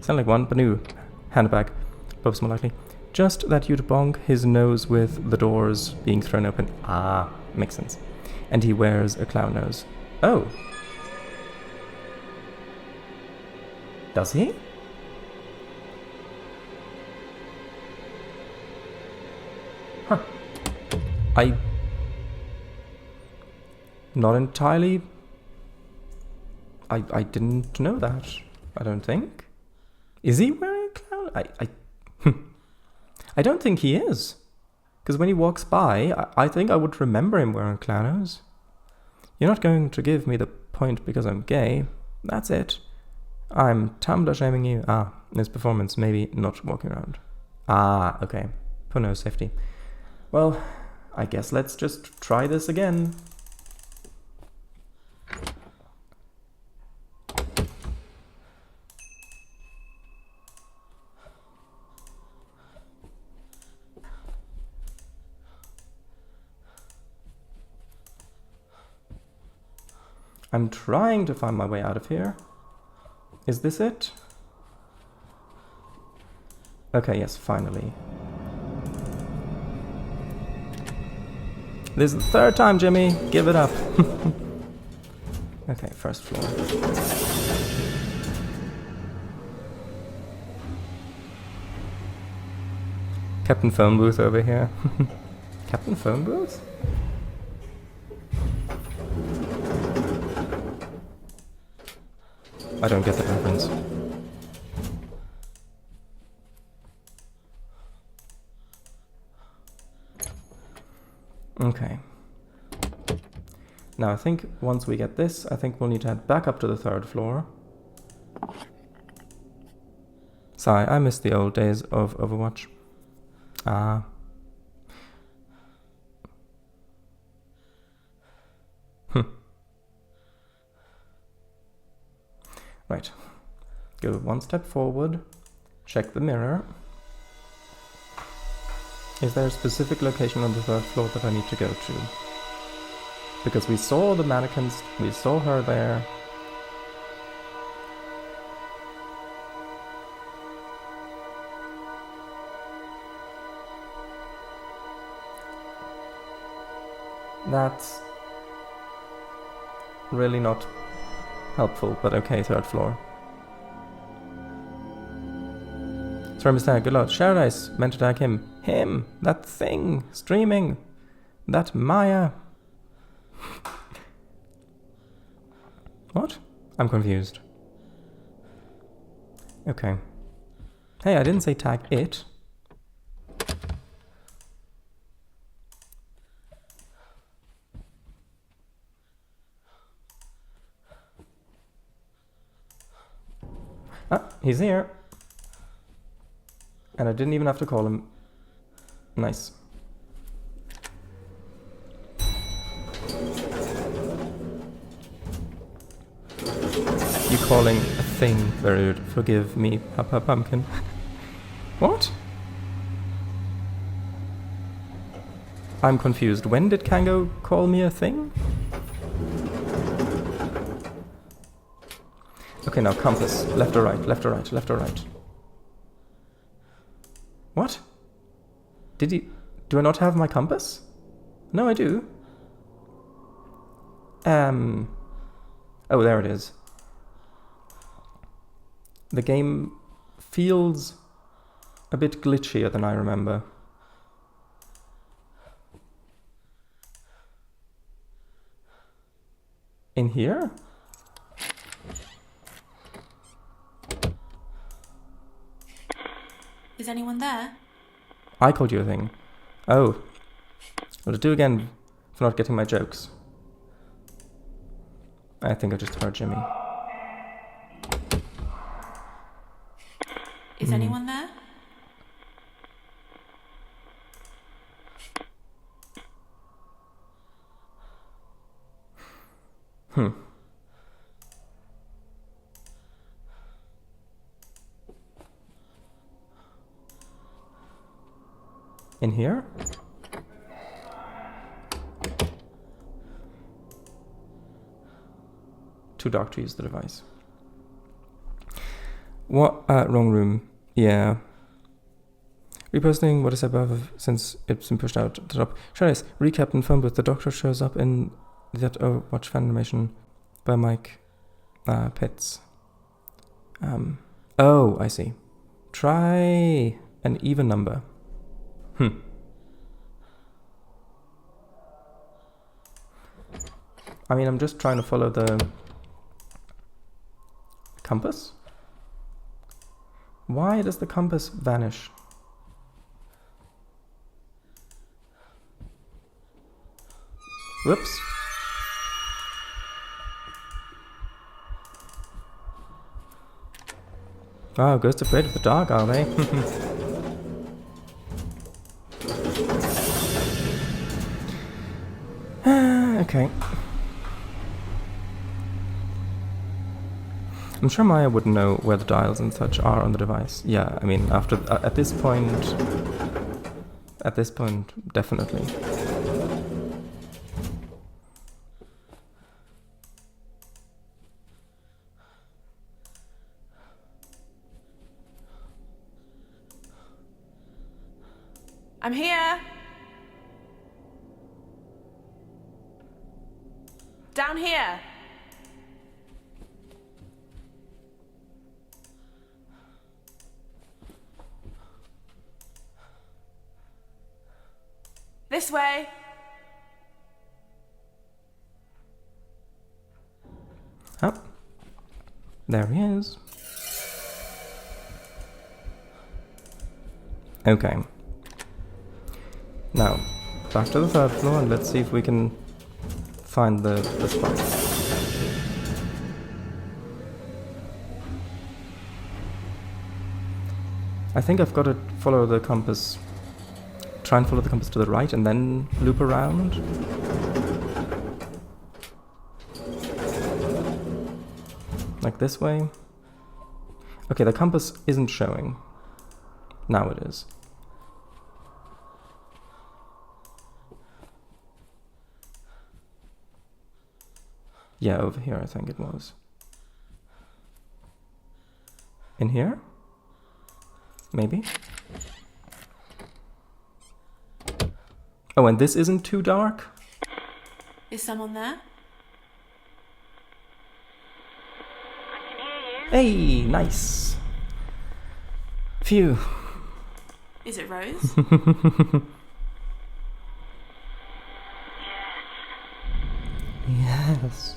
Speaker 1: Sound like one, but new. Handbag. Bob's more likely. Just that you'd bonk his nose with the doors being thrown open. Ah, makes sense. And he wears a clown nose. Oh. Does he? Huh. Not entirely... I didn't know that. I don't think. Is he wearing a clown? I don't think he is. Because when he walks by, I think I would remember him wearing a clown nose. You're not going to give me the point because I'm gay. That's it. I'm Tumblr shaming you. Ah, his performance, maybe not walking around. Ah, okay. For no safety. Well, I guess let's just try this again. I'm trying to find my way out of here. Is this it? Okay, yes, finally. This is the third time, Jimmy. Give it up. Okay, first floor. Captain Phone Booth over here. Captain Phone Booth? I don't get the reference. Okay. Now I think once we get this, I think we'll need to head back up to the third floor. Sigh, I miss the old days of Overwatch. Ah. Right. Go one step forward. Check the mirror. Is there a specific location on the third floor that I need to go to? Because we saw the mannequins, we saw her there. That's really not helpful, but okay, third floor. Sorry, Mr. Good Lord. Paradise meant to tag him. Him! That thing! Streaming! That Maya! What? I'm confused. Okay. Hey, I didn't say tag it. Ah, he's here. And I didn't even have to call him. Nice. You calling a thing very rude. Forgive me, Papa Pumpkin. What? I'm confused. When did Kango call me a thing? Okay, now compass. Left or right, left or right, left or right. What? Do I not have my compass? No, I do. Oh, there it is. The game feels a bit glitchier than I remember. In here?
Speaker 2: Is anyone there?
Speaker 1: I called you a thing. Oh. Will it do again for not getting my jokes? I think I just heard Jimmy.
Speaker 2: Is anyone there?
Speaker 1: In here? Too dark to use the device. What? Wrong room. Yeah. Reposting what is above since it's been pushed out to the top. Charles, recap and phone booth. The doctor shows up in that watch fan animation by Mike Pitts. Oh, I see. Try an even number. I mean, I'm just trying to follow the compass. Why does the compass vanish? Whoops. Wow, ghosts afraid of the dark, are they? Okay. I'm sure Maya would know where the dials and such are on the device. Yeah, I mean, after at this point, definitely.
Speaker 2: I'm here. Down here. This way.
Speaker 1: Oh, there he is. Okay. Now, back to the third floor and let's see if we can find the spot. I think I've got to follow the compass. Try and follow the compass to the right and then loop around. Like this way. Okay, the compass isn't showing. Now it is. Yeah, over here I think it was. In here? Maybe? Oh, and this isn't too dark?
Speaker 2: Is someone there?
Speaker 4: I can hear you.
Speaker 1: Hey, nice. Phew.
Speaker 2: Is it Rose?
Speaker 1: Yes.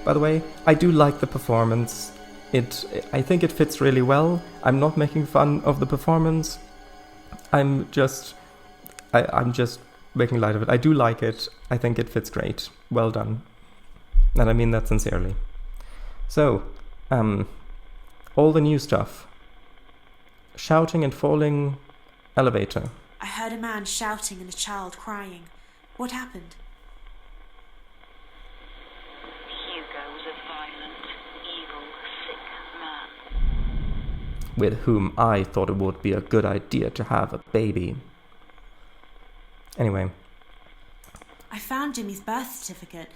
Speaker 1: By the way, I do like the performance. I think it fits really well. I'm not making fun of the performance. I'm just making light of it. I do like it. I think it fits great. Well done. And I mean that sincerely. So, all the new stuff. Shouting and falling elevator.
Speaker 2: I heard a man shouting and a child crying. What happened?
Speaker 4: Hugo was a violent, evil, sick man.
Speaker 1: With whom I thought it would be a good idea to have a baby. Anyway.
Speaker 2: I found Jimmy's birth certificate.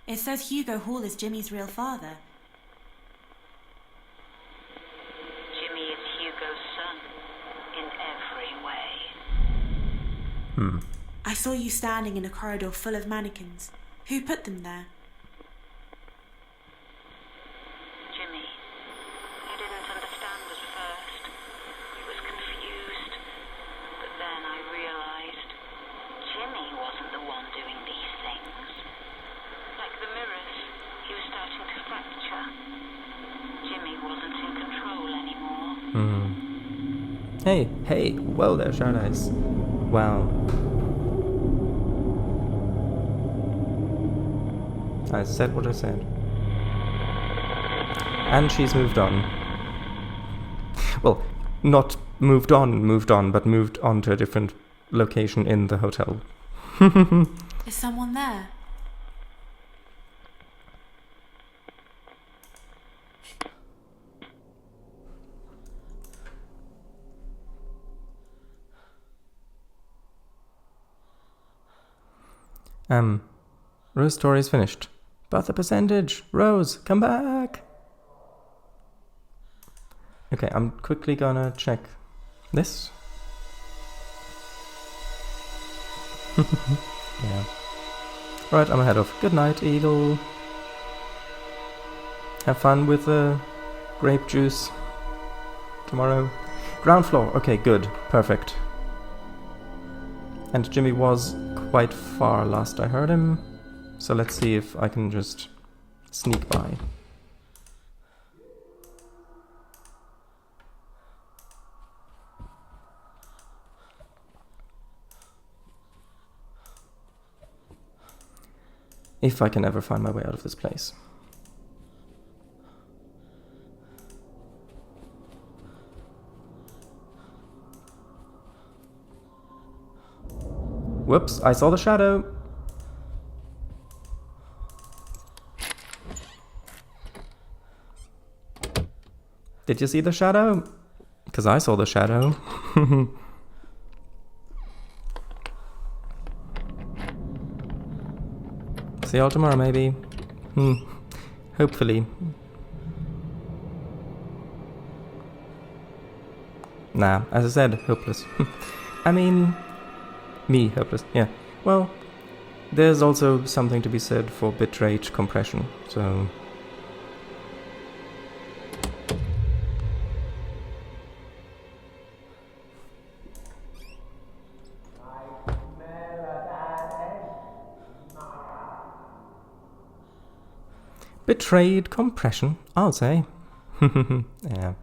Speaker 2: It says Hugo Hall is Jimmy's real father.
Speaker 4: Jimmy is Hugo's son. in every way.
Speaker 2: I saw you standing in a corridor full of mannequins. Who put them there?
Speaker 4: Jimmy. I didn't understand at first. I was confused. But then I realized Jimmy wasn't the one doing these things. Like the mirrors, he was starting to fracture. Jimmy wasn't in control anymore.
Speaker 1: Hey, well there, Shard Eyes. Wow. I said what I said. And she's moved on. Well, not moved on, but moved on to a different location in the hotel.
Speaker 2: Is someone there?
Speaker 1: Rose story is finished. But the percentage! Rose, come back! Okay, I'm quickly gonna check this. Yeah. Right, I'm ahead of. Good night, Eagle. Have fun with the grape juice tomorrow. Ground floor. Okay, good. Perfect. And Jimmy was quite far last I heard him. So let's see if I can just sneak by. If I can ever find my way out of this place. Whoops, I saw the shadow. Did you see the shadow? Because I saw the shadow. See y'all tomorrow, maybe. Hopefully. Nah, as I said, hopeless. I mean, me hopeless, yeah. Well, there's also something to be said for bitrate compression, so... Bitrate compression, I'll say. Yeah.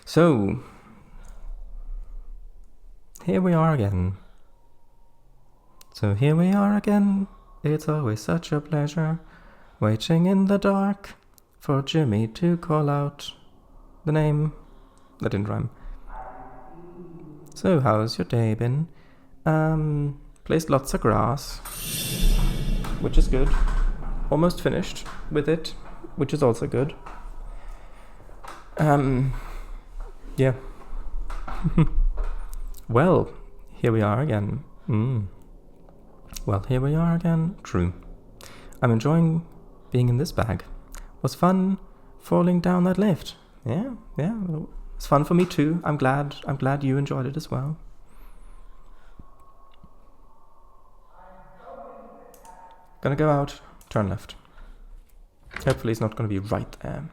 Speaker 1: So, here we are again. It's always such a pleasure waiting in the dark for Jimmy to call out the name. That didn't rhyme. So, how's your day been? Placed lots of grass, which is good. Almost finished with it, which is also good. Yeah. Well, here we are again. Well, here we are again. True. I'm enjoying being in this bag. Was fun falling down that lift. Yeah. It's fun for me too. I'm glad you enjoyed it as well. Gonna go out, turn left. Hopefully it's not gonna be right there.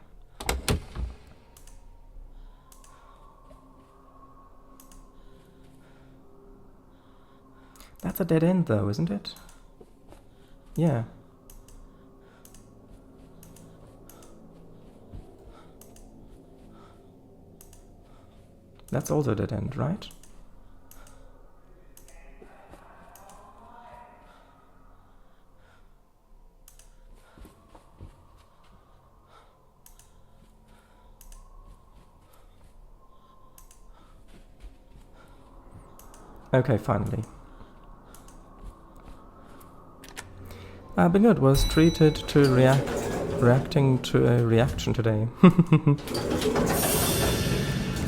Speaker 1: That's a dead end though, isn't it? Yeah. That's also a dead end, right? Okay, finally. Been good. Was treated to reacting to a reaction today.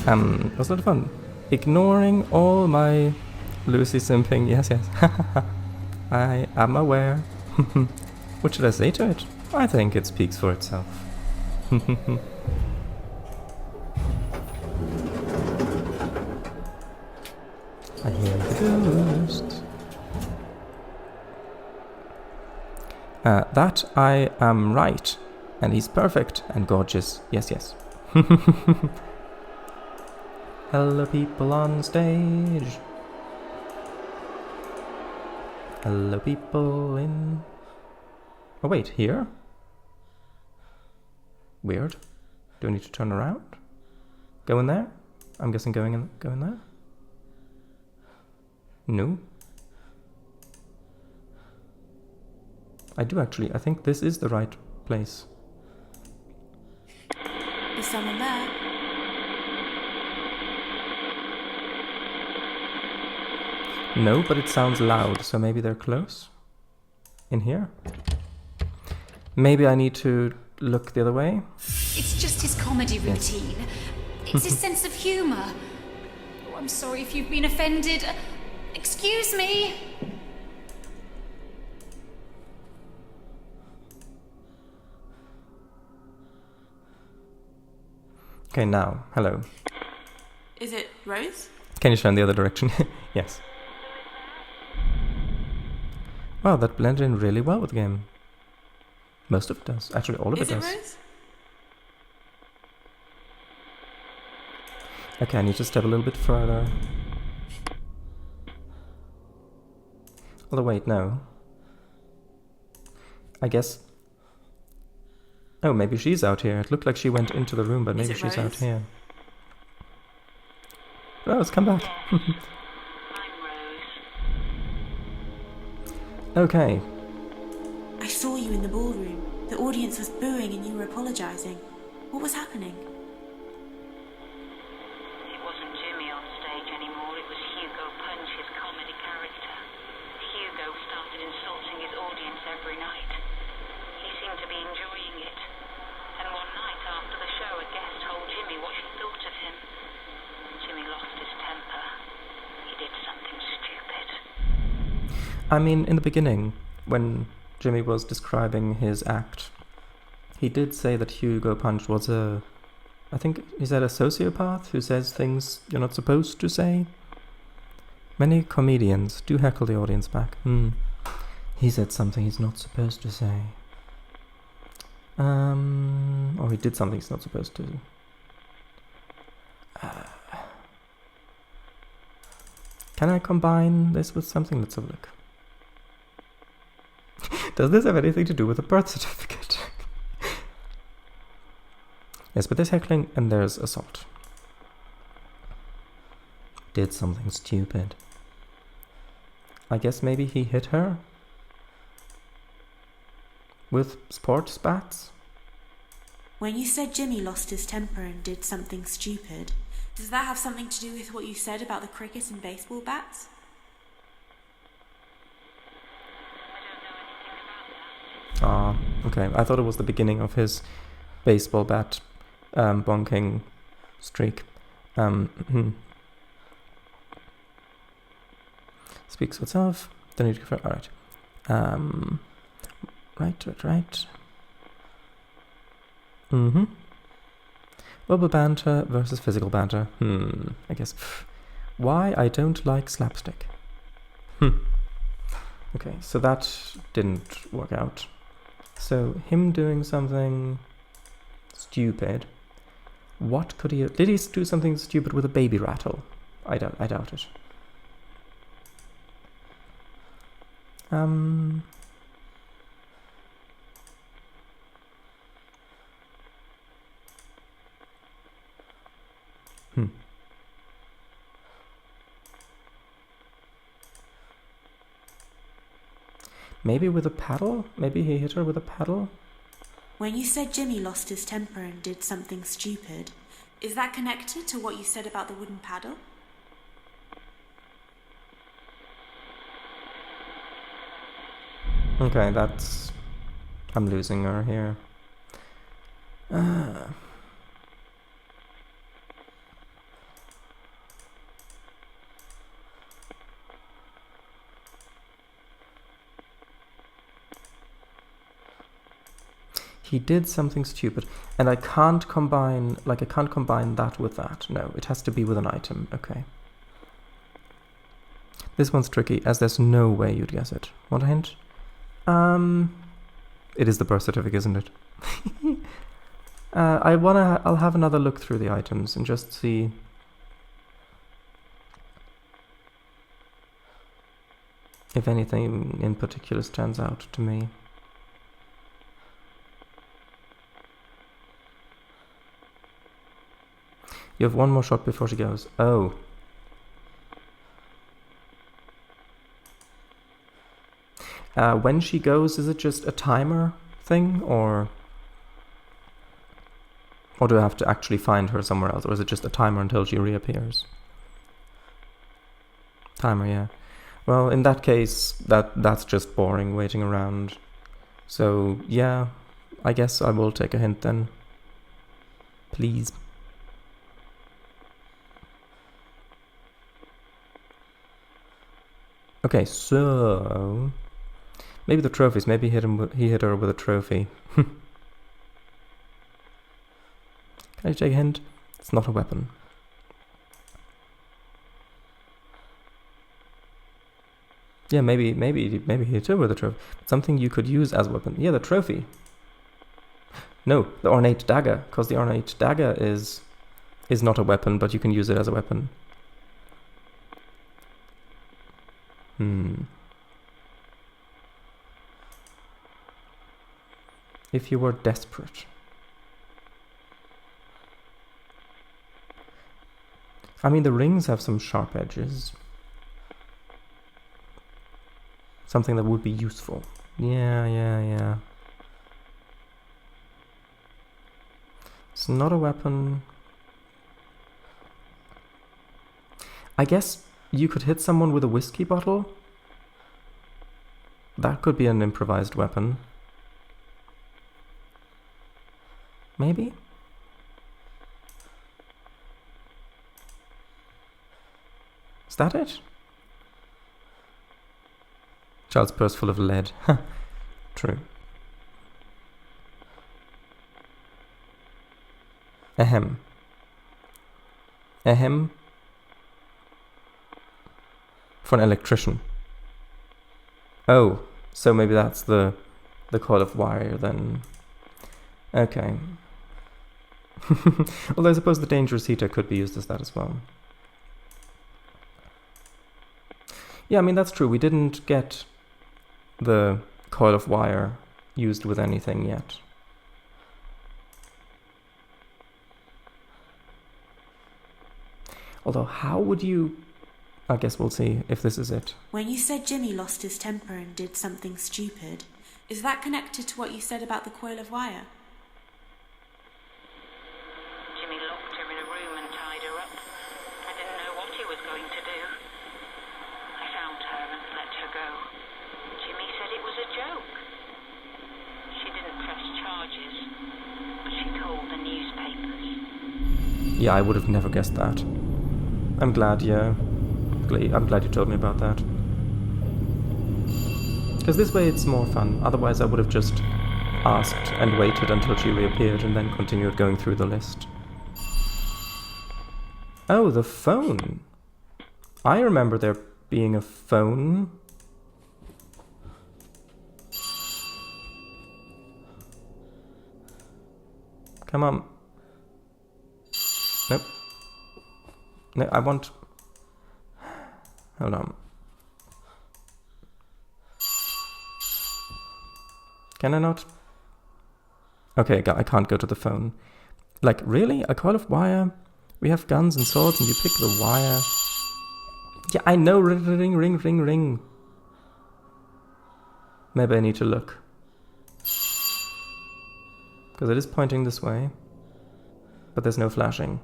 Speaker 1: Was a lot of fun. Ignoring all my Lucy simping. Yes. I am aware. What should I say to it? I think it speaks for itself. I hear the ghost. That I am right. And he's perfect and gorgeous. Yes, yes. Hello, people on stage. Hello, people in... Oh, wait, here? Weird. Do I need to turn around? Go in there? I'm guessing go in there? No. I do actually. I think this is the right place.
Speaker 2: Is someone there?
Speaker 1: No, but it sounds loud, so maybe they're close? In here? Maybe I need to look the other way?
Speaker 3: It's just his comedy routine. It's his sense of humour. Oh, I'm sorry if you've been offended. Excuse me.
Speaker 1: Okay, now, hello.
Speaker 2: Is it Rose?
Speaker 1: Can you show in the other direction? Yes. Wow, that blended in really well with the game. Most of it does. Actually, all of it does.
Speaker 2: Is it Rose?
Speaker 1: Okay, I need to step a little bit further. Although, wait, no. I guess... Oh, maybe she's out here. It looked like she went into the room, but maybe she's out here. Rose, come back.
Speaker 4: I'm Rose.
Speaker 1: Okay.
Speaker 2: I saw you in the ballroom. The audience was booing and you were apologising. What was happening?
Speaker 4: It wasn't Jimmy on stage anymore, it was Hugo Punch, his comedy character. Hugo started insulting his audience every night. He seemed to be enjoying it. And one night after the show, a guest told Jimmy what she thought of him. Jimmy lost his temper. He did something stupid.
Speaker 1: I mean, in the beginning, when Jimmy was describing his act, he did say that Hugo Punch was I think he said a sociopath who says things you're not supposed to say. Many comedians do heckle the audience back. He said something he's not supposed to say. Or he did something he's not supposed to. Can I combine this with something? Let's have a look. Does this have anything to do with a birth certificate? Yes, but there's heckling and there's assault. Did something stupid. I guess maybe he hit her with sports bats?
Speaker 2: When you said Jimmy lost his temper and did something stupid, does that have something to do with what you said about the cricket and baseball bats?
Speaker 1: Ah, okay. I thought it was the beginning of his baseball bat bonking streak. Speaks for itself. Don't need to confirm. Alright. Right. Verbal banter versus physical banter. I guess. Why I don't like slapstick. Okay, so that didn't work out. So him doing something stupid. What could he... Did he do something stupid with a baby rattle? I doubt it. Maybe with a paddle? Maybe he hit her with a paddle?
Speaker 2: When you said Jimmy lost his temper and did something stupid, is that connected to what you said about the wooden paddle?
Speaker 1: Okay, that's... I'm losing her here. He did something stupid. And I can't combine, like, I can't combine that with that. No, it has to be with an item. Okay. This one's tricky, as there's no way you'd guess it. Want a hint? It is the birth certificate, isn't it? I'll have another look through the items and just see. If anything in particular stands out to me. You have one more shot before she goes. Oh. When she goes, is it just a timer thing, or do I have to actually find her somewhere else, or is it just a timer until she reappears? Timer, yeah. Well, in that case, that's just boring, waiting around. So, yeah, I guess I will take a hint then. Please. Okay, so maybe the trophies. Maybe he hit her with a trophy. Can I take a hint? It's not a weapon. Yeah, maybe he hit her with a trophy. Something you could use as a weapon. Yeah, the trophy. No, the ornate dagger, because the ornate dagger is not a weapon, but you can use it as a weapon. If you were desperate. I mean, the rings have some sharp edges. Something that would be useful. Yeah. It's not a weapon. I guess you could hit someone with a whiskey bottle. That could be an improvised weapon. Maybe? Is that it? Child's purse full of lead. True. Ahem. Ahem. For an electrician. Oh, so maybe that's the coil of wire then. Okay. Although I suppose the dangerous heater could be used as that as well. Yeah, I mean, that's true. We didn't get the coil of wire used with anything yet. Although, how would you... I guess we'll see if this is it.
Speaker 2: When you said Jimmy lost his temper and did something stupid, is that connected to what you said about the coil of wire?
Speaker 4: Jimmy locked her in a room and tied her up. I didn't know what he was going to do. I found her and let her go. Jimmy said it was a joke. She didn't press charges, but she told the newspapers.
Speaker 1: Yeah, I would have never guessed that. I'm glad you told me about that. Because this way it's more fun. Otherwise I would have just asked and waited until she reappeared and then continued going through the list. Oh, the phone. I remember there being a phone. Come on. Nope. No, I want... Hold on. Can I not? Okay, I can't go to the phone. Like, really? A coil of wire? We have guns and swords and you pick the wire. Yeah, I know. Ring, ring, ring, ring. Maybe I need to look. Because it is pointing this way. But there's no flashing.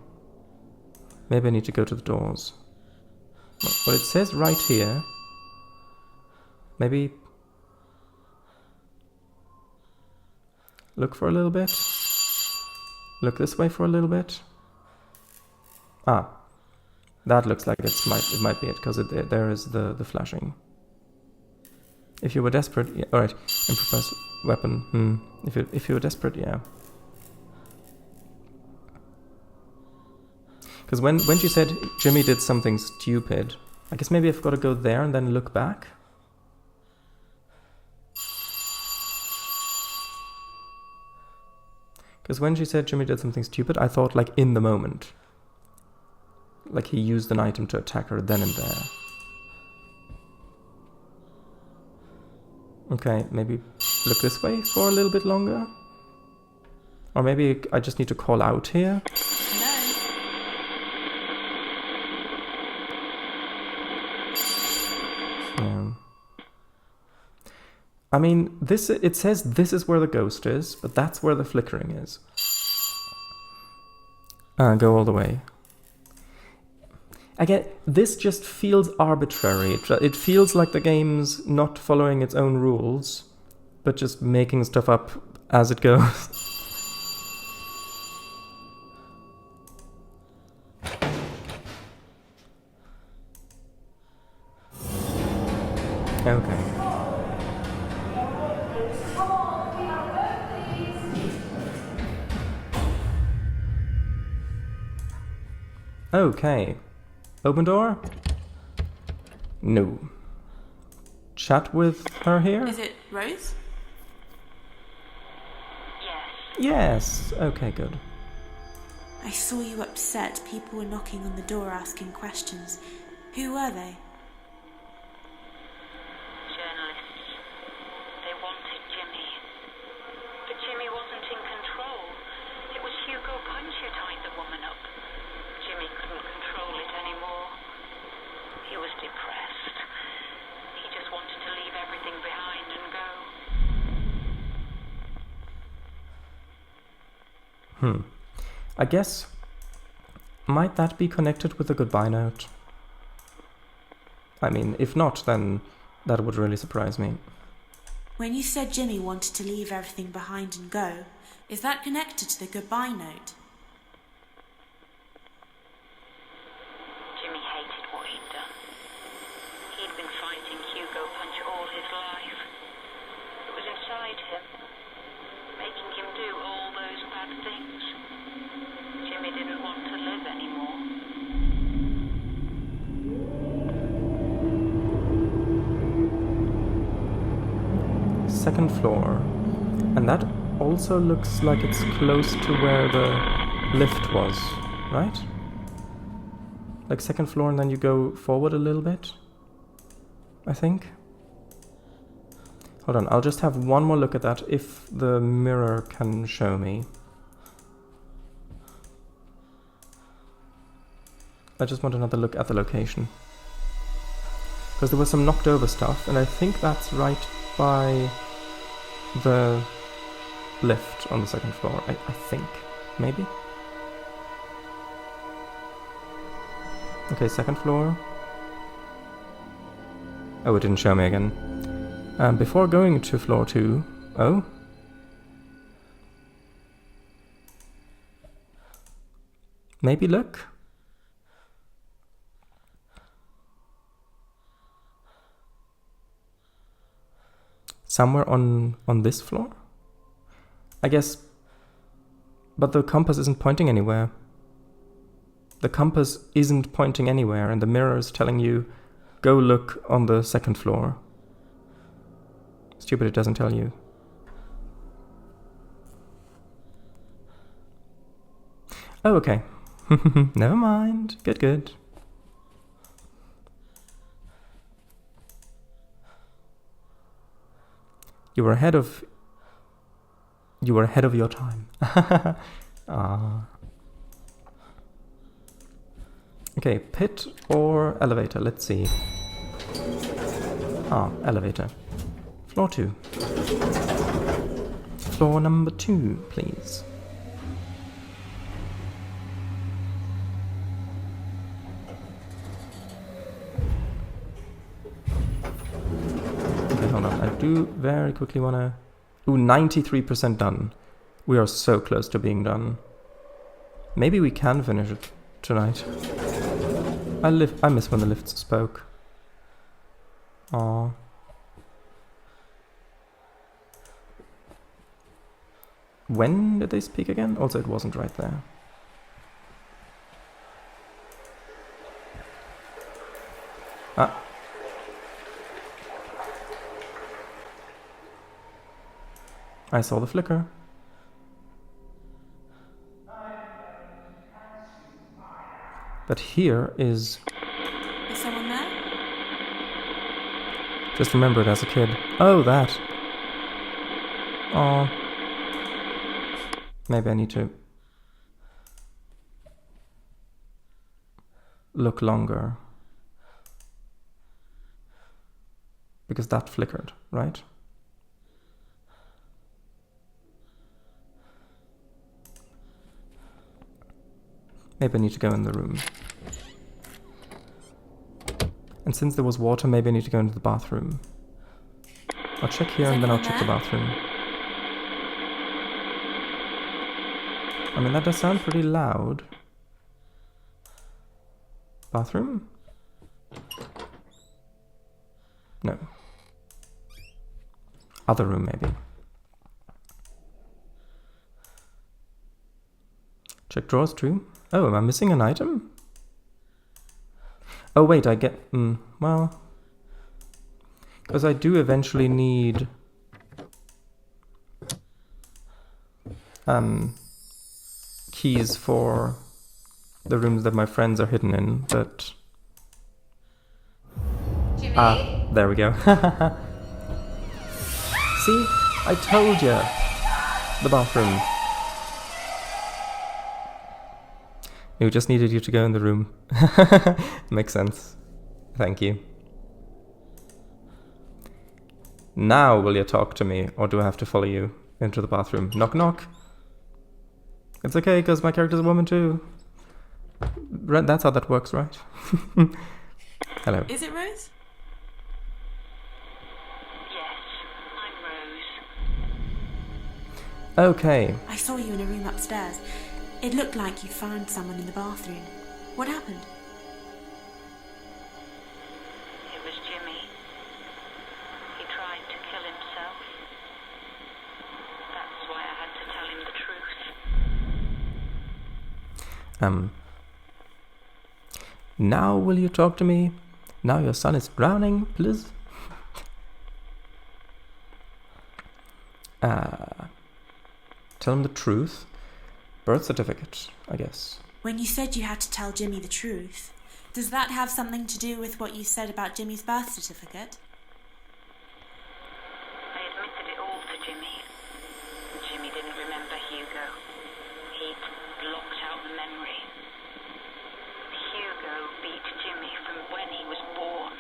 Speaker 1: Maybe I need to go to the doors. Well, it says right here. Maybe look for a little bit. Look this way for a little bit. Ah, that looks like it might be it because there is the flashing. If you were desperate, yeah, all right. Improvise. weapon. If you're desperate, yeah. Because when she said Jimmy did something stupid, I guess maybe I've got to go there and then look back. Because when she said Jimmy did something stupid, I thought like in the moment. Like he used an item to attack her then and there. Okay, maybe look this way for a little bit longer? Or maybe I just need to call out here? Yeah. I mean, it says this is where the ghost is, but that's where the flickering is. Go all the way. Again, this just feels arbitrary. It feels like the game's not following its own rules, but just making stuff up as it goes. Okay. Okay. Open door? No. Chat with her here?
Speaker 2: Is it Rose?
Speaker 4: Yes.
Speaker 1: Yes. Okay, good.
Speaker 2: I saw you upset. People were knocking on the door asking questions. Who were they?
Speaker 4: Journalists. They wanted Jimmy. But Jimmy wasn't in control. It was Hugo Punch who tied the woman up. Jimmy couldn't control it anymore. He was depressed. He just wanted to leave everything behind and go.
Speaker 1: I guess... might that be connected with the goodbye note? I mean, if not, then that would really surprise me.
Speaker 2: When you said Jimmy wanted to leave everything behind and go, is that connected to the goodbye note?
Speaker 4: Jimmy hated what he'd done. He'd been fighting Hugo Punch all his life. It was inside him, making him do all those bad things. Jimmy didn't want to live anymore.
Speaker 1: Second floor. And that also looks like it's close to where the lift was, right? Like second floor and then you go forward a little bit, I think. Hold on, I'll just have one more look at that if the mirror can show me. I just want another look at the location. Because there was some knocked over stuff, and I think that's right by the lift on the second floor, I think. Maybe? Okay, second floor. Oh, it didn't show me again. Before going to floor 2... Oh? Maybe look? Somewhere on this floor? I guess... But the compass isn't pointing anywhere. The compass isn't pointing anywhere, and the mirror is telling you, go look on the second floor. Stupid, it doesn't tell you. Oh, okay. Never mind. Good, good. You were ahead of your time. Okay, pit or elevator? Let's see. Elevator. Floor 2. Floor number 2, please. Okay, hold on. I do very quickly want to... Ooh, 93% done. We are so close to being done. Maybe we can finish it tonight. I miss when the lifts spoke. Aww. When did they speak again? Also, it wasn't right there. Ah. I saw the flicker. But here is...
Speaker 2: Is someone there?
Speaker 1: Just remembered as a kid. Oh, that. Oh. Maybe I need to look longer. Because that flickered, right? Maybe I need to go in the room. And since there was water, maybe I need to go into the bathroom. I'll check here and then I'll check the bathroom. I mean, that does sound pretty loud. Bathroom? No. Other room, maybe. Check drawers too. Oh, am I missing an item? Oh wait, I get... well... Because I do eventually need... keys for the rooms that my friends are hidden in, but...
Speaker 3: Jimmy?
Speaker 1: Ah, there we go. See? I told you! The bathroom. We just needed you to go in the room. Makes sense. Thank you. Now will you talk to me, or do I have to follow you into the bathroom? Knock knock. It's okay, because my character's a woman too. That's how that works, right? Hello.
Speaker 2: Is it Rose?
Speaker 4: Yes, I'm Rose.
Speaker 1: Okay.
Speaker 2: I saw you in a room upstairs. It looked like you found someone in the bathroom. What happened?
Speaker 4: It was Jimmy. He tried to kill himself. That's why I had to tell him the truth.
Speaker 1: Now will you talk to me? Now your son is drowning, please? Tell him the truth. Birth certificate, I guess.
Speaker 2: When you said you had to tell Jimmy the truth, does that have something to do with what you said about Jimmy's birth certificate?
Speaker 4: I admitted it all to Jimmy. Jimmy didn't remember Hugo. He'd blocked out memory. Hugo beat Jimmy from when he was born.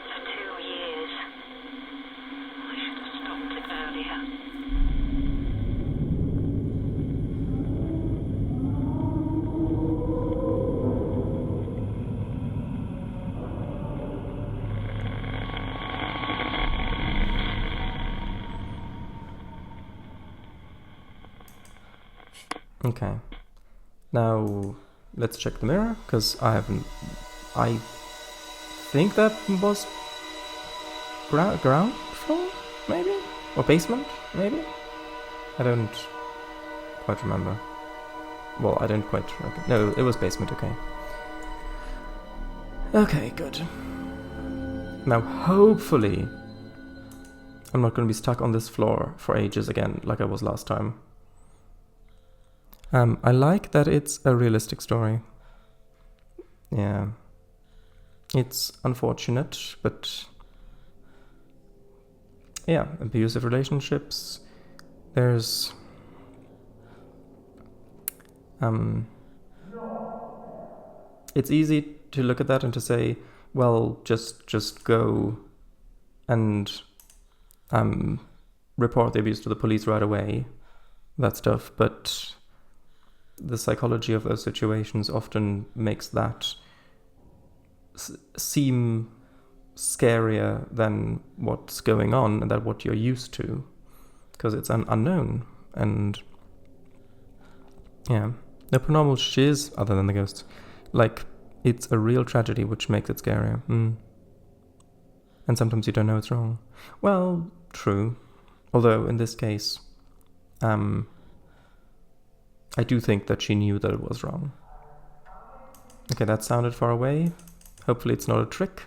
Speaker 4: For 2 years. I should have stopped it earlier.
Speaker 1: Okay. Now, let's check the mirror, because I think that was ground floor, maybe? Or basement, maybe? I don't quite remember. Well, I don't quite... Okay. No, it was basement, okay. Okay, good. Now, hopefully, I'm not going to be stuck on this floor for ages again, like I was last time. I like that it's a realistic story. Yeah. It's unfortunate, but... yeah, abusive relationships. There's... it's easy to look at that and to say, well, just go and report the abuse to the police right away. That stuff, but... the psychology of those situations often makes that seem scarier than what's going on and than what you're used to, because it's an unknown. And yeah, the paranormal shiz, other than the ghosts, like, it's a real tragedy, which makes it scarier. And sometimes you don't know it's wrong. Well, true. Although in this case, I do think that she knew that it was wrong. Okay, that sounded far away. Hopefully it's not a trick.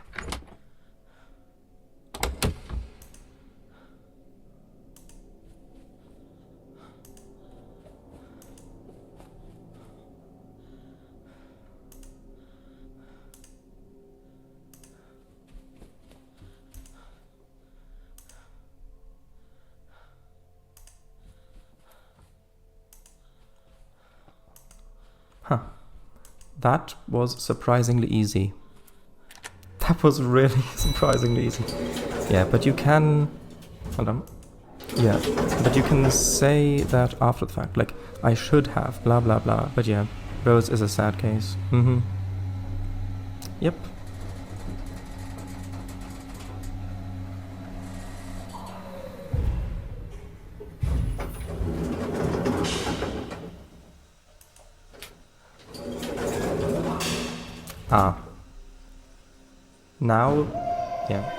Speaker 1: Huh. That was surprisingly easy. That was really surprisingly easy. Yeah, but you can... Hold on. Yeah, but you can say that after the fact. Like, I should have, blah blah blah. But yeah, Rose is a sad case. Mm-hmm. Yep. Ah. Now, yeah.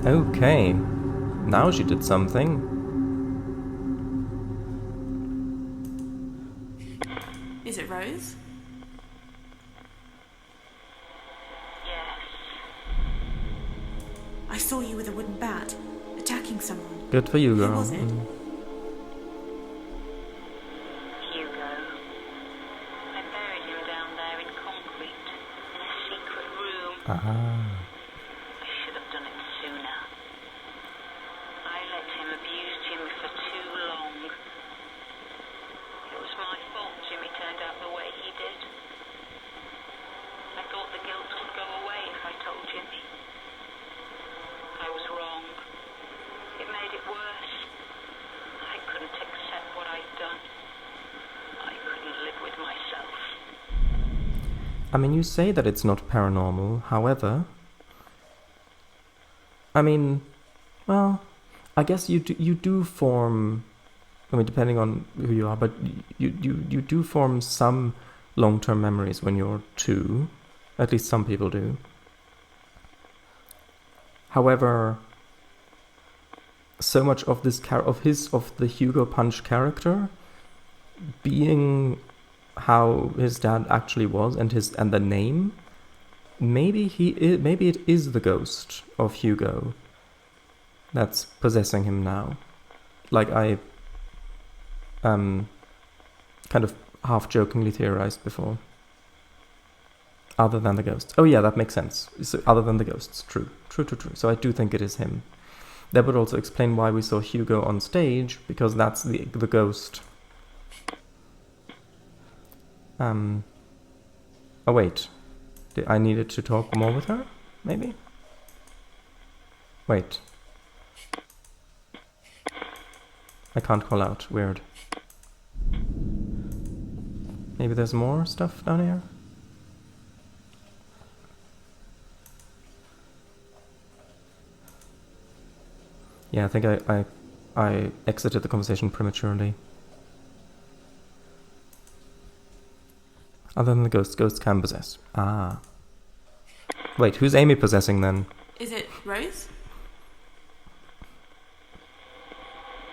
Speaker 1: Okay. Now she did something.
Speaker 2: Is it Rose? I saw you with a wooden bat, attacking someone.
Speaker 1: Good for you, girl.
Speaker 2: Who was it?
Speaker 4: Hugo. I buried him down there in concrete, in a secret room.
Speaker 1: Ah.
Speaker 4: I should have done it sooner. I let him abuse Jimmy for too long. It was my fault Jimmy turned out the way he did. I thought the guilt would go away if I told Jimmy. I was wrong. It made it worse. I couldn't accept what I'd done. I couldn't live with myself.
Speaker 1: I mean, you say that it's not paranormal, however... I mean, well, I guess you do form... I mean, depending on who you are, but you do form some long-term memories when you're 2. At least some people do. However, so much of this of the Hugo Punch character being how his dad actually was and the name, maybe it is the ghost of Hugo that's possessing him now. Like I kind of half jokingly theorized before. Other than the ghosts. Oh yeah, that makes sense. So, other than the ghosts. True. So I do think it is him. That would also explain why we saw Hugo on stage, because that's the ghost. Oh wait. I needed to talk more with her? Maybe? Wait. I can't call out. Weird. Maybe there's more stuff down here? Yeah, I think I exited the conversation prematurely. Other than the ghosts can possess. Ah. Wait, who's Amy possessing then?
Speaker 2: Is it Rose?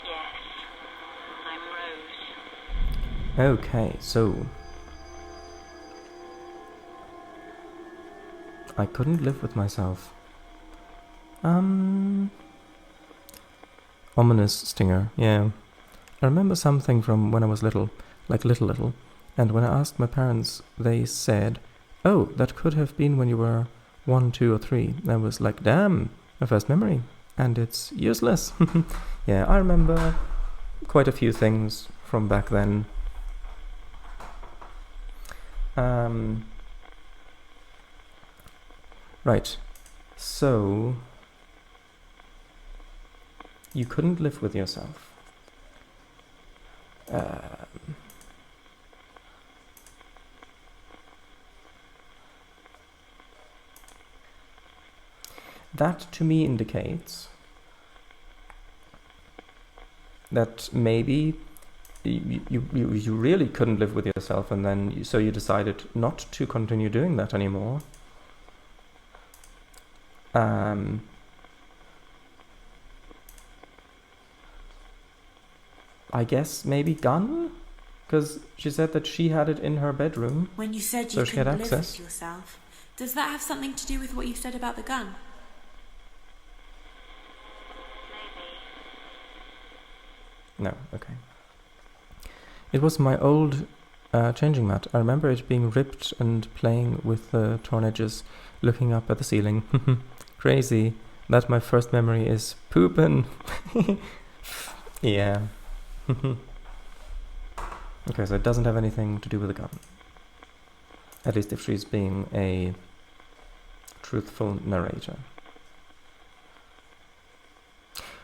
Speaker 4: Yes, I'm Rose.
Speaker 1: Okay, so... I couldn't live with myself. Ominous stinger, yeah. I remember something from when I was little, like little, and when I asked my parents, they said, oh, that could have been when you were 1, 2, or 3. I was like, damn, my first memory, and it's useless. Yeah, I remember quite a few things from back then. Right, so... You couldn't live with yourself. That to me indicates that maybe you really couldn't live with yourself, and then so you decided not to continue doing that anymore. I guess maybe gun? Because she said that she had it in her bedroom.
Speaker 2: When you said
Speaker 1: So
Speaker 2: you
Speaker 1: she had
Speaker 2: couldn't live
Speaker 1: access.
Speaker 2: with yourself, does that have something to do with what you said about the gun?
Speaker 4: Maybe.
Speaker 1: No, okay. It was my old changing mat. I remember it being ripped and playing with the torn edges, looking up at the ceiling. Crazy. That my first memory is poopin'. Yeah. Okay, so it doesn't have anything to do with the gun. At least if she's being a truthful narrator.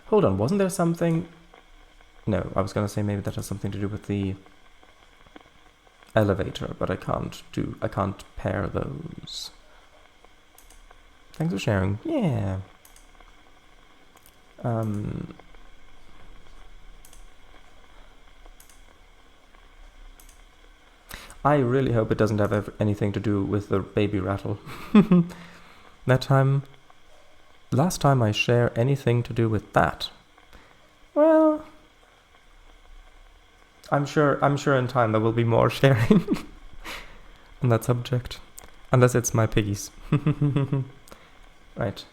Speaker 1: Hold on, wasn't there something... No, I was gonna say maybe that has something to do with the elevator, but I can't pair those. Thanks for sharing. Yeah. I really hope it doesn't have anything to do with the baby rattle. Last time I share anything to do with that. Well, I'm sure in time there will be more sharing on that subject. Unless it's my piggies. Right.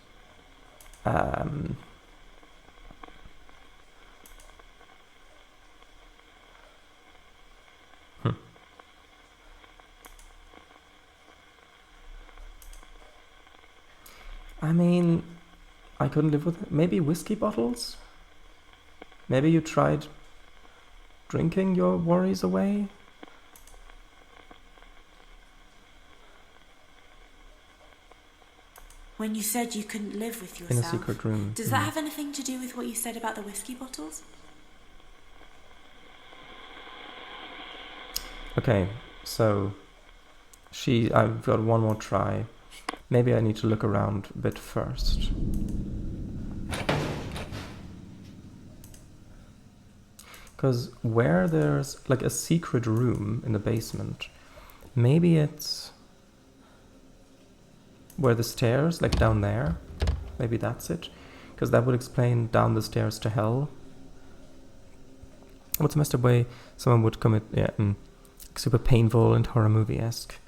Speaker 1: I mean, I couldn't live with it. Maybe whiskey bottles? Maybe you tried drinking your worries away?
Speaker 2: When you said you couldn't live with
Speaker 1: In a
Speaker 2: yourself,
Speaker 1: secret room.
Speaker 2: does that have anything to do with what you said about the whiskey bottles?
Speaker 1: Okay, so I've got one more try. Maybe I need to look around a bit first. Because where there's like a secret room in the basement, maybe it's where the stairs, like down there, maybe that's it. Because that would explain down the stairs to hell. What's the messed up way someone would commit, super painful and horror movie-esque.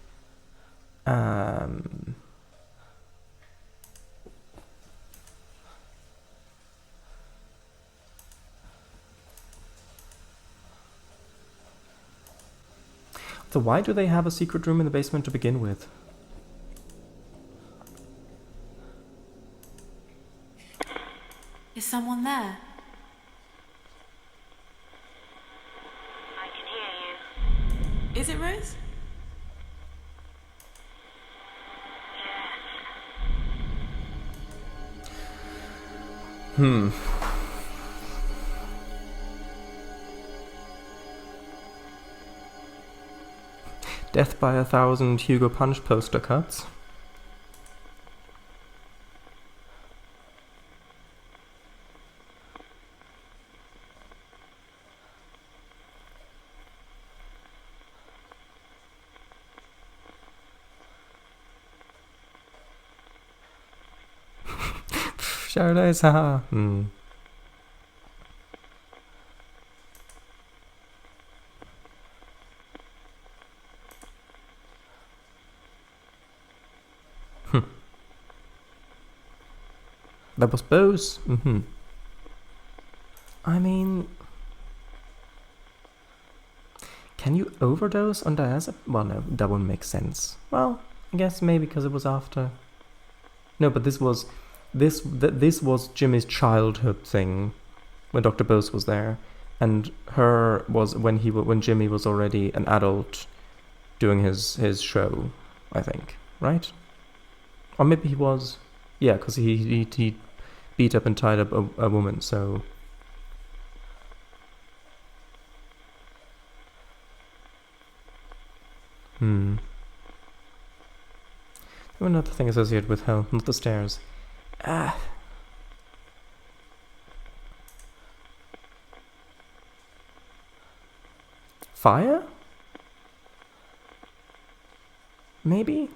Speaker 1: So why do they have a secret room in the basement to begin with?
Speaker 2: Is someone there?
Speaker 4: I can hear you.
Speaker 2: Is it Rose?
Speaker 4: Yes.
Speaker 1: Death by 1,000 Hugo Punch poster cuts. Paradise, haha. That was Bose. I mean, can you overdose on diazepam? Well, no, that wouldn't make sense. Well, I guess maybe because it was after. No, but this was Jimmy's childhood thing when Dr. Bose was there, and her was when Jimmy was already an adult doing his show, I think, right? Or maybe he was, yeah, because he beat up and tied up a woman, so. Another thing associated with hell, not the stairs. fire? Maybe?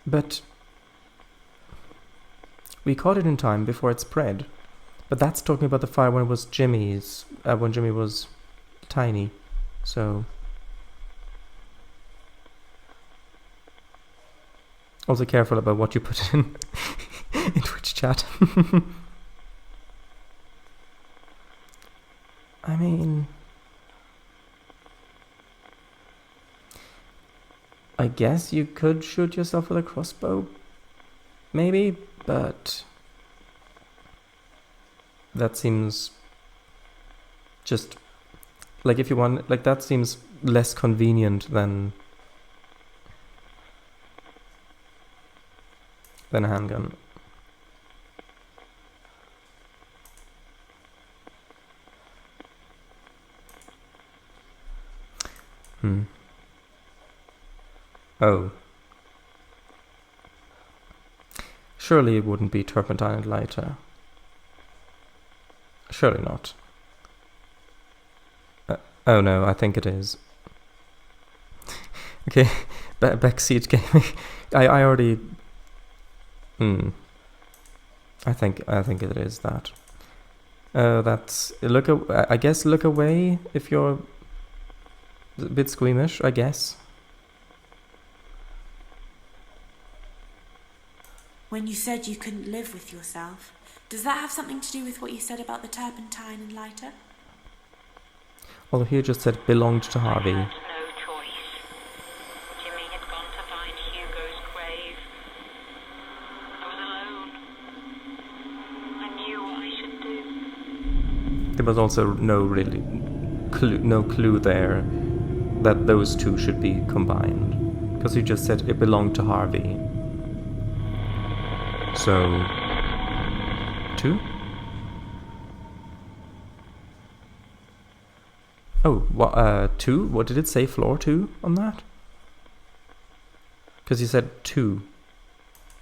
Speaker 1: But we caught it in time before it spread. But that's talking about the fire when it was Jimmy's, when Jimmy was tiny. So also careful about what you put in in Twitch chat. I mean, I guess you could shoot yourself with a crossbow, maybe, but that seems just like, if you want, like, that seems less convenient than a handgun. Oh. Surely it wouldn't be turpentine and lighter. Surely not. Oh no, I think it is. Okay, backseat gaming. I already. I think it is that. That's I guess look away if you're a bit squeamish, I guess.
Speaker 2: When you said you couldn't live with yourself, does that have something to do with what you said about the turpentine and lighter?
Speaker 1: Although he just said belonged to Harvey.
Speaker 4: I had no choice. Jimmy had gone to find Hugo's grave. I was alone. I knew what I should do.
Speaker 1: There was also no clue there that those two should be combined, because he just said it belonged to Harvey. So 2? Oh, 2? What did it say? Floor 2 on that? Because you said 2.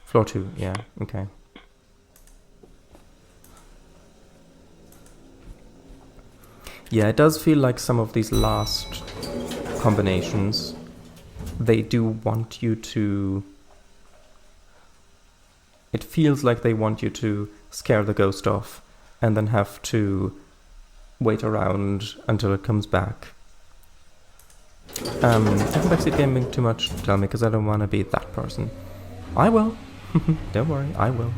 Speaker 1: Floor 2, yeah, okay. Yeah, it does feel like some of these last combinations, they do want you to... It feels like they want you to scare the ghost off and then have to wait around until it comes back. If I'm backseat gaming too much, tell me, because I don't want to be that person. I will. Don't worry, I will.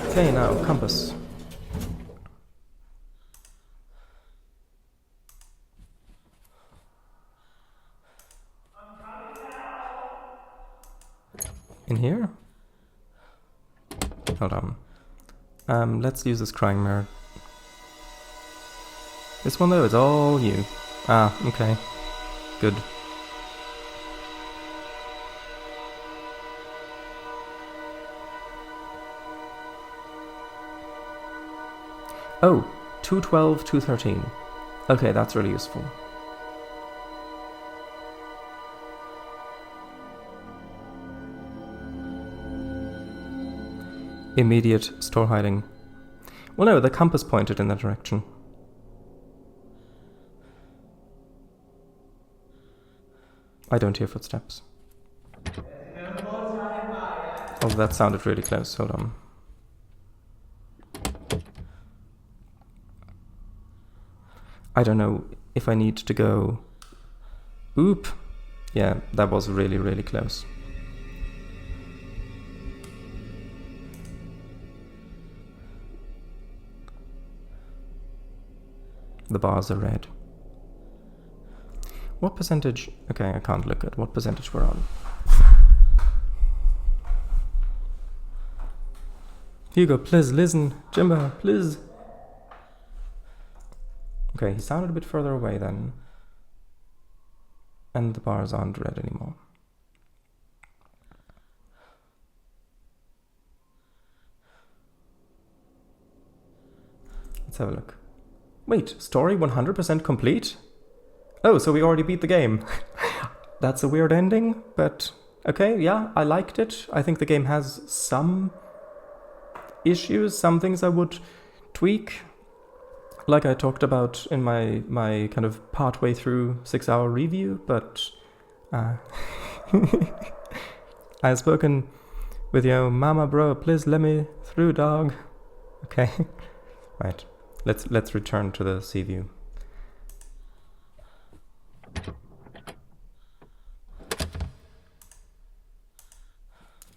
Speaker 1: Okay, now, compass. In here? Hold on. Let's use this crying mirror. This one though, it's all you. Ah, okay. Good. Oh, 212, 213. Okay, that's really useful. Immediate store hiding. Well, no, the compass pointed in that direction. I don't hear footsteps. Oh, that sounded really close. Hold on. I don't know if I need to go... Oop! Yeah, that was really, really close. The bars are red. What percentage... Okay, I can't look at what percentage we're on. Hugo, please listen. Jimbo, please. Okay, he sounded a bit further away then. And the bars aren't red anymore. Let's have a look. Wait, story 100% complete? Oh, so we already beat the game. That's a weird ending, but okay, yeah, I liked it. I think the game has some issues, some things I would tweak, like I talked about in my kind of partway through 6-hour review, but I've spoken with your mama, bro. Please let me through, dog. Okay, right. Let's return to the sea view.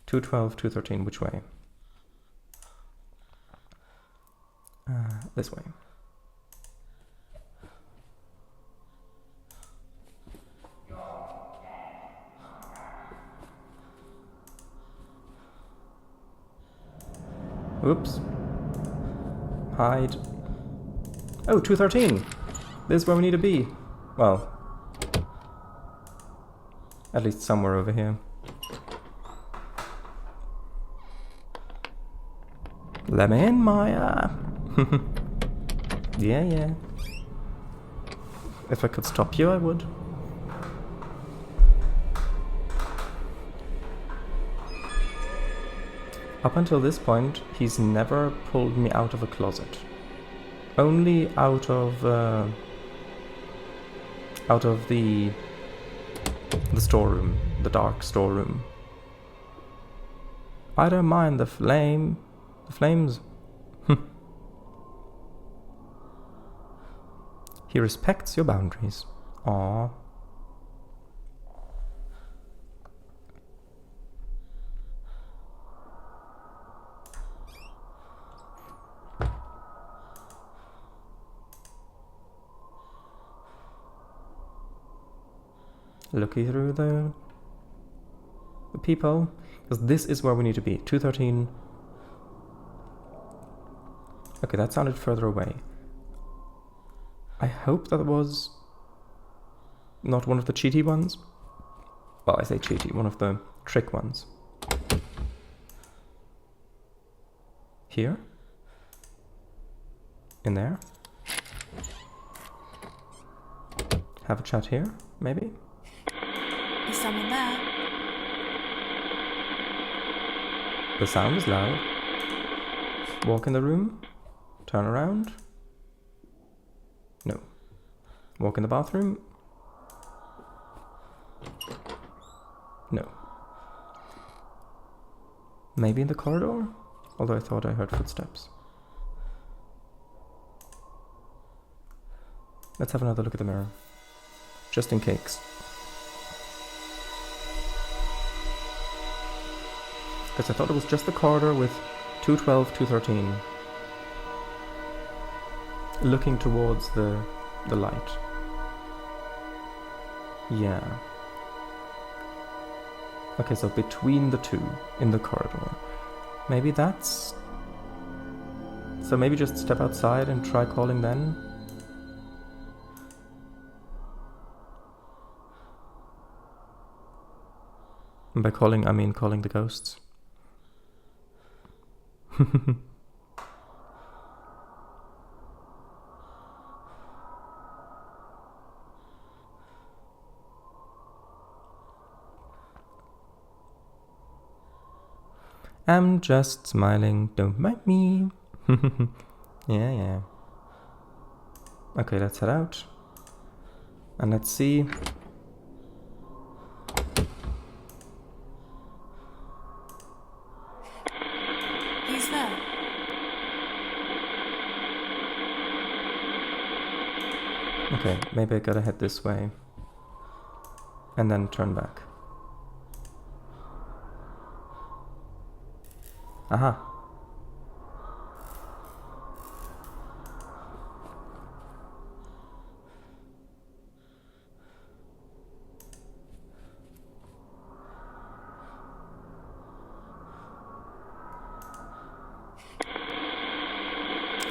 Speaker 1: $212, $213. Which way? This way. Oops. Hide. Oh, 213. This is where we need to be. Well, at least somewhere over here. Let me in, Maya. Yeah. If I could stop you, I would. Up until this point, he's never pulled me out of a closet. Only out of the storeroom, the dark storeroom. I don't mind the flames. He respects your boundaries. Aww. Looky through the people, because this is where we need to be. 213. Okay, that sounded further away. I hope that was not one of the cheaty ones. Well, I say cheaty, one of the trick ones. Here? In there? Have a chat here, maybe?
Speaker 2: Is someone there?
Speaker 1: The sound is loud. Walk in the room. Turn around. No. Walk in the bathroom. No. Maybe in the corridor? Although I thought I heard footsteps. Let's have another look at the mirror. Just in case. Because I thought it was just the corridor with 212, 213. Looking towards the light. Yeah. Okay, so between the two in the corridor. Maybe that's... So maybe just step outside and try calling then? And by calling, I mean calling the ghosts. I'm just smiling, don't mind me. Yeah. Okay, let's head out. And let's see.
Speaker 2: Who's there?
Speaker 1: Okay, maybe I gotta head this way. And then turn back. Aha.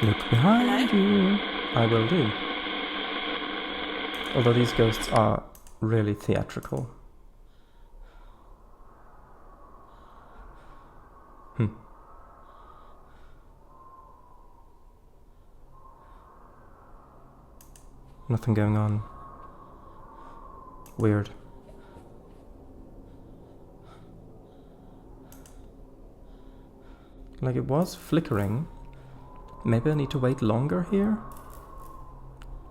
Speaker 1: Look behind you. I will do. Although these ghosts are really theatrical. Nothing going on. Weird. Like it was flickering. Maybe I need to wait longer here?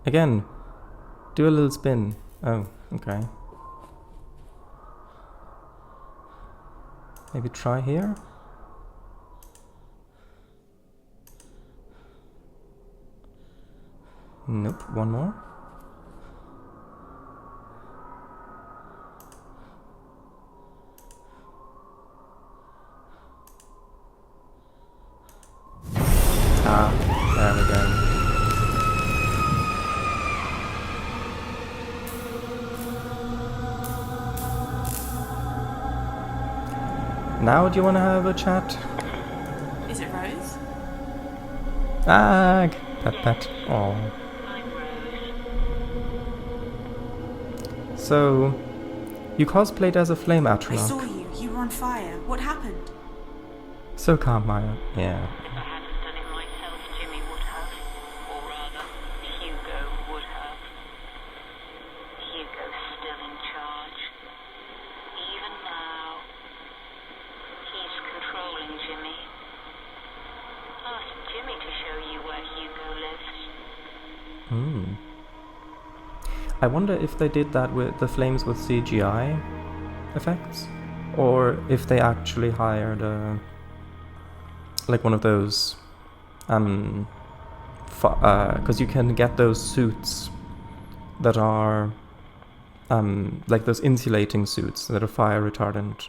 Speaker 1: Again, do a little spin. Oh, okay. Maybe try here? Nope, one more. Ah, there we go. Now do you want to have a chat?
Speaker 2: Is it Rose?
Speaker 1: Ag! Pet pet. Oh.
Speaker 4: I'm Rose.
Speaker 1: So, you cosplayed as a flame
Speaker 2: I
Speaker 1: Atronach.
Speaker 2: saw you. You were on fire. What happened?
Speaker 1: So calm, Maya. Yeah.
Speaker 4: If I hadn't done it myself, Jimmy would have. Or rather, Hugo would have. Hugo's still in charge. Even now. He's controlling Jimmy. Ask Jimmy to show you where Hugo lives.
Speaker 1: Hmm. I wonder if they did that with the flames with CGI effects, or if they actually hired like one of those, because you can get those suits that are like those insulating suits that are fire retardant.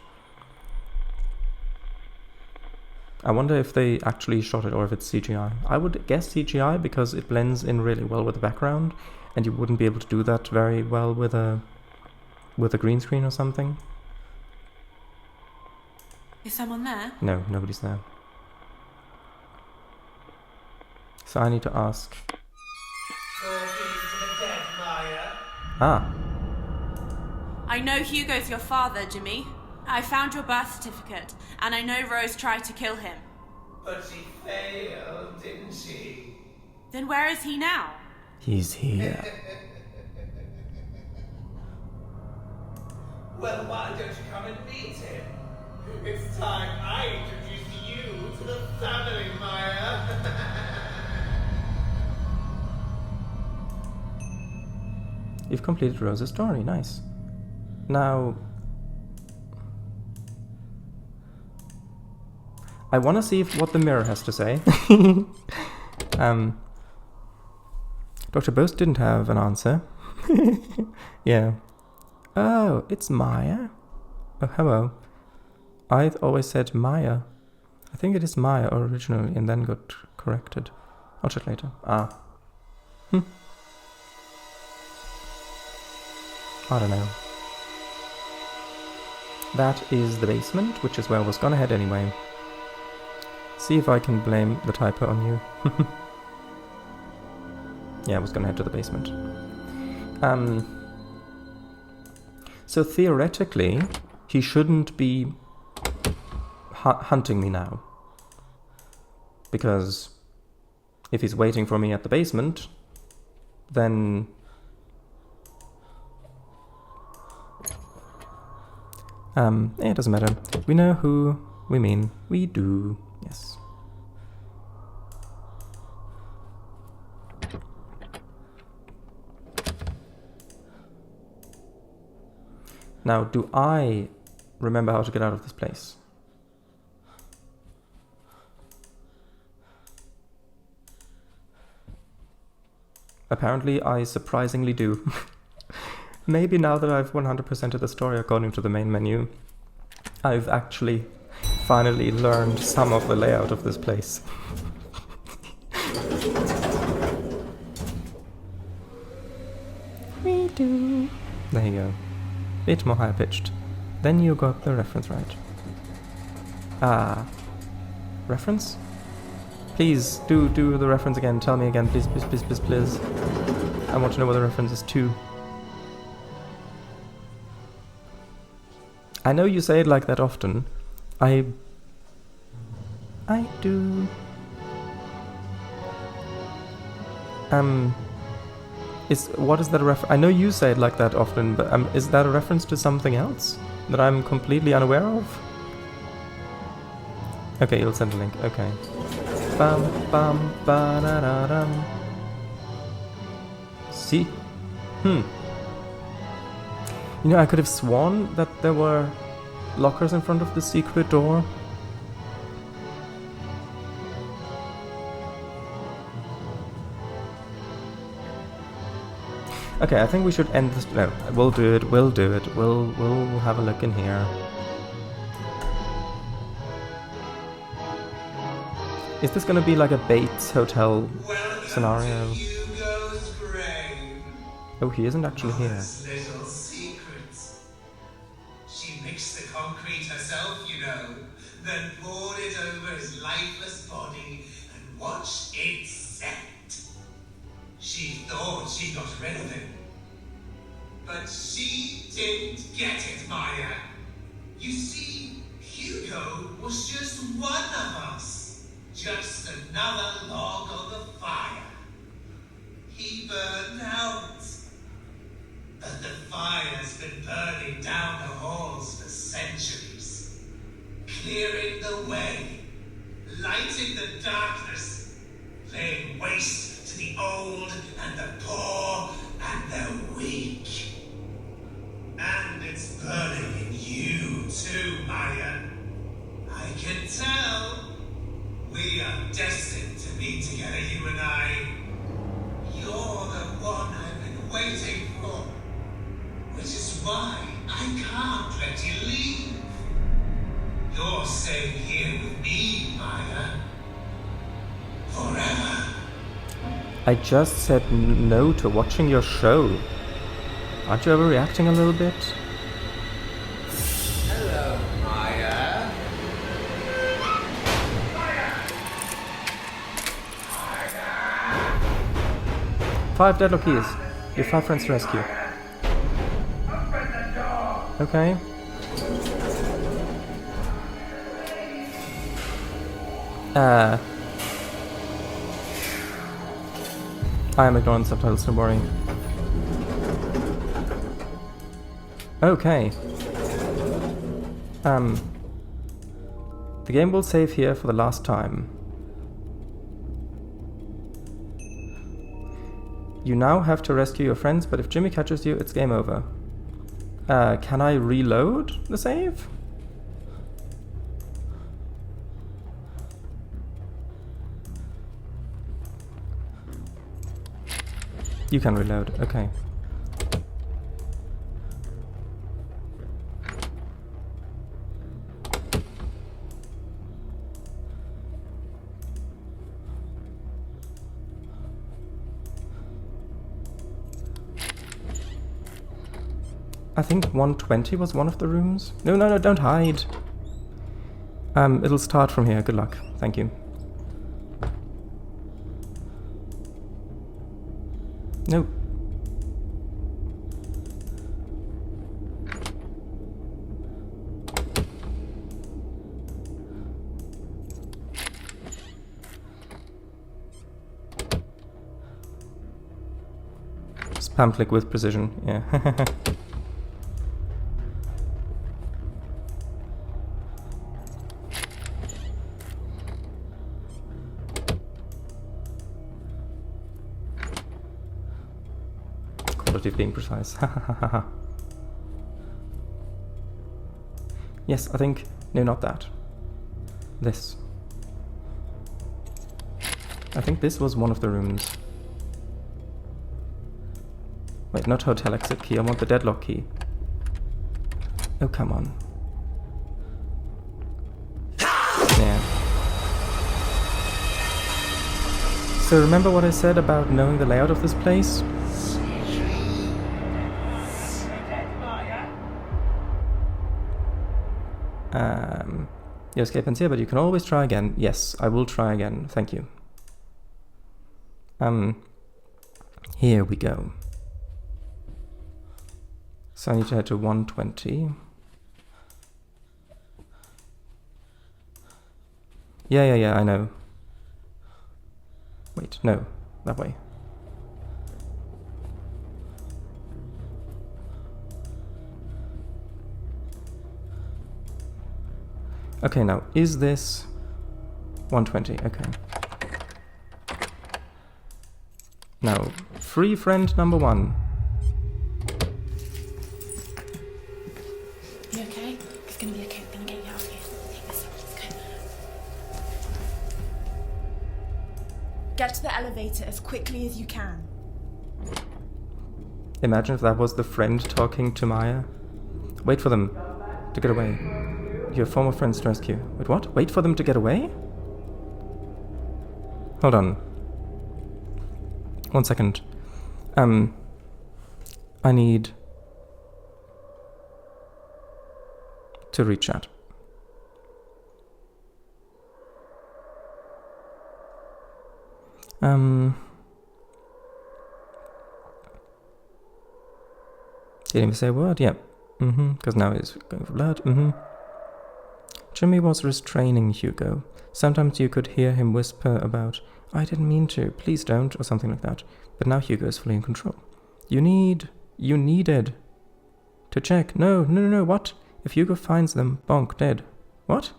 Speaker 1: I wonder if they actually shot it or if it's CGI. I would guess CGI because it blends in really well with the background, and you wouldn't be able to do that very well with a green screen or something.
Speaker 2: Is someone there?
Speaker 1: No, nobody's there. So I need to ask.
Speaker 6: Talking to the dead, Maya.
Speaker 1: Ah,
Speaker 2: I know Hugo's your father, Jimmy. I found your birth certificate, and I know Rose tried to kill him.
Speaker 6: But she failed, didn't she?
Speaker 2: Then where is he now?
Speaker 1: he's here.
Speaker 6: Well, why don't you come and meet him? It's time I introduced you to the family, Maya.
Speaker 1: You've completed Rose's story. Nice. Now, I want to see what the mirror has to say. Dr. Boast didn't have an answer. Yeah. Oh, it's Maya. Oh, hello. I always said Maya. I think it is Maya originally and then got corrected. I'll check later. Ah. I don't know. That is the basement, which is where I was gonna head anyway. See if I can blame the typo on you. Yeah, I was gonna head to the basement. So theoretically, he shouldn't be hunting me now. Because if he's waiting for me at the basement, then... it doesn't matter. We know who we mean. We do. Yes. Now, do I remember how to get out of this place? Apparently, I surprisingly do. Maybe now that I've 100%ed the story according to the main menu, I've actually finally learned some of the layout of this place. We do. There you go. Bit more high pitched. Then you got the reference right. Ah. Reference? Please, do the reference again. Tell me again, please, please, please, please, please. I want to know what the reference is to. I know you say it like that often. I do. What is that I know you say it like that often, but is that a reference to something else that I'm completely unaware of? Okay, you'll send a link. Okay. Bam bam ba da da dum. See? You know, I could have sworn that there were lockers in front of the secret door. Okay, I think we should end this. No, we'll do it. We'll do it. We'll have a look in here. Is this gonna be like a Bates Hotel scenario?
Speaker 6: Hugo's grave.
Speaker 1: Oh, he isn't actually here.
Speaker 6: Mother's little secrets. She mixed the concrete herself, you know, then poured it over his lifeless body and watched it set. She thought she got rid of him. But she didn't get it, Maya. You see, Hugo was just one of us. Just another log on the fire. He burned out. But the fire's been burning down the halls for centuries. Clearing the way. Lighting the darkness. Laying waste to the old and the poor and the weak. And it's burning in you too, Maya. I can tell. We are destined to be together, you and I. You're the one I've been waiting for. Which is why I can't let you leave. You're staying here with me, Maya. Forever.
Speaker 1: I just said no to watching your show. Aren't you overreacting a little bit?
Speaker 6: Hello, Maya.
Speaker 1: 5 deadlock keys. Your 5 friends to rescue. Okay. I am ignoring subtitles, don't worry. Okay. The game will save here for the last time. You now have to rescue your friends, but if Jimmy catches you, it's game over. Can I reload the save? You can reload, okay. I think 120 was one of the rooms. No, no, no, don't hide. It'll start from here. Good luck. Thank you. No. Spam click with precision. Yeah. Being precise. Yes, I think... No, not that. This. I think this was one of the rooms. Wait, not hotel exit key. I want the deadlock key. Oh, come on. Yeah. So remember what I said about knowing the layout of this place? Your escape ends here, but you can always try again. Yes, I will try again. Thank you. Here we go. So I need to head to 120. Yeah, I know. Wait, no, that way. Okay, now, is this 120? Okay. Now, free friend number 1.
Speaker 2: You okay? It's gonna be okay. We're gonna get you out of here. Take this. Let's go. Get to the elevator as quickly as you can.
Speaker 1: Imagine if that was the friend talking to Maya. Wait for them to get away. Your former friends to rescue. Wait, what? Wait for them to get away? Hold on. 1 second. I need to read chat. Didn't even say a word? Yeah. Because now he's going for blood. Jimmy was restraining Hugo. Sometimes you could hear him whisper about, I didn't mean to, please don't, or something like that. But now Hugo is fully in control. You needed to check. No, what? If Hugo finds them, bonk, dead. What?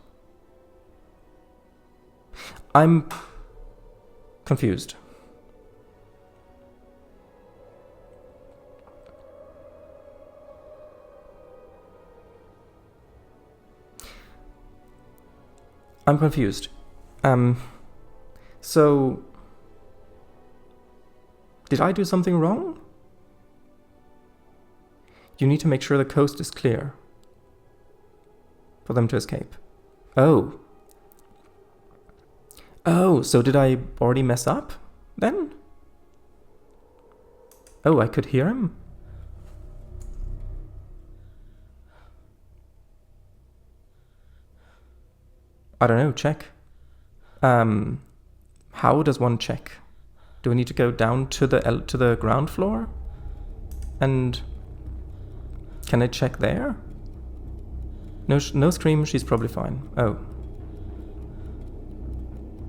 Speaker 1: I'm confused. I'm confused. So, did I do something wrong? You need to make sure the coast is clear for them to escape. Oh, so did I already mess up then? Oh, I could hear him? I don't know, check. How does one check? Do I need to go down to the ground floor? And can I check there? No scream, she's probably fine. Oh.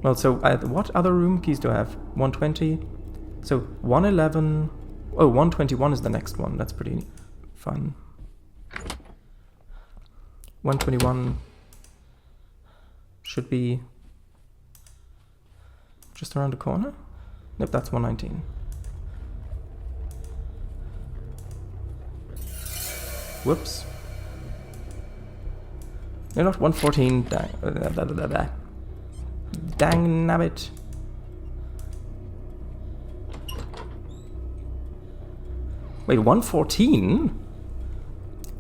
Speaker 1: Well, so what other room keys do I have? 120. So 111. Oh, 121 is the next one. That's pretty fun. 121 should be just around the corner. Nope, that's 119. Whoops. They're not 114. Dang nabbit. Wait, 114?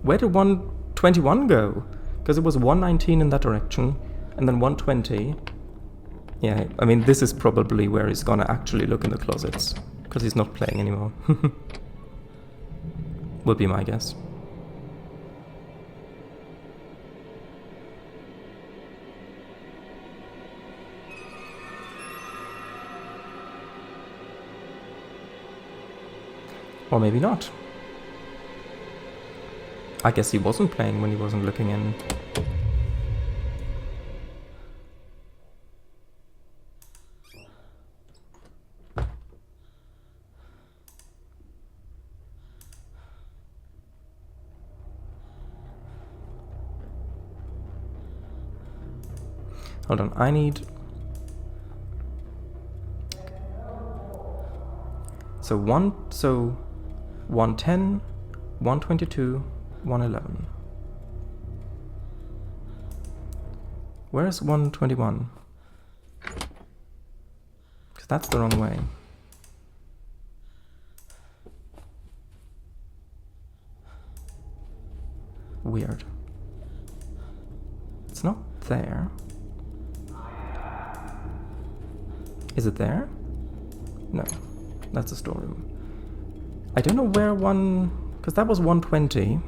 Speaker 1: Where did 121 go? Because it was 119 in that direction, and then 120. Yeah, I mean, this is probably where he's gonna actually look in the closets, because he's not playing anymore. Would be my guess. Or maybe not. I guess he wasn't playing when he wasn't looking in. Hold on, I need... So 110, 122, 111. Where's 121? Because that's the wrong way. Weird. It's not there. Is it there? No. That's a storeroom. I don't know where because that was 120.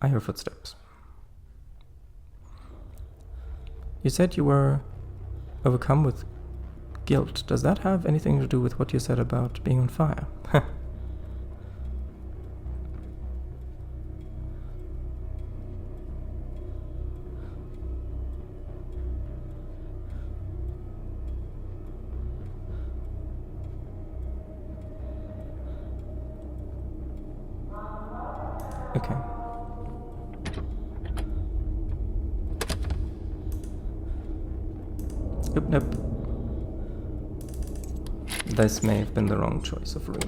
Speaker 1: I hear footsteps. You said you were overcome with guilt. Does that have anything to do with what you said about being on fire? Okay. Nope. This may have been the wrong choice of room.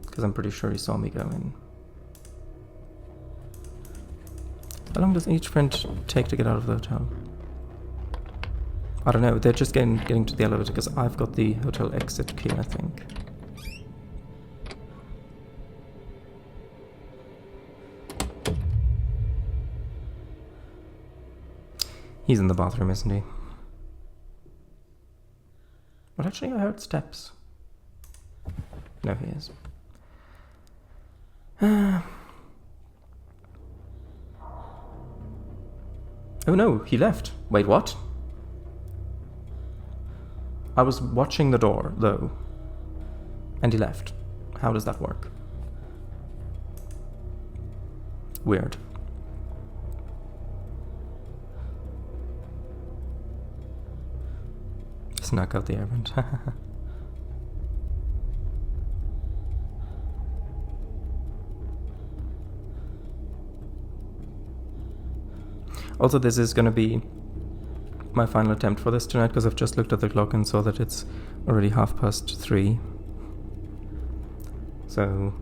Speaker 1: Because I'm pretty sure he saw me go in. How long does each friend take to get out of the hotel? I don't know, they're just getting to the elevator because I've got the hotel exit key, I think. He's in the bathroom, isn't he? Well, actually, I heard steps. No, he is. Oh no, he left. Wait, what? I was watching the door, though. And he left. How does that work? Weird. Snuck out the air vent. Also, this is going to be my final attempt for this tonight, because I've just looked at the clock and saw that it's already 3:30. So,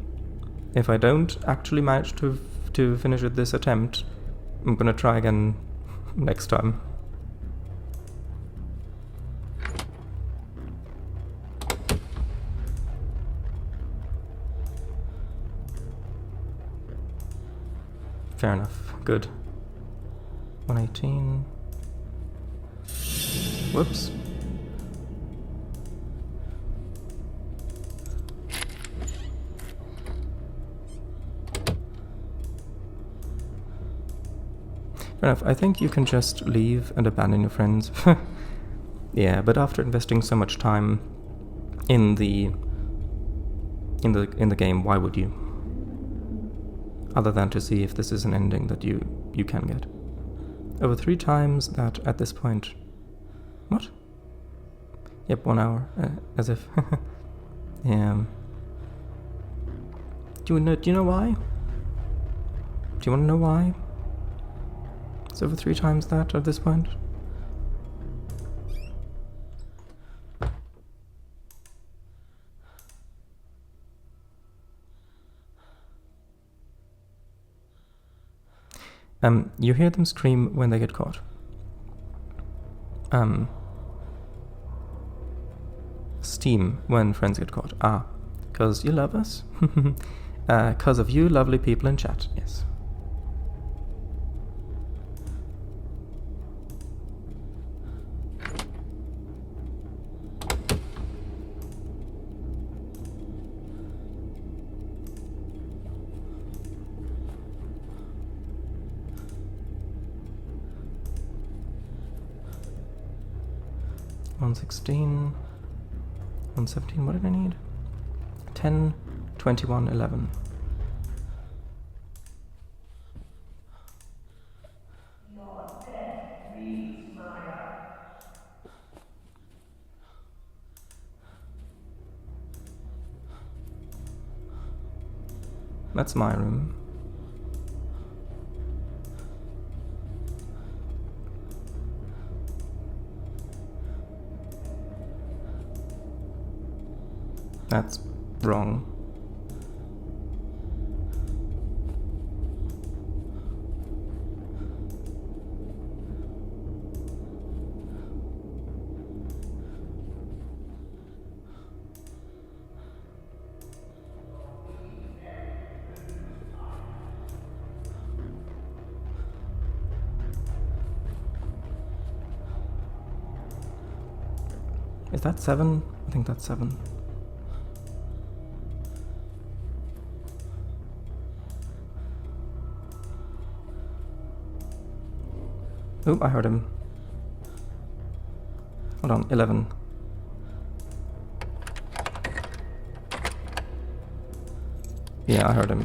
Speaker 1: if I don't actually manage to finish with this attempt, I'm going to try again next time. Fair enough. Good. 118. Whoops. Fair enough. I think you can just leave and abandon your friends. Yeah, but after investing so much time in the game, why would you? Other than to see if this is an ending that you can get. Over 3 times that at this point. What? Yep, 1 hour. As if. Yeah. Do you know why? Do you want to know why? It's over 3 times that at this point. You hear them scream when they get caught. Steam when friends get caught. Ah, 'cause you love us? 'Cause of you lovely people in chat, yes. $116, $117, what did I need? 10, 21, 11. That's my room. That's wrong. Is that 7? I think that's 7. Oh, I heard him. Hold on, 11. Yeah, I heard him.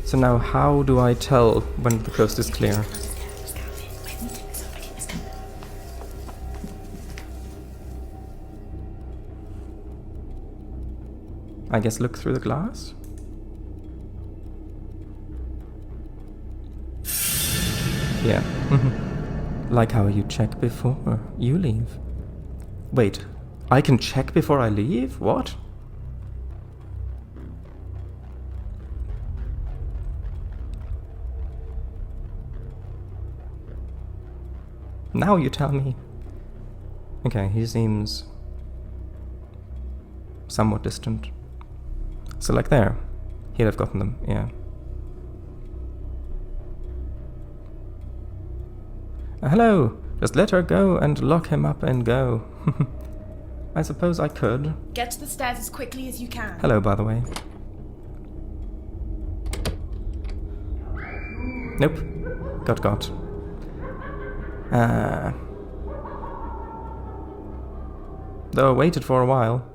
Speaker 1: So now how do I tell when the coast is clear? I guess look through the glass? Yeah. Like how you check before you leave. Wait, I can check before I leave? What? Now you tell me. Okay, he seems somewhat distant. So like there. He'd have gotten them, yeah. Hello! Just let her go and lock him up and go. I suppose I could.
Speaker 7: Get to the stairs as quickly as you can.
Speaker 1: Hello, by the way. Nope. Got. Though I waited for a while.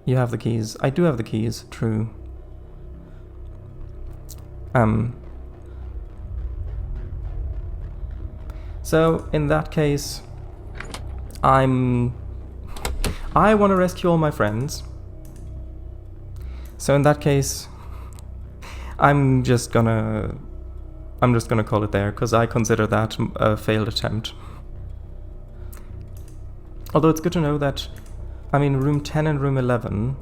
Speaker 1: You have the keys. I do have the keys, true. So, in that case, I want to rescue all my friends. So in that case, I'm just gonna call it there, because I consider that a failed attempt. Although it's good to know that, I mean, room 10 and room 11...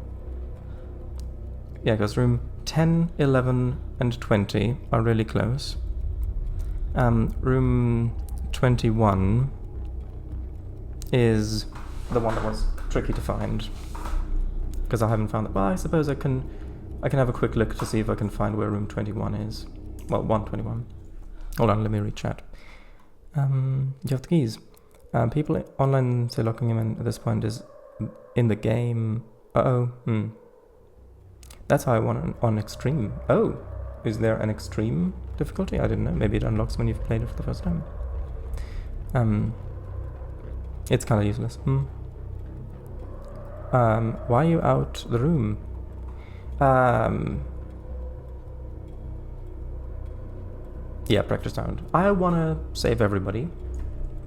Speaker 1: Yeah, because room 10, 11, and 20 are really close. Room 21 is the one that was tricky to find, because I haven't found it. Well, I suppose I can have a quick look to see if I can find where room 21 is. Well, 121. Hold on, let me read chat. You have the keys. People online say locking him in at this point is in the game. That's how I want on extreme. Oh, is there an extreme difficulty? I didn't know. Maybe it unlocks when you've played it for the first time. It's kind of useless. Why are you out the room? Yeah, practice round. I want to save everybody.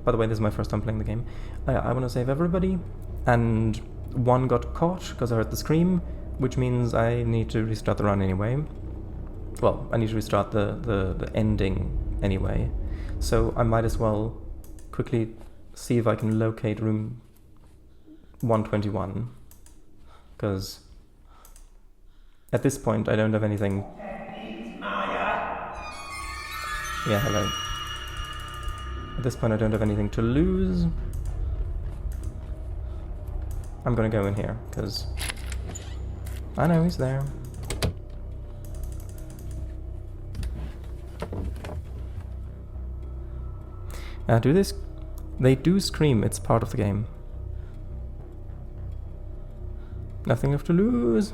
Speaker 1: By the way, this is my first time playing the game. I want to save everybody, and one got caught because I heard the scream, which means I need to restart the run anyway. Well, I need to restart the ending anyway. So I might as well quickly see if I can locate room 121. Because at this point I don't have anything... Yeah, hello. At this point I don't have anything to lose. I'm gonna go in here, because I know he's there. Do this? They do scream, it's part of the game. Nothing left to lose.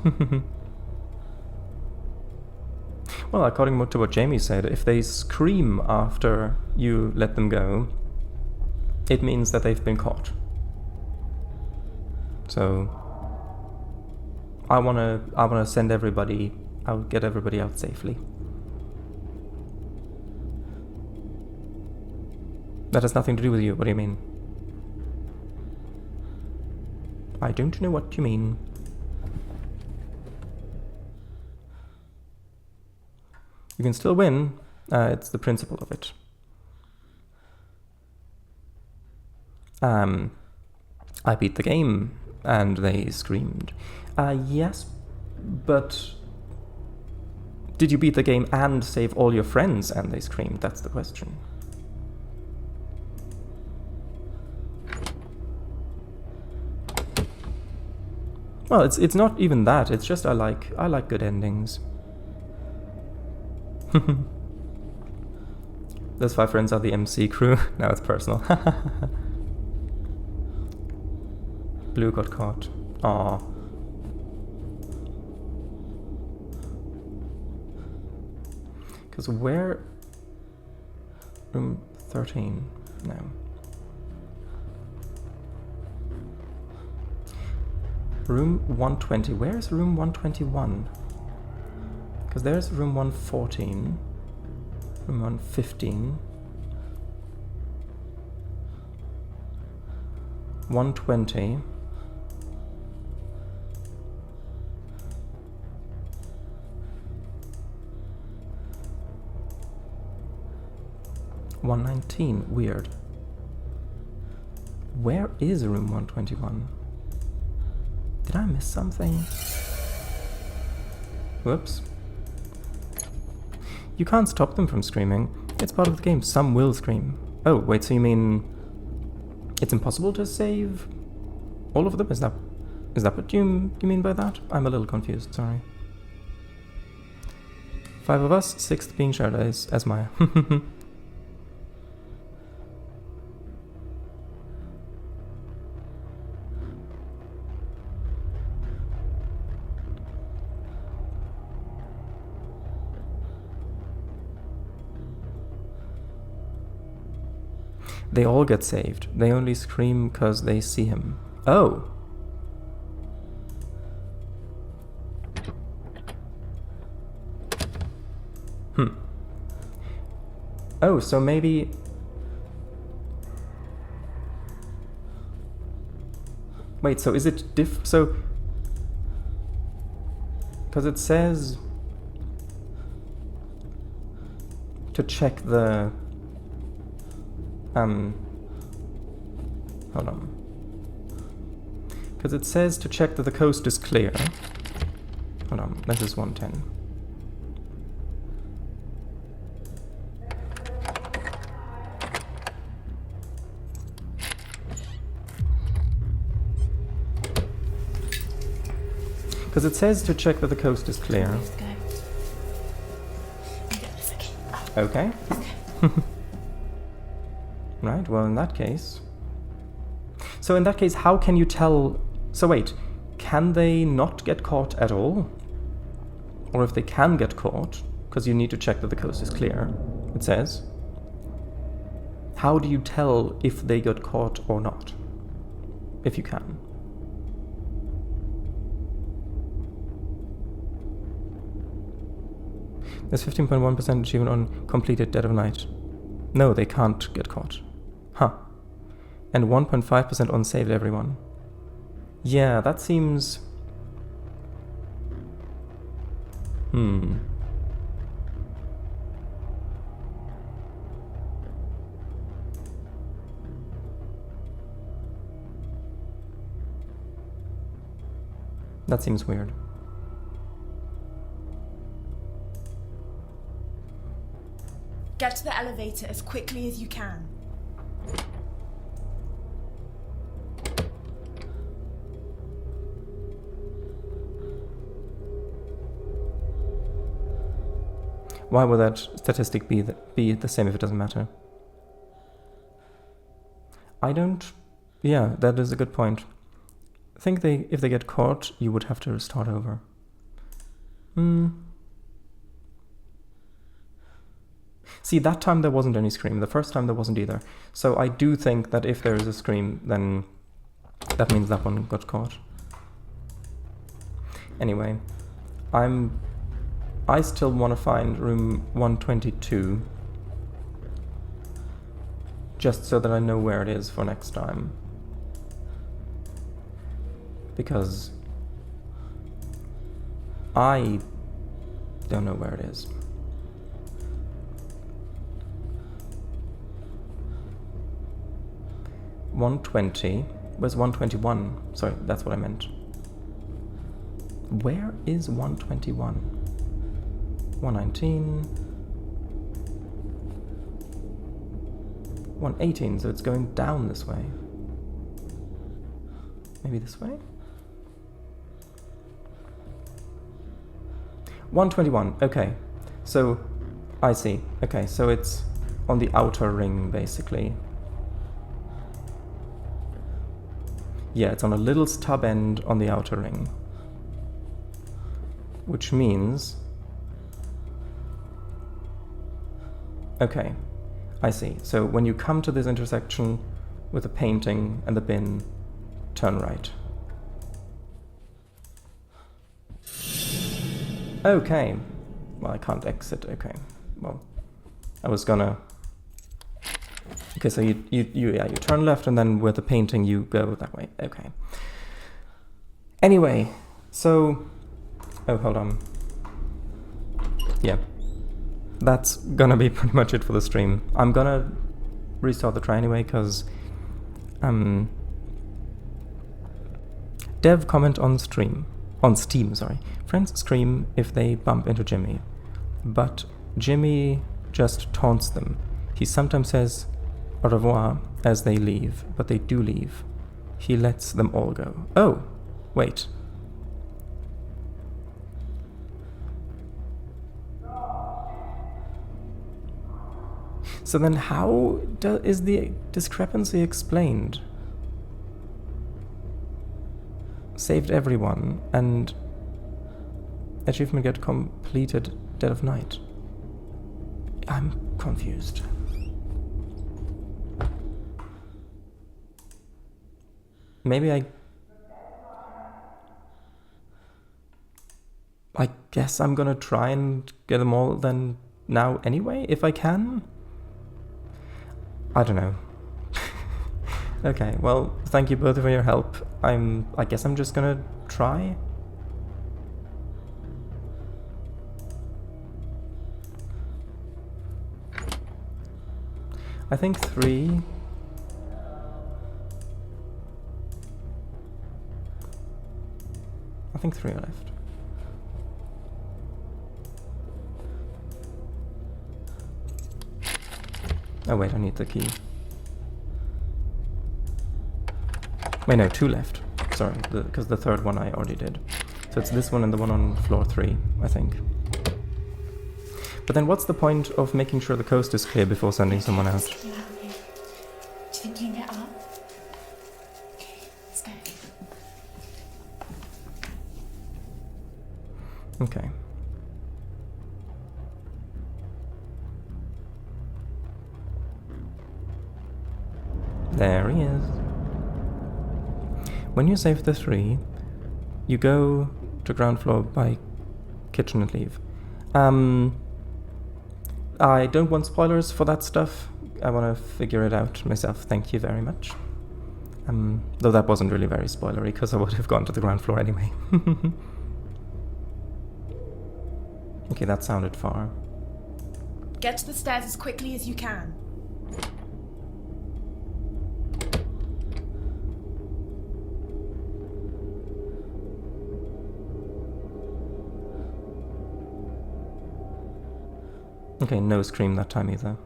Speaker 1: Well, according to what Jamie said, if they scream after you let them go, it means that they've been caught. So I wanna send everybody. I'll get everybody out safely. That has nothing to do with you. What do you mean? I don't know what you mean. You can still win. It's the principle of it. I beat the game, and they screamed. Yes, but did you beat the game and save all your friends and they screamed? That's the question. Well, it's not even that. It's just I like good endings. Those 5 friends are the MC crew. Now it's personal. Blue got caught. Aww. Because where... Room 13? No. Room 120. Where is room 121? Because there's room 114. Room 115. 120. 119. Weird. Where is room 121? Did I miss something? Whoops. You can't stop them from screaming. It's part of the game. Some will scream. Oh, wait, so you mean it's impossible to save all of them? Is that what you mean by that? I'm a little confused, sorry. 5 of us, 6th being shared as Maya. They all get saved. They only scream because they see him. Oh! Oh, so maybe... Wait, so is it so... Because it says... to check the... Hold on. Because it says to check that the coast is clear. Hold on, this is 110. Because it says to check that the coast is clear. Okay. Right, well, in that case... So in that case, how can you tell... So wait, can they not get caught at all? Or if they can get caught, because you need to check that the coast is clear, it says. How do you tell if they got caught or not? If you can. There's 15.1% achievement on completed Dead of Night. No, they can't get caught. Huh. And 1.5% on saved everyone. Yeah, that seems... That seems weird.
Speaker 7: Get to the elevator as quickly as you can.
Speaker 1: Why would that statistic be the same if it doesn't matter? I don't... Yeah, that is a good point. I think if they get caught, you would have to start over. See, that time there wasn't any scream. The first time there wasn't either. So I do think that if there is a scream, then that means that one got caught. Anyway, I still want to find room 122. Just so that I know where it is for next time. Because I don't know where it is. $120. Where's 121? Sorry, that's what I meant. Where is 121? 119. 118, so it's going down this way. Maybe this way? 121, okay. So, I see. Okay, so it's on the outer ring, basically. Yeah, it's on a little stub end on the outer ring. Which means... Okay, I see. So when you come to this intersection with the painting and the bin, turn right. Okay. Well, I can't exit. Okay. Well, I was gonna... Okay, so you turn left and then with the painting you go that way. Okay. Anyway, so... Oh, hold on. Yeah. that's gonna be pretty much it for the stream. I'm gonna restart the try anyway, because dev comment on Steam, sorry. Friends scream if they bump into Jimmy, but Jimmy just taunts them. He sometimes says au revoir as they leave, but they do leave. He lets them all go. Oh, wait. So then how is the discrepancy explained? Saved everyone, and achievement get completed dead of night. I'm confused. Maybe I guess I'm gonna try and get them all then now anyway, if I can? I don't know. Okay, well, thank you both for your help. I guess I'm just gonna try. I think 3. I think 3 are left. Oh wait, I need the key. Wait, no, 2 left. Sorry, because the third one I already did. So it's this one and the one on floor 3, I think. But then what's the point of making sure the coast is clear before sending someone out?
Speaker 2: Do you think you can get up? Okay, let's go.
Speaker 1: Okay. There he is. When you save the 3, you go to ground floor by kitchen and leave. I don't want spoilers for that stuff. I want to figure it out myself. Thank you very much. Though that wasn't really very spoilery, because I would have gone to the ground floor anyway. Okay, that sounded far.
Speaker 7: Get to the stairs as quickly as you can.
Speaker 1: Okay, no scream that time either.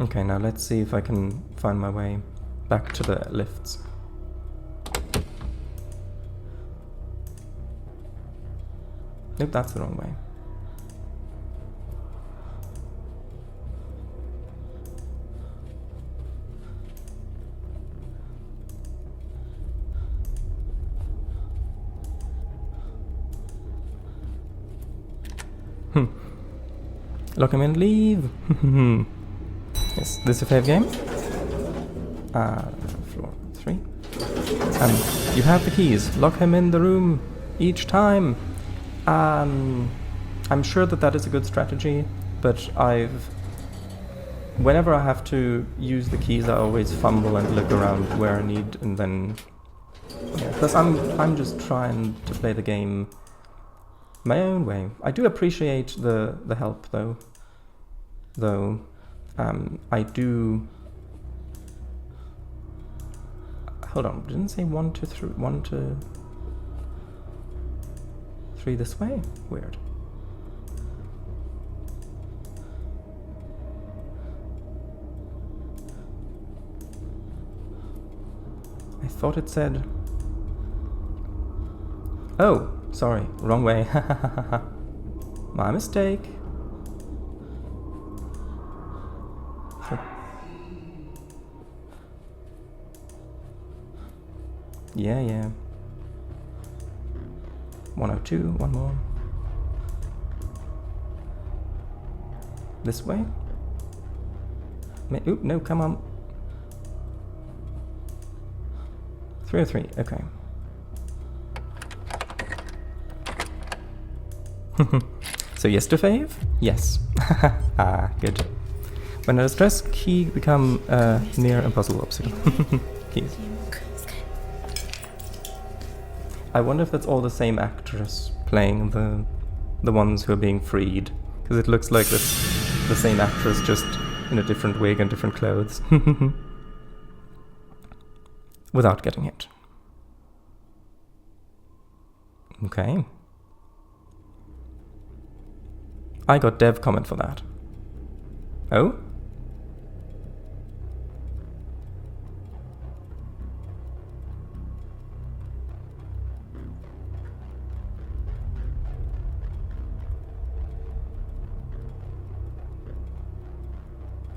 Speaker 1: Okay, now let's see if I can find my way back to the lifts. Nope, that's the wrong way. Lock him in, leave! Yes, this is a fair game. Floor 3. You have the keys. Lock him in the room each time. I'm sure that is a good strategy, but whenever I have to use the keys, I always fumble and look around where I need, and then... Yeah, plus I'm just trying to play the game my own way. I do appreciate the help, though. I do... Hold on, didn't say 1 to 3, 1 to 3 this way? Weird. I thought it said... Oh, sorry, wrong way. My mistake. Yeah. 102, one more. This way? Oop, no, come on. 303, okay. So yes to fave? Yes. Ah, good. When under stress, key become near impossible obstacle. Keys. I wonder if that's all the same actress playing the ones who are being freed, because it looks like the same actress, just in a different wig and different clothes. Without getting hit. Okay. I got dev comment for that. Oh?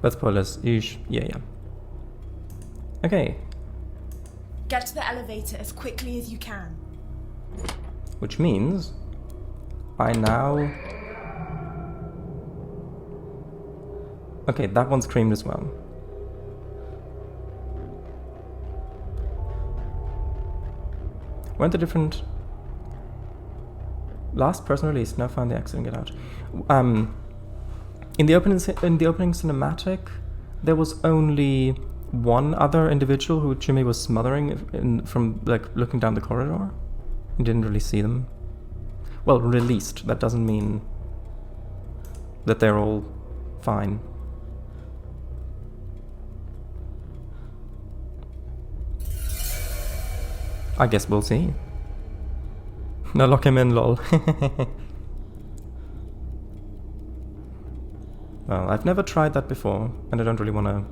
Speaker 1: But spoilers, ish. Yeah. Okay.
Speaker 7: Get to the elevator as quickly as you can.
Speaker 1: Which means I now... Okay, that one screamed as well. Weren't the different... Last person released, now find the exit and get out. In the opening cinematic, there was only one other individual who Jimmy was smothering from like looking down the corridor. You didn't really see them. Well, released. That doesn't mean that they're all fine. I guess we'll see. No, lock him in, lol. Well, I've never tried that before, and I don't really want to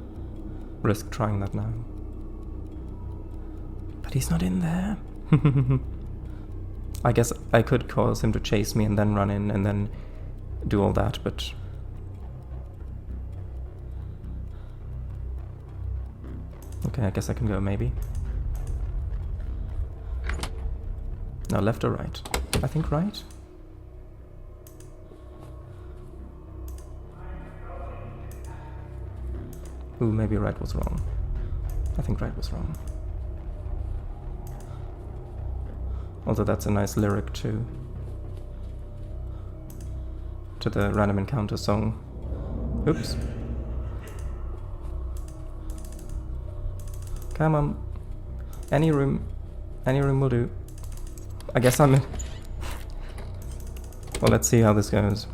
Speaker 1: risk trying that now. But he's not in there. I guess I could cause him to chase me and then run in and then do all that, but... Okay, I guess I can go, maybe. Now, left or right? I think right? Ooh, maybe right was wrong. I think right was wrong. Although that's a nice lyric to the Random Encounter song. Oops. Come on. Any room will do. I guess I'm in. Well, let's see how this goes.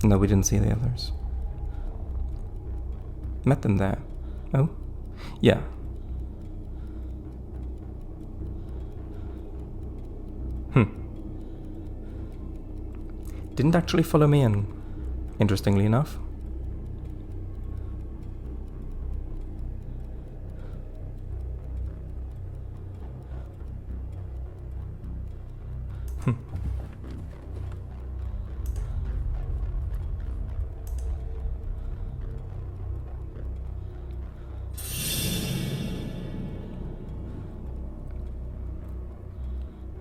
Speaker 1: No, we didn't see the others. Met them there. Oh? Yeah. Didn't actually follow me in, interestingly enough.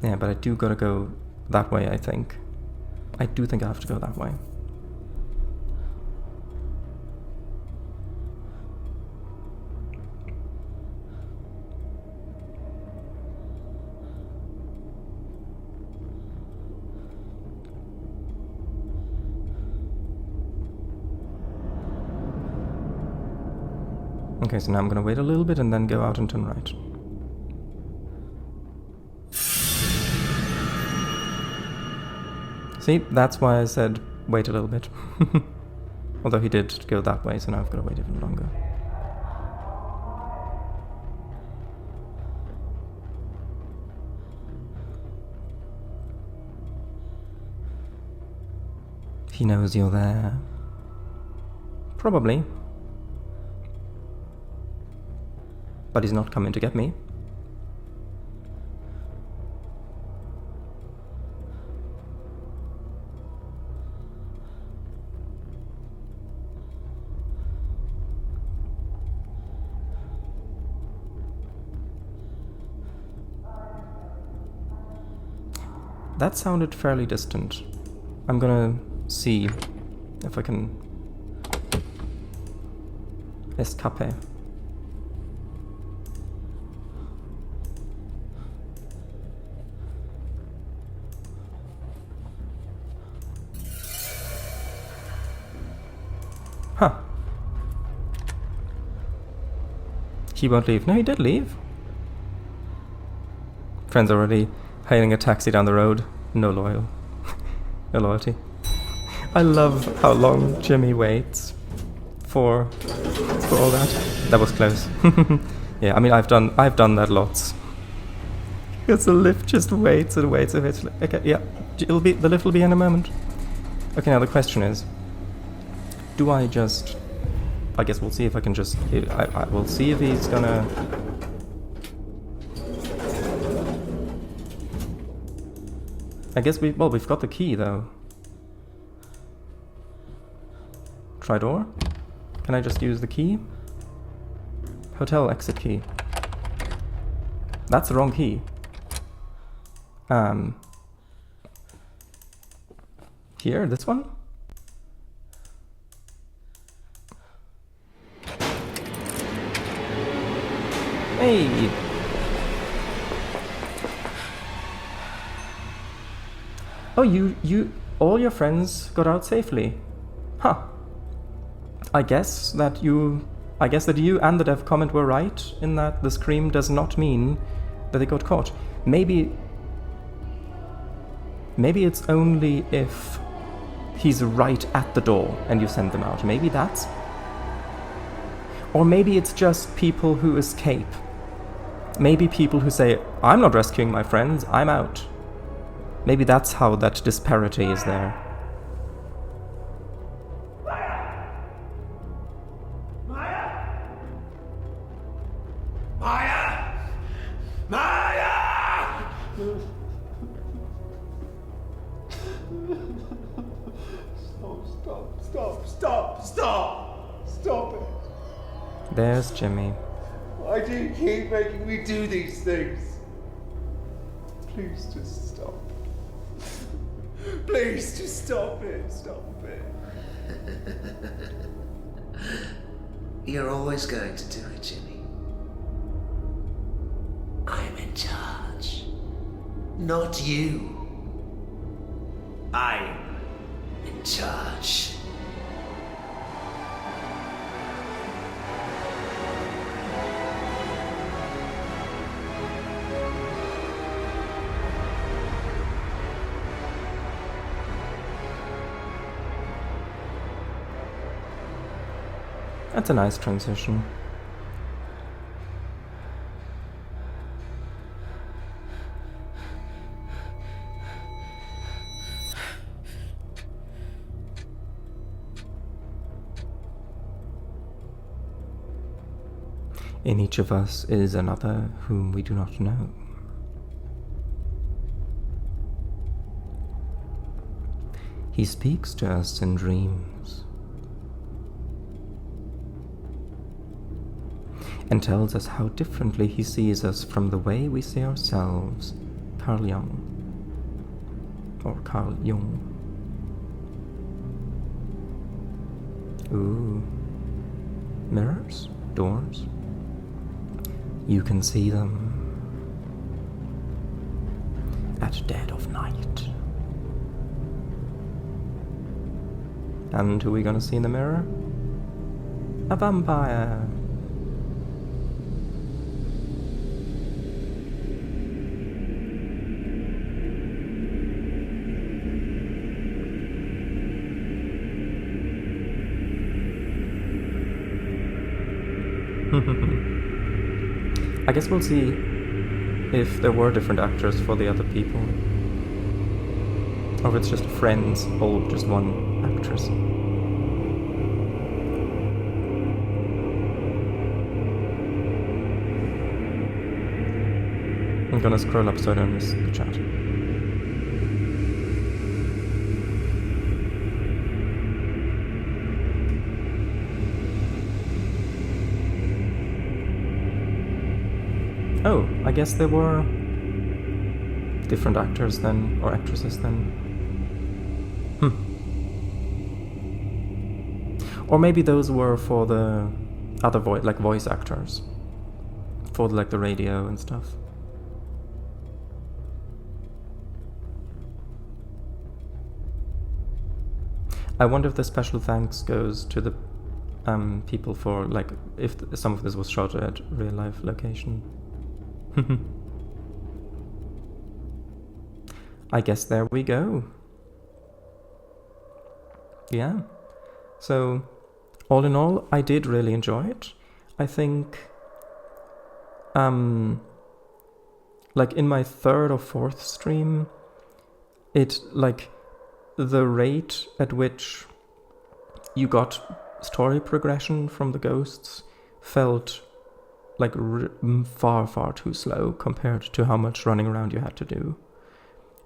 Speaker 1: Yeah, but I do gotta go that way, I think. I do think I have to go that way. Okay, so now I'm gonna wait a little bit and then go out and turn right. See, that's why I said wait a little bit. Although he did go that way, so now I've got to wait even longer. He knows you're there. Probably. But he's not coming to get me. That sounded fairly distant. I'm gonna see if I can escape. He won't leave. No, he did leave. Friend's already hailing a taxi down the road. No loyalty. I love how long Jimmy waits for all that. That was close. Yeah, I mean I've done that lots. Because the lift just waits and waits and waits. Okay, yeah, the lift will be in a moment. Okay, now the question is, do I just? I guess we'll see if I can just. I will see if he's gonna. I guess we've got the key though. Try door. Can I just use the key? Hotel exit key. That's the wrong key. Here, this one? Hey! Oh, all your friends got out safely. Huh. I guess that you and the dev comment were right in that the scream does not mean that they got caught. Maybe it's only if he's right at the door and you send them out. Maybe that's... Or maybe it's just people who escape. Maybe people who say, I'm not rescuing my friends, I'm out. Maybe that's how that disparity is there.
Speaker 8: Stop it.
Speaker 1: There's Jimmy.
Speaker 8: Why do you keep making me do these things? Please just stop. Please just stop it. Stop it.
Speaker 9: You're always going to do it, Jimmy. I'm in charge. Not you. I'm in charge.
Speaker 1: That's a nice transition. In each of us is another whom we do not know. He speaks to us in dreams and tells us how differently he sees us from the way we see ourselves. Carl Jung. Or Carl Jung. Ooh. Mirrors? Doors? You can see them at dead of night. And who are we gonna see in the mirror? A vampire! I guess we'll see if there were different actors for the other people. Or if it's just friends, all just one actress. I'm gonna scroll up so I don't miss the chat. Oh, I guess there were different actors then, or actresses then. Or maybe those were for the other voice actors. For the radio and stuff. I wonder if the special thanks goes to the people for, like, if some of this was shot at real life location. I guess there we go. Yeah. So, all in all, I did really enjoy it. I think, like in my third or fourth stream, it, like, the rate at which you got story progression from the ghosts felt like far too slow compared to how much running around you had to do.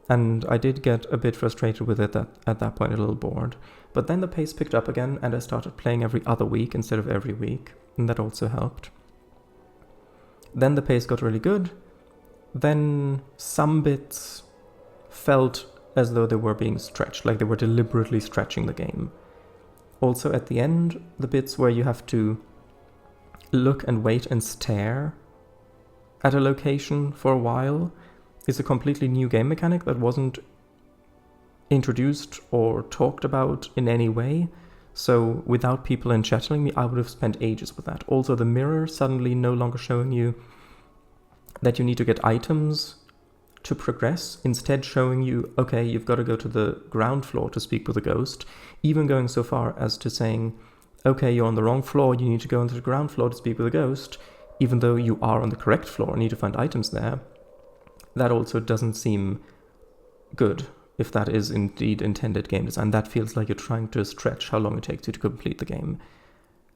Speaker 1: And I did get a bit frustrated with it at that point, a little bored. But then the pace picked up again, and I started playing every other week instead of every week, and that also helped. Then the pace got really good. Then some bits felt as though they were being stretched, like they were deliberately stretching the game. Also at the end, the bits where you have to look and wait and stare at a location for a while is a completely new game mechanic that wasn't introduced or talked about in any way. So without people in chat telling me, I would have spent ages with that. Also, the mirror suddenly no longer showing you that you need to get items to progress, instead showing you, okay, you've got to go to the ground floor to speak with a ghost, even going so far as to saying, okay, you're on the wrong floor, you need to go onto the ground floor to speak with a ghost, even though you are on the correct floor and need to find items there. That also doesn't seem good, if that is indeed intended game design. That feels like you're trying to stretch how long it takes you to complete the game.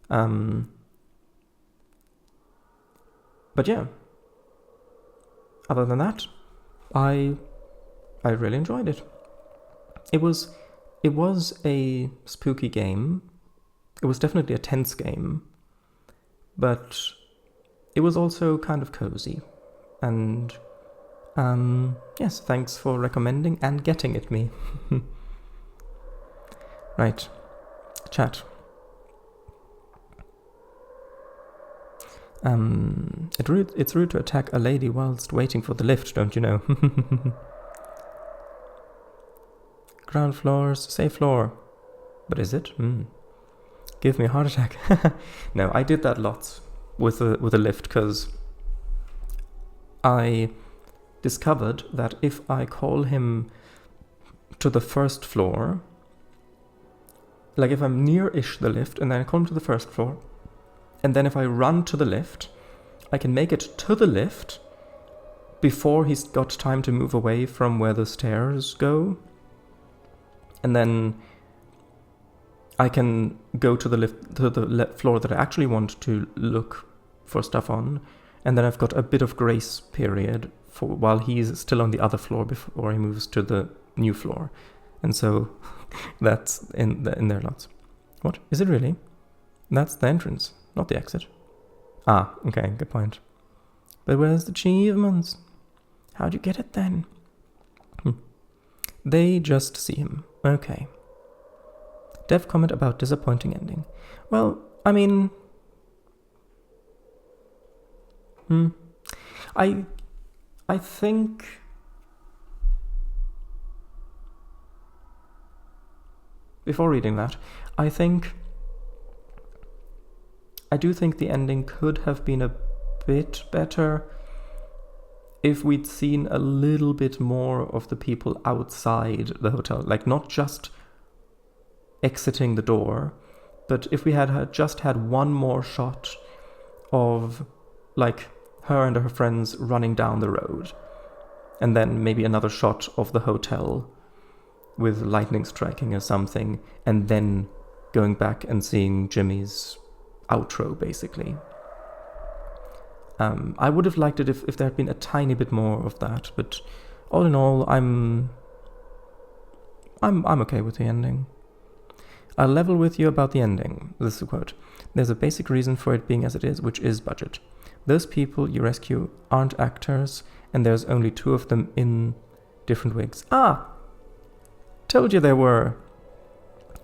Speaker 1: But yeah, other than that, I really enjoyed it. It was a spooky game. It was definitely a tense game, but it was also kind of cozy. And yes, thanks for recommending and getting it me. Right, chat. It's rude to attack a lady whilst waiting for the lift, don't you know? Ground floors, safe floor. But is it? Give me a heart attack. No, I did that lots with a lift, because I discovered that if I call him to the first floor, like if I'm near-ish the lift and then I call him to the first floor, and then if I run to the lift, I can make it to the lift before he's got time to move away from where the stairs go. And then I can go to the lift, to the floor that I actually want to look for stuff on. And then I've got a bit of grace period for while he's still on the other floor before he moves to the new floor. And so that's in there lots. What? Is it really? That's the entrance, not the exit. Ah, okay, good point. But where's the achievements? How'd you get it then? They just see him. Okay. Dev comment about disappointing ending. Well, I mean... I think... Before reading that, I do think the ending could have been a bit better if we'd seen a little bit more of the people outside the hotel. Like, not just exiting the door, but if we had just had one more shot of, like, her and her friends running down the road, and then maybe another shot of the hotel with lightning striking or something, and then going back and seeing Jimmy's outro, basically. I would have liked it if there had been a tiny bit more of that, but all in all, I'm okay with the ending. I'll level with you about the ending. This is a quote. There's a basic reason for it being as it is, which is budget. Those people you rescue aren't actors, and there's only 2 of them in different wigs. Ah! Told you there were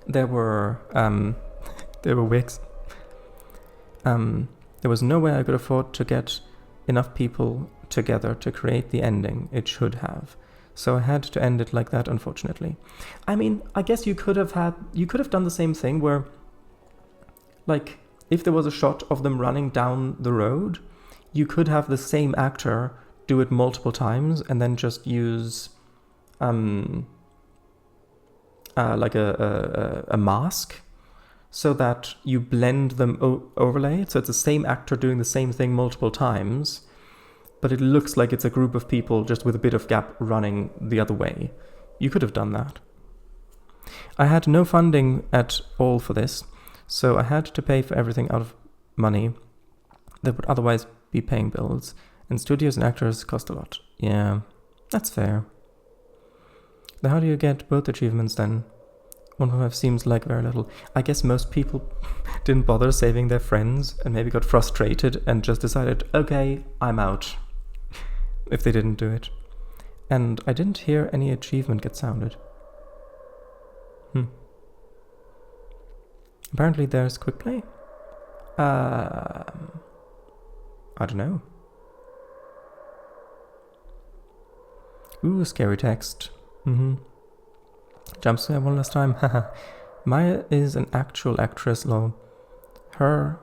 Speaker 1: wigs. There was no way I could afford to get enough people together to create the ending it should have. So I had to end it like that, unfortunately. I mean, I guess you could have done the same thing where Like, if there was a shot of them running down the road, you could have the same actor do it multiple times and then just use like a mask so that you blend them overlay. So it's the same actor doing the same thing multiple times, but it looks like it's a group of people just with a bit of gap running the other way. You could have done that. I had no funding at all for this, so I had to pay for everything out of money that would otherwise be paying bills, and studios and actors cost a lot. Yeah, that's fair. Then how do you get both achievements then? 1.5 seems like very little. I guess most people didn't bother saving their friends and maybe got frustrated and just decided, okay, I'm out, if they didn't do it. And I didn't hear any achievement get sounded. Apparently there's quick play. I don't know. Ooh, scary text. Jump scare one last time. Maya is an actual actress, lol. Her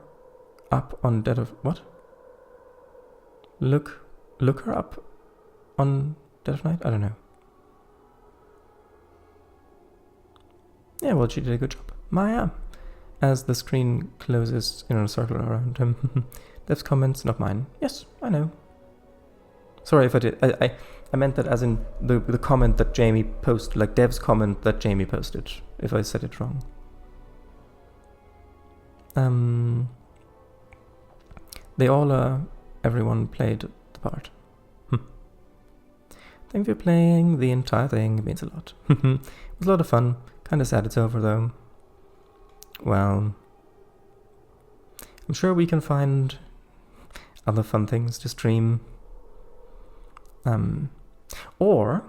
Speaker 1: up on Dead of... What? Look her up on Dead of Night? I don't know. Yeah, well, she did a good job. Maya! As the screen closes in a circle around him. Dev's comments, not mine. Yes, I know. Sorry if I did. I meant that as in the comment that Jamie posted, like Dev's comment that Jamie posted, if I said it wrong. They all, everyone played the part. Thank you for playing the entire thing, it means a lot. It was a lot of fun. Kinda sad it's over though. Well, I'm sure we can find other fun things to stream. Or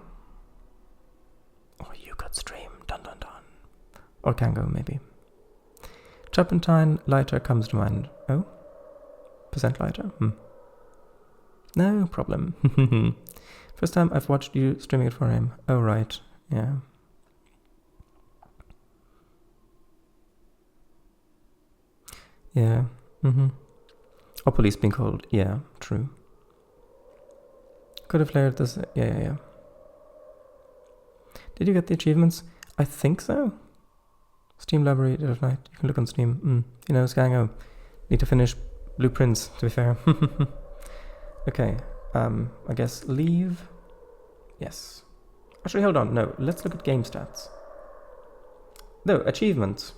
Speaker 1: you could stream, dun dun dun. Or Kango, maybe. Turpentine lighter comes to mind. Oh? Percent lighter? No problem. First time I've watched you streaming it for him. Oh, right. Yeah. Yeah. Or police being called. Yeah, true. Could have layered this. Yeah. Did you get the achievements? I think so. Steam library, Dead of Night. You can look on Steam. You know, Skango. Need to finish blueprints, to be fair. Okay. I guess leave. Yes. Actually, hold on. No, let's look at game stats. No, achievements.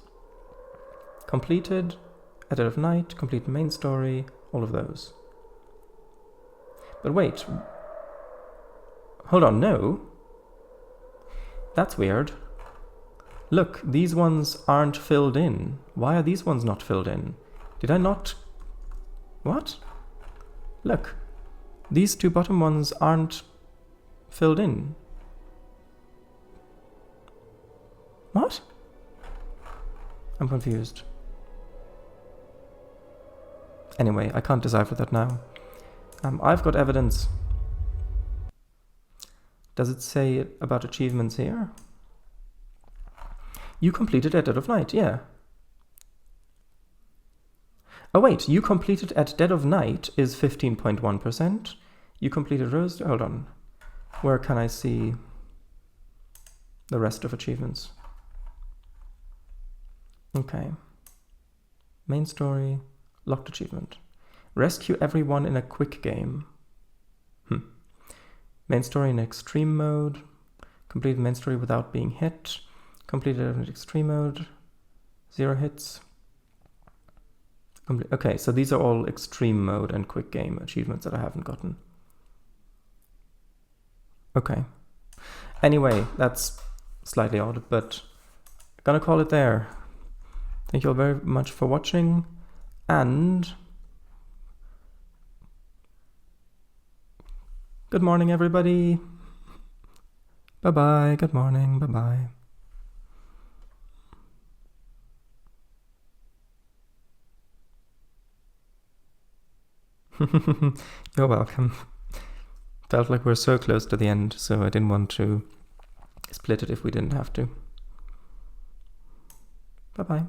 Speaker 1: Completed a Dead of Night, complete main story, all of those. But wait. Hold on, no. That's weird. Look, these ones aren't filled in. Why are these ones not filled in? Did I not... What? Look. These two bottom ones aren't filled in. What? I'm confused. Anyway, I can't decipher that now. I've got evidence. Does it say about achievements here? You completed at Dead of Night, yeah. Oh wait, you completed at Dead of Night is 15.1%. You completed Rose... Hold on. Where can I see the rest of achievements? Okay. Main story, locked achievement. Rescue everyone in a quick game. Main story in extreme mode. Complete main story without being hit. Completed in extreme mode. 0 hits. Okay, so these are all extreme mode and quick game achievements that I haven't gotten. Okay. Anyway, that's slightly odd, but I'm gonna call it there. Thank you all very much for watching, and good morning, everybody. Bye-bye, good morning, bye-bye. You're welcome. Felt like we're so close to the end, so I didn't want to split it if we didn't have to. Bye-bye.